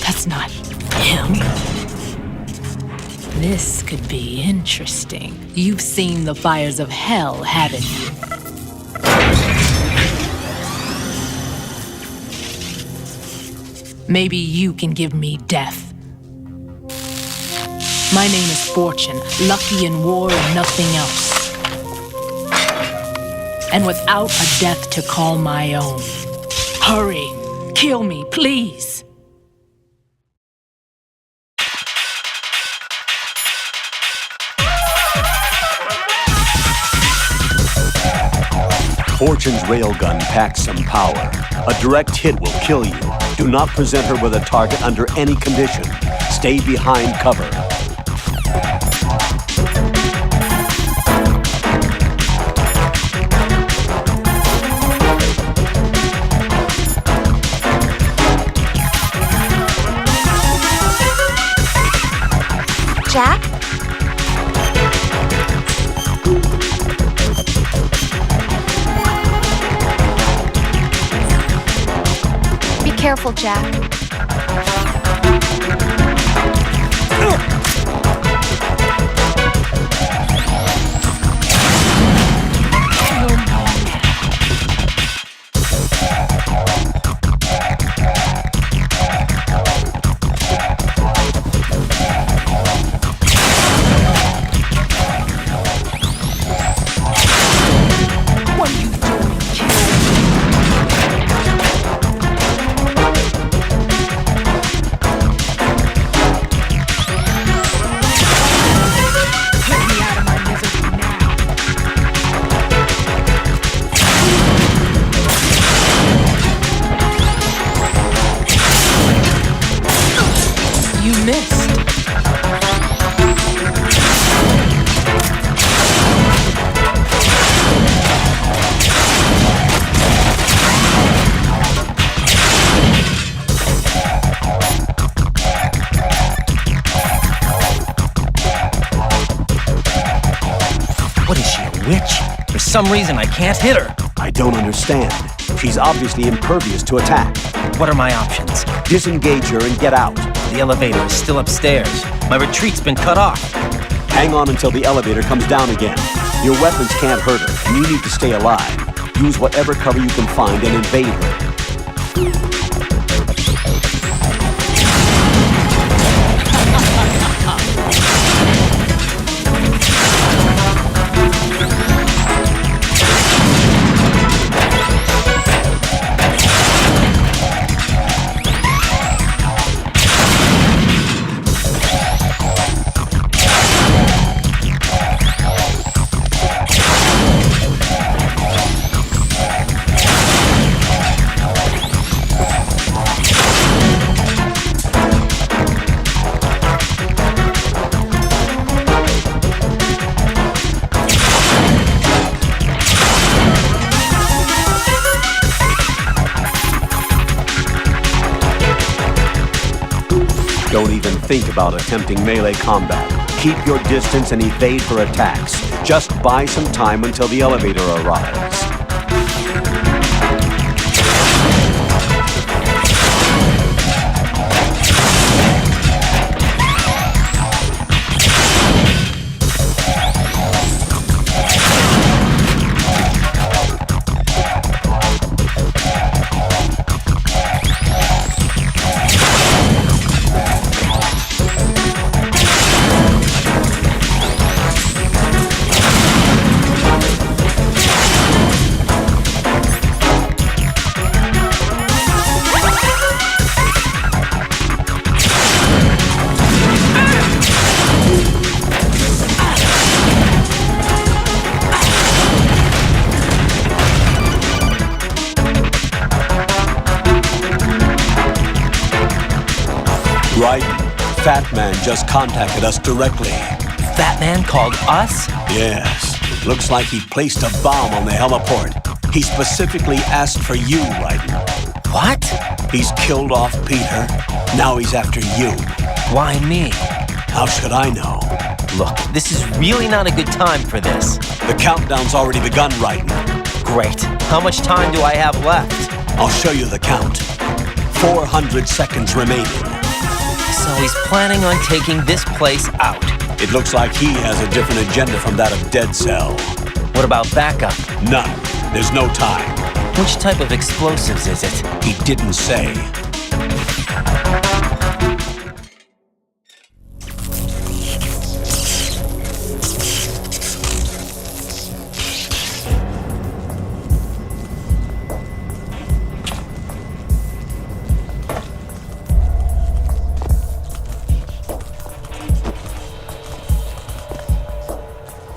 That's not him. This could be interesting. You've seen the fires of hell, haven't you? Maybe you can give me death. My name is Fortune, lucky in war and nothing else. And without a death to call my own. Hurry, kill me, please. Fortune's railgun packs some power. A direct hit will kill you. Do not present her with a target under any condition. Stay behind cover. Jack? Be careful, Jack. For some reason, I can't hit her. I don't understand. She's obviously impervious to attack. What are my options? Disengage her and get out. The elevator is still upstairs. My retreat's been cut off. Hang on until the elevator comes down again. Your weapons can't hurt her, and you need to stay alive. Use whatever cover you can find and invade her. Don't even think about attempting melee combat. Keep your distance and evade her attacks. Just buy some time until the elevator arrives. Right? Fat Man just contacted us directly. Fat Man called us? Yes. Looks like he placed a bomb on the heliport. He specifically asked for you, Raiden. What? He's killed off Peter. Now he's after you. Why me? How should I know? Look, this is really not a good time for this. The countdown's already begun, Raiden. Great. How much time do I have left? I'll show you the count. 400 seconds remaining. So he's planning on taking this place out. It looks like he has a different agenda from that of Dead Cell. What about backup? None. There's no time. Which type of explosives is it? He didn't say.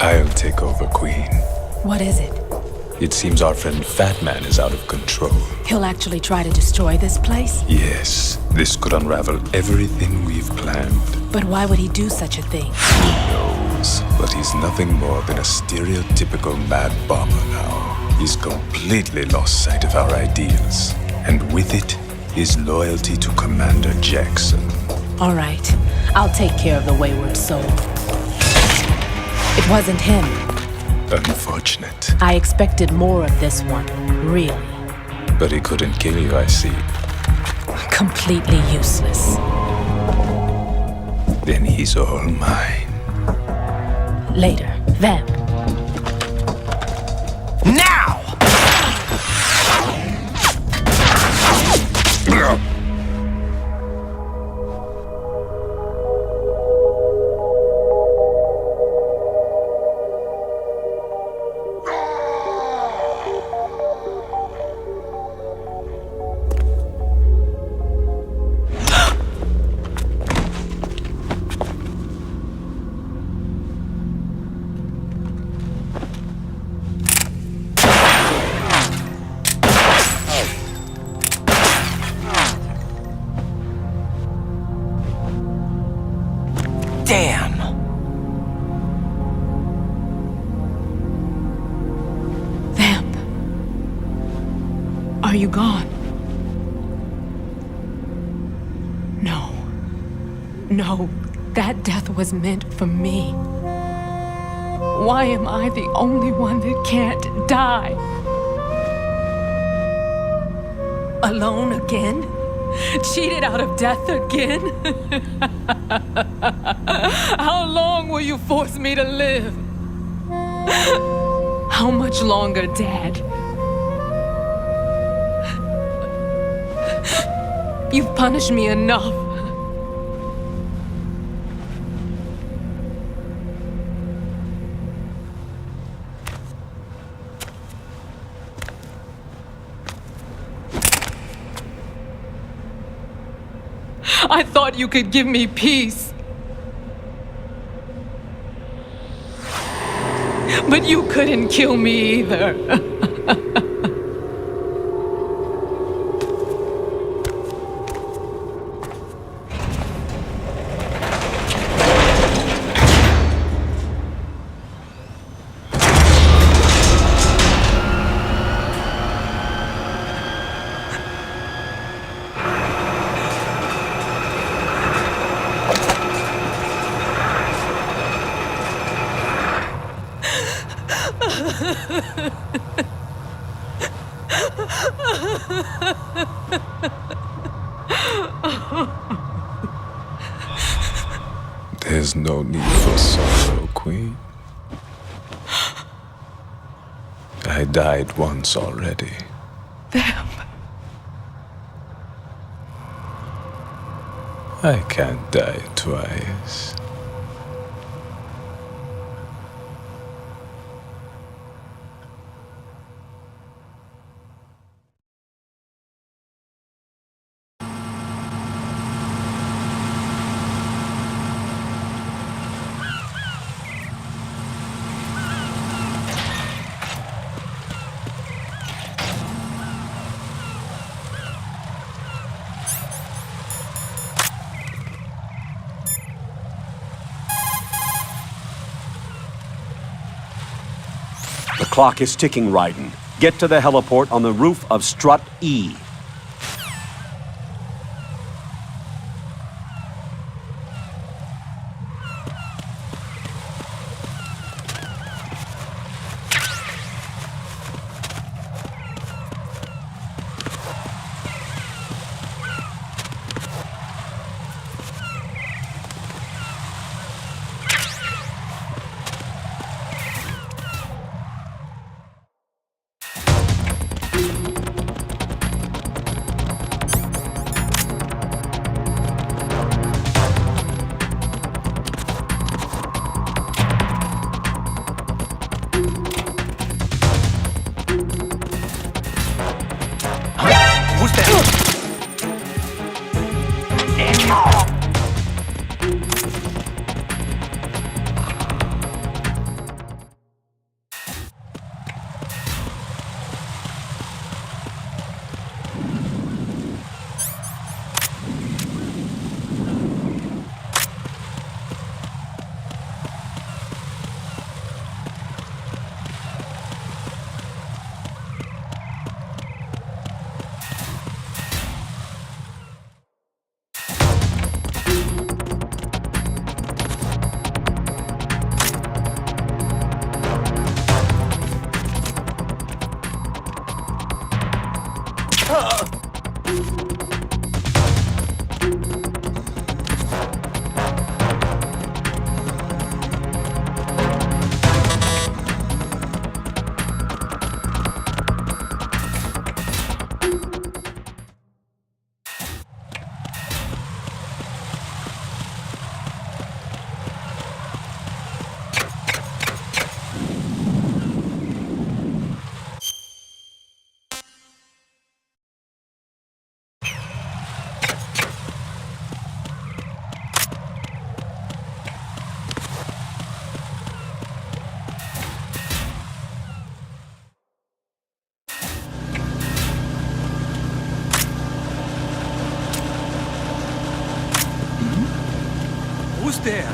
I'll take over, Queen. What is it? It seems our friend Fat Man is out of control. He'll actually try to destroy this place? Yes, this could unravel everything we've planned. But why would he do such a thing? Who knows? But he's nothing more than a stereotypical mad bomber now. He's completely lost sight of our ideals. And with it, his loyalty to Commander Jackson. All right, I'll take care of the wayward soul. It wasn't him. Unfortunate. I expected more of this one, really. But he couldn't kill you, I see. Completely useless. Then he's all mine. Later, then. Now! Damn! Vamp. Are you gone? No. No, that death was meant for me. Why am I the only one that can't die? Alone again? Cheated out of death again? How long will you force me to live? How much longer, Dad? You've punished me enough. I thought you could give me peace. But you couldn't kill me either. There's no need for sorrow, Queen. I died once already. Them. I can't die twice. The clock is ticking, Raiden. Get to the heliport on the roof of Strut E. Who's there?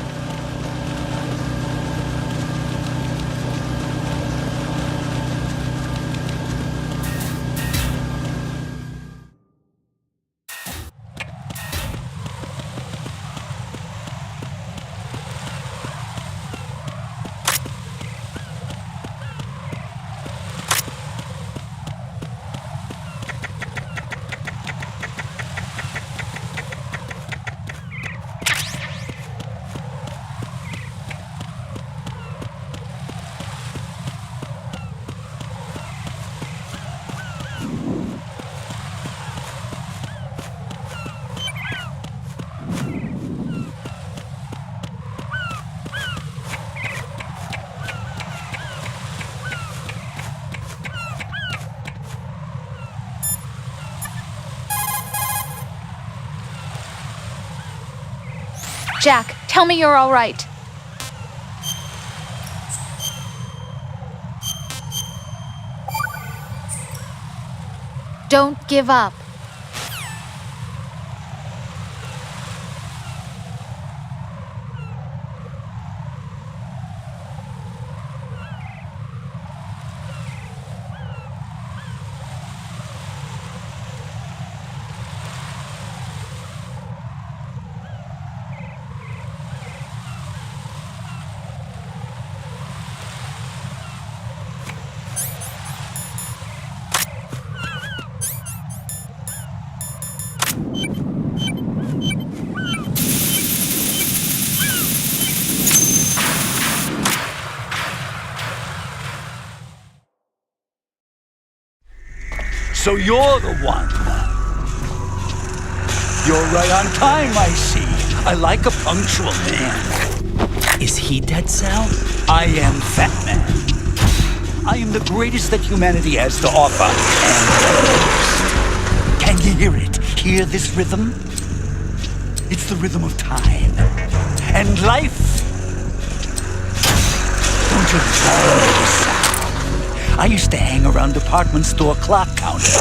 Jack, tell me you're all right. Don't give up. So you're the one. You're right on time, I see. I like a punctual man. Is he Dead Cell? I am Fat Man. I am the greatest that humanity has to offer, and the most. Can you hear it? Hear this rhythm? It's the rhythm of time. And life. Don't you love this sound? I used to hang around department store clock counters.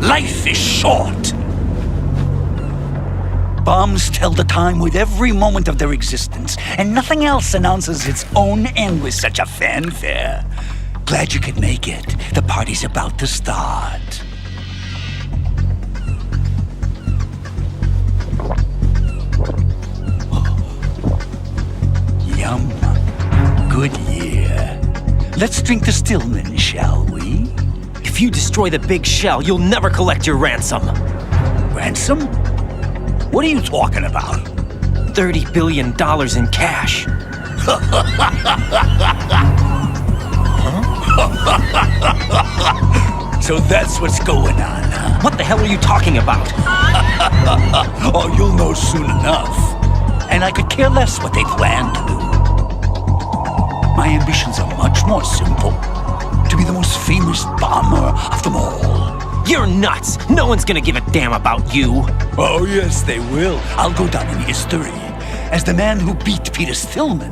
Life is short. Bombs tell the time with every moment of their existence, and nothing else announces its own end with such a fanfare. Glad you could make it. The party's about to start. Yum. Good year. Let's drink the Stillman, shall we? If you destroy the big shell, you'll never collect your ransom. Ransom? What are you talking about? $30 billion in cash. So that's what's going on, huh? What the hell are you talking about? Oh, you'll know soon enough. And I could care less what they plan to do. My ambitions are much more simple. To be the most famous bomber of them all. You're nuts! No one's gonna give a damn about you. Oh, yes, they will. I'll go down in history as the man who beat Peter Stillman.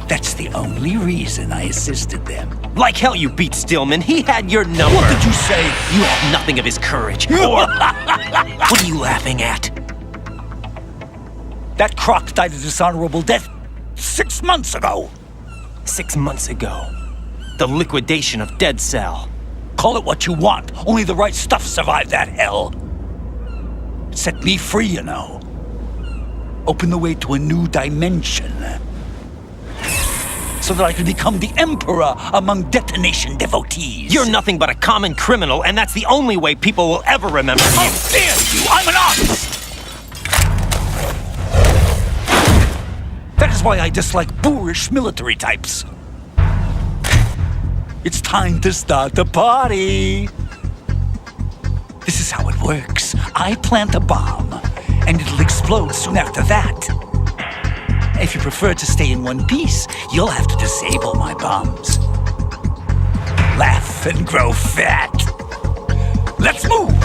That's the only reason I assisted them. Like hell you beat Stillman. He had your number. What did you say? You have nothing of his courage. Or... What are you laughing at? That croc died a dishonorable death 6 months ago. 6 months ago. The liquidation of Dead Cell. Call it what you want. Only the right stuff survived that hell. It set me free, you know. Opened the way to a new dimension. So that I could become the emperor among detonation devotees. You're nothing but a common criminal, and that's the only way people will ever remember you. How dare you! I'm an artist! That is why I dislike boorish military types. It's time to start the party. This is how it works. I plant a bomb, and it'll explode soon after that. If you prefer to stay in one piece, you'll have to disable my bombs. Laugh and grow fat. Let's move!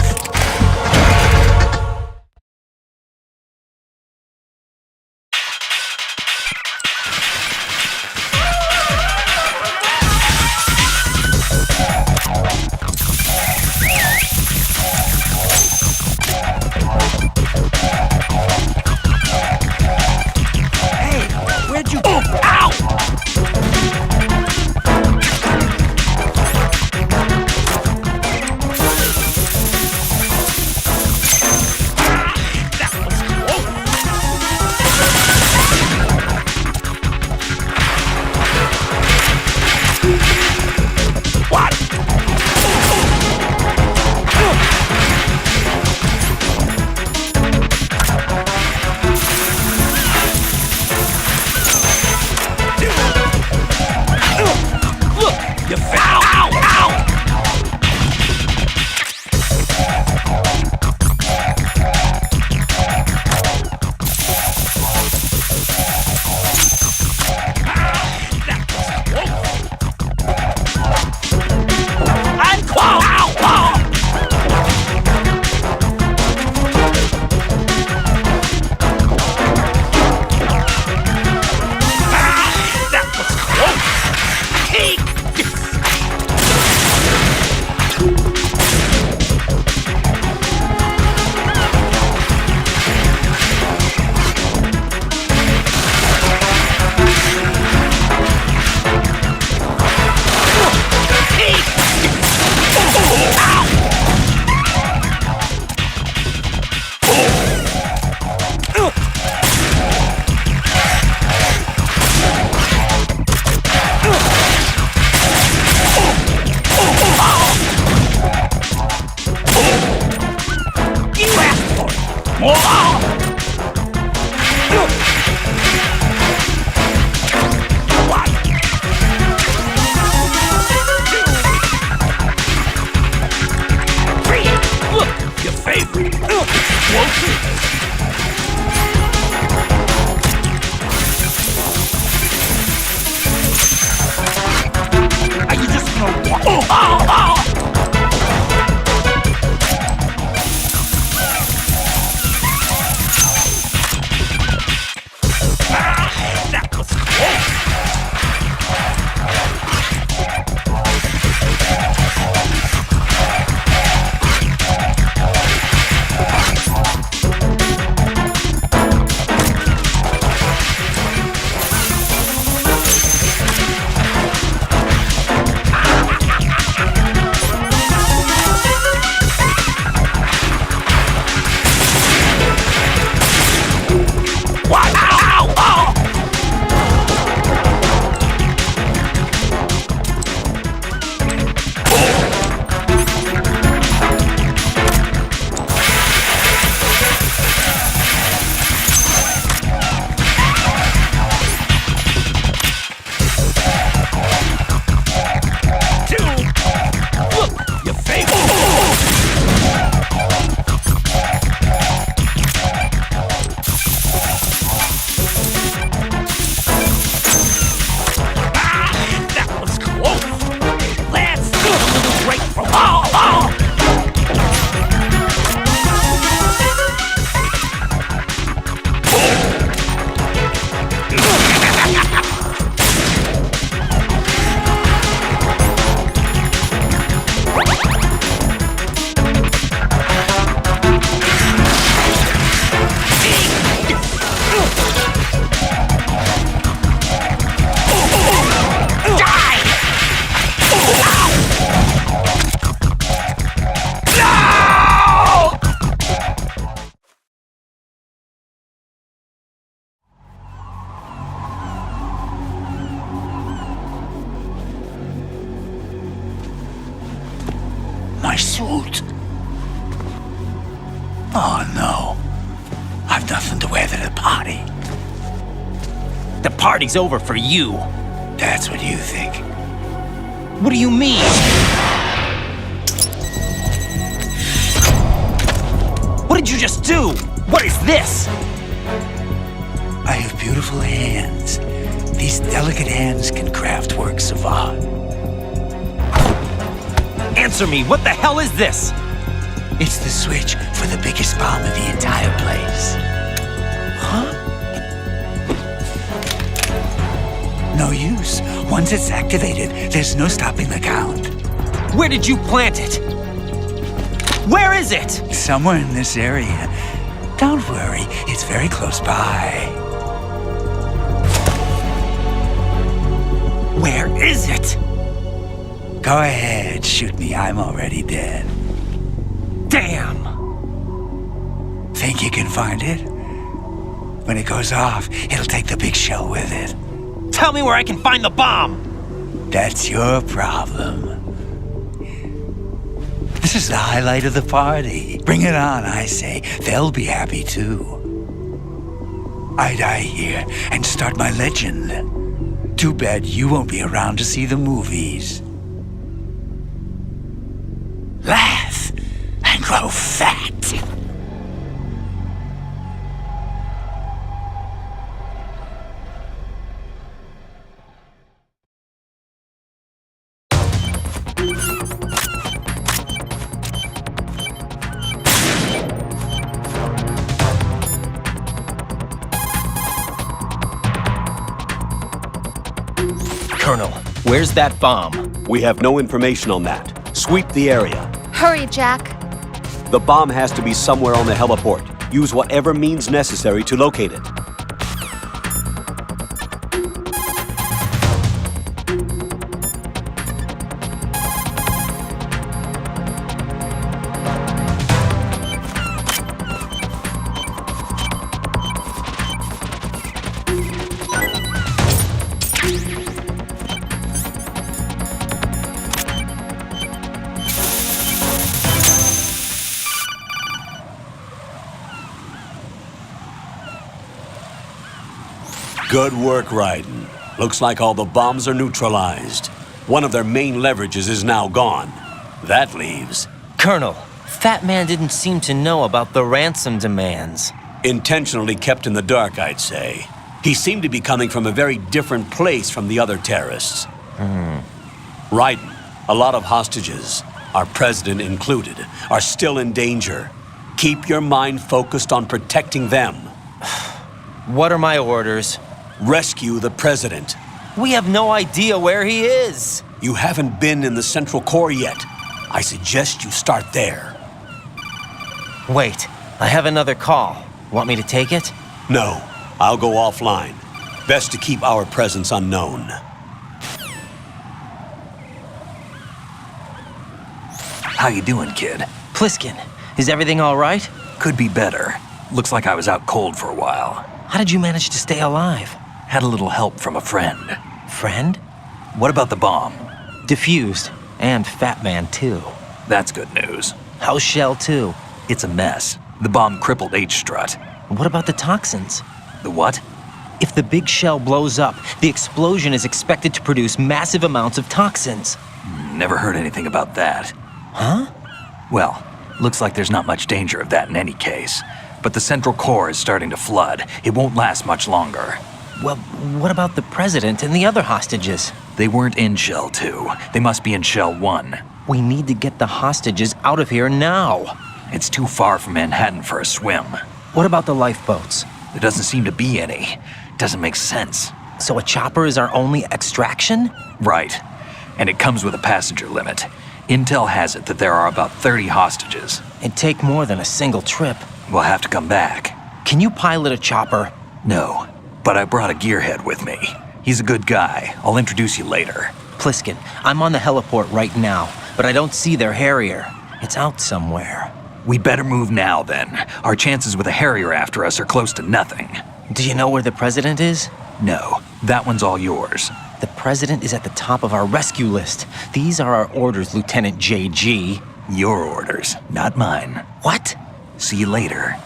suit. Oh no. I've nothing to wear to the party. The party's over for you. That's what you think. What do you mean? What did you just do? What is this? I have beautiful hands. These delicate hands can craft works of art. Answer me, what the hell is this? It's the switch for the biggest bomb in the entire place. Huh? No use. Once it's activated, there's no stopping the count. Where did you plant it? Where is it? Somewhere in this area. Don't worry, it's very close by. Where is it? Go ahead, shoot me. I'm already dead. Damn! Think you can find it? When it goes off, it'll take the big shell with it. Tell me where I can find the bomb! That's your problem. This is the highlight of the party. Bring it on, I say. They'll be happy too. I die here and start my legend. Too bad you won't be around to see the movies. Laugh and grow fat. Colonel, where's that bomb? We have no information on that. Sweep the area. Hurry, Jack. The bomb has to be somewhere on the heliport. Use whatever means necessary to locate it. Good work, Raiden. Looks like all the bombs are neutralized. One of their main leverages is now gone. That leaves... Colonel, Fat Man didn't seem to know about the ransom demands. Intentionally kept in the dark, I'd say. He seemed to be coming from a very different place from the other terrorists. Raiden, a lot of hostages, our president included, are still in danger. Keep your mind focused on protecting them. What are my orders? Rescue the president. We have no idea where he is. You haven't been in the Central Core yet. I suggest you start there. Wait, I have another call. Want me to take it? No, I'll go offline. Best to keep our presence unknown. How you doing, kid? Pliskin, is everything all right? Could be better. Looks like I was out cold for a while. How did you manage to stay alive? Had a little help from a friend. Friend? What about the bomb? Defused. And Fat Man, too. That's good news. How's Shell, too? It's a mess. The bomb crippled H-Strut. What about the toxins? The what? If the big shell blows up, the explosion is expected to produce massive amounts of toxins. Never heard anything about that. Huh? Well, looks like there's not much danger of that in any case. But the Central Core is starting to flood. It won't last much longer. Well, what about the president and the other hostages? They weren't in Shell 2. They must be in Shell 1. We need to get the hostages out of here now. It's too far from Manhattan for a swim. What about the lifeboats? There doesn't seem to be any. Doesn't make sense. So a chopper is our only extraction? Right. And it comes with a passenger limit. Intel has it that there are about 30 hostages. It'd take more than a single trip. We'll have to come back. Can you pilot a chopper? No, but I brought a gearhead with me. He's a good guy. I'll introduce you later. Pliskin, I'm on the heliport right now, but I don't see their Harrier. It's out somewhere. We better move now, then. Our chances with a Harrier after us are close to nothing. Do you know where the president is? No, that one's all yours. The president is at the top of our rescue list. These are our orders, Lieutenant JG. Your orders, not mine. What? See you later.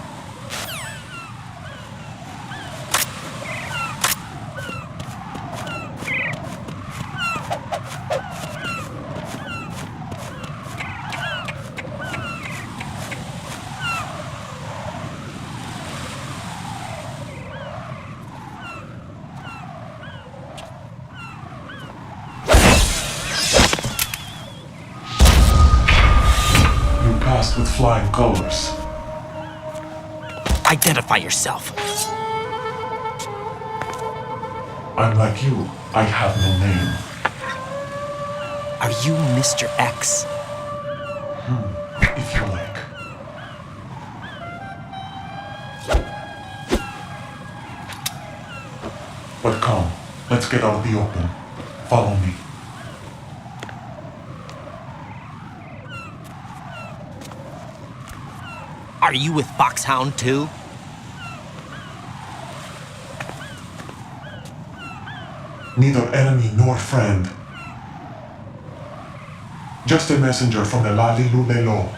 With flying colors. Identify yourself. I'm like you. I have no name. Are you Mr. X? If you like. But come, let's get out of the open. Follow me. Are you with Foxhound too? Neither enemy nor friend. Just a messenger from the Lalilulelo.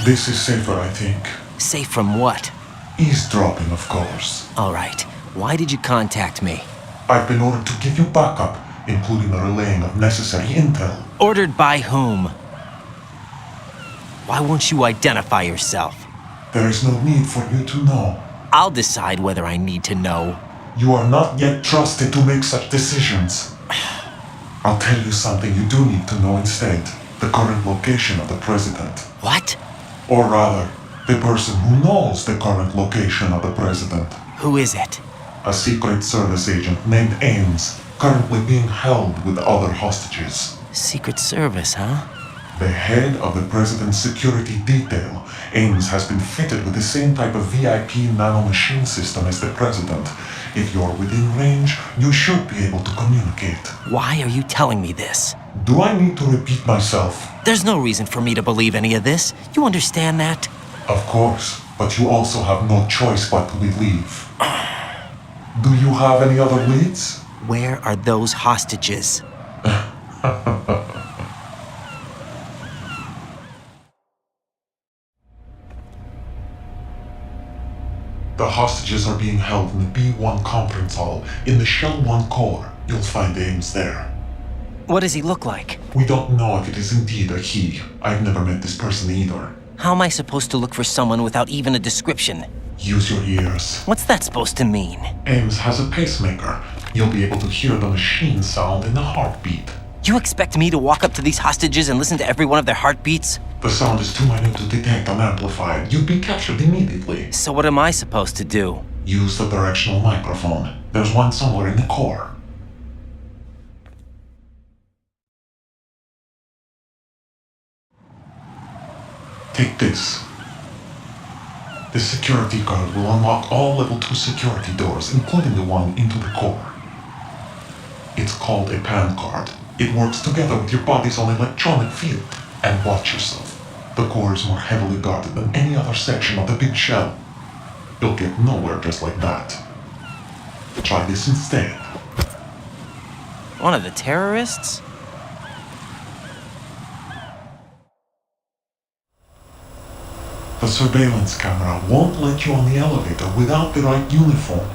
This is safer, I think. Safe from what? Eavesdropping, of course. All right. Why did you contact me? I've been ordered to give you backup, including the relaying of necessary intel. Ordered by whom? Why won't you identify yourself? There is no need for you to know. I'll decide whether I need to know. You are not yet trusted to make such decisions. I'll tell you something you do need to know instead. The current location of the president. What? Or rather, the person who knows the current location of the president. Who is it? A Secret Service agent named Ames, currently being held with other hostages. Secret Service, huh? The head of the president's security detail, Ames has been fitted with the same type of VIP nanomachine system as the president. If you're within range, you should be able to communicate. Why are you telling me this? Do I need to repeat myself? There's no reason for me to believe any of this. You understand that? Of course, but you also have no choice but to believe. Do you have any other leads? Where are those hostages? The hostages are being held in the B1 conference hall in the Shell 1 core. You'll find Ames there. What does he look like? We don't know if it is indeed a he. I've never met this person either. How am I supposed to look for someone without even a description? Use your ears. What's that supposed to mean? Ames has a pacemaker. You'll be able to hear the machine sound in the heartbeat. You expect me to walk up to these hostages and listen to every one of their heartbeats? The sound is too minute to detect unamplified. You'd be captured immediately. So what am I supposed to do? Use the directional microphone. There's one somewhere in the core. Take this. This security card will unlock all level 2 security doors, including the one into the core. It's called a PAN card. It works together with your body's own electronic field. And watch yourself. The core is more heavily guarded than any other section of the big shell. You'll get nowhere just like that. Try this instead. One of the terrorists? The surveillance camera won't let you on the elevator without the right uniform.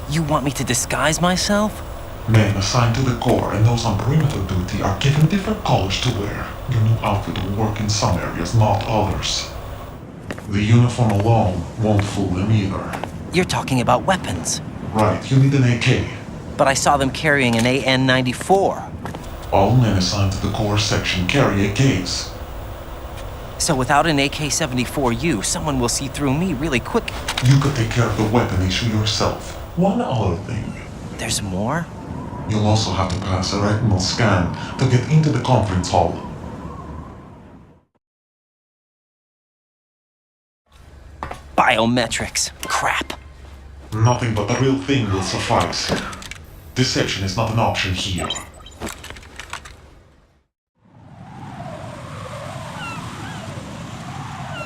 You want me to disguise myself? Men assigned to the core and those on perimeter duty are given different colors to wear. Your new outfit will work in some areas, not others. The uniform alone won't fool them either. You're talking about weapons. Right, you need an AK. But I saw them carrying an AN-94. All men assigned to the core section carry AKs. So without an AK-74U, someone will see through me really quick. You could take care of the weapon issue yourself. One other thing. There's more? You'll also have to pass a retinal scan to get into the conference hall. Biometrics. Crap. Nothing but the real thing will suffice. Deception is not an option here.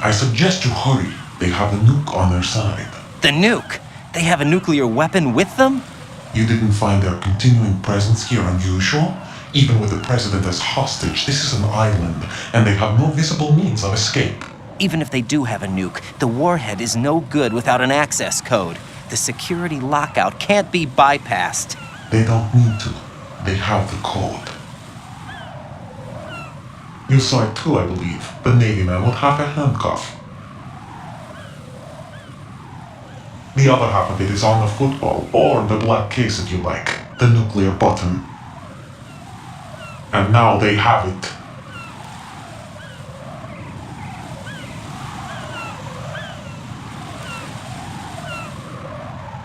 I suggest you hurry. They have the nuke on their side. The nuke? They have a nuclear weapon with them? You didn't find their continuing presence here unusual? Even with the president as hostage, this is an island, and they have no visible means of escape. Even if they do have a nuke, the warhead is no good without an access code. The security lockout can't be bypassed. They don't need to. They have the code. You saw it too, I believe. The Navy man with half a handcuff. The other half of it is on the football, or the black case if you like. The nuclear button. And now they have it.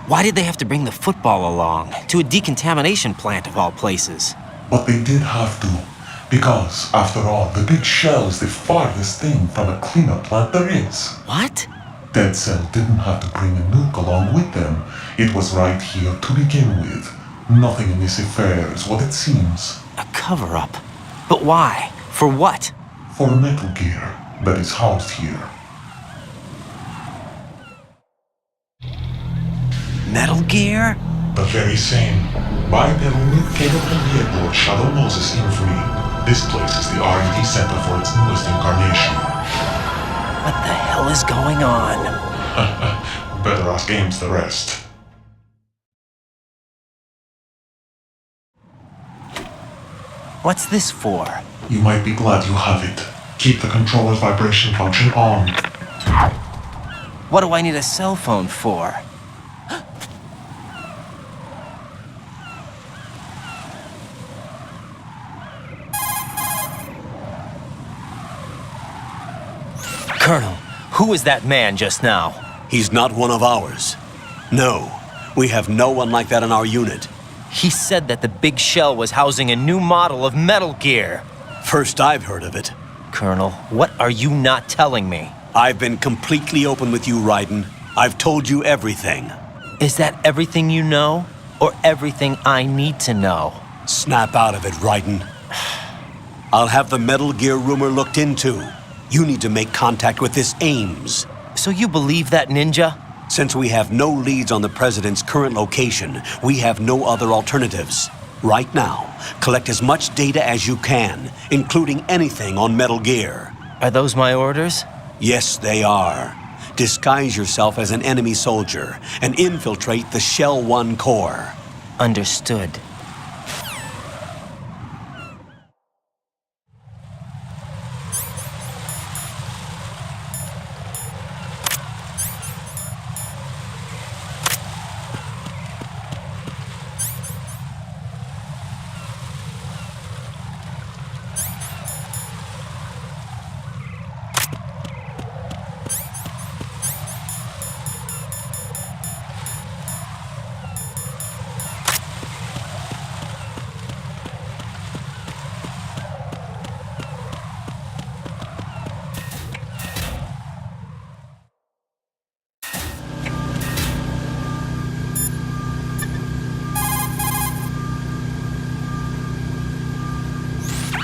Why did they have to bring the football along? To a decontamination plant of all places. But they did have to. Because, after all, the big shell is the farthest thing from a cleanup plant there is. What? Dead Cell didn't have to bring a nuke along with them. It was right here to begin with. Nothing in this affair is what it seems. A cover-up? But why? For what? For Metal Gear that is housed here. Metal Gear? The very same. Bipedal nuke-capable vehicle Shadow Moses Infamy. This place is the R&D center for its newest incarnation. What the hell is going on? Better ask Ames the rest. What's this for? You might be glad you have it. Keep the controller's vibration function on. What do I need a cell phone for? Colonel, who was that man just now? He's not one of ours. No, we have no one like that in our unit. He said that the big shell was housing a new model of Metal Gear. First I've heard of it. Colonel, what are you not telling me? I've been completely open with you, Raiden. I've told you everything. Is that everything you know? Or everything I need to know? Snap out of it, Raiden. I'll have the Metal Gear rumor looked into. You need to make contact with this Ames. So you believe that ninja? Since we have no leads on the President's current location, we have no other alternatives. Right now, collect as much data as you can, including anything on Metal Gear. Are those my orders? Yes, they are. Disguise yourself as an enemy soldier and infiltrate the Shell 1 core. Understood.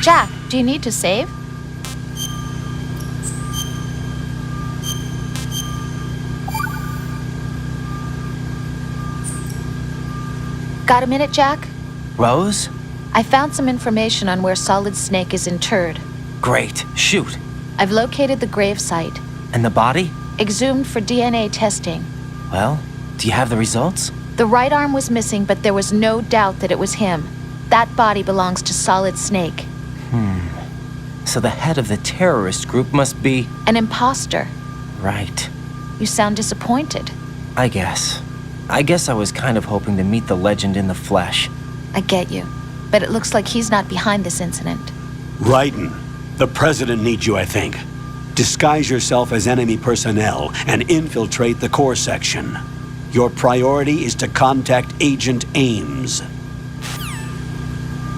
Jack, do you need to save? Got a minute, Jack? Rose? I found some information on where Solid Snake is interred. Great. Shoot. I've located the grave site. And the body? Exhumed for DNA testing. Well, do you have the results? The right arm was missing, but there was no doubt that it was him. That body belongs to Solid Snake. So the head of the terrorist group must be... An imposter. Right. You sound disappointed. I guess I was kind of hoping to meet the legend in the flesh. I get you. But it looks like he's not behind this incident. Raiden, the President needs you, I think. Disguise yourself as enemy personnel and infiltrate the core section. Your priority is to contact Agent Ames.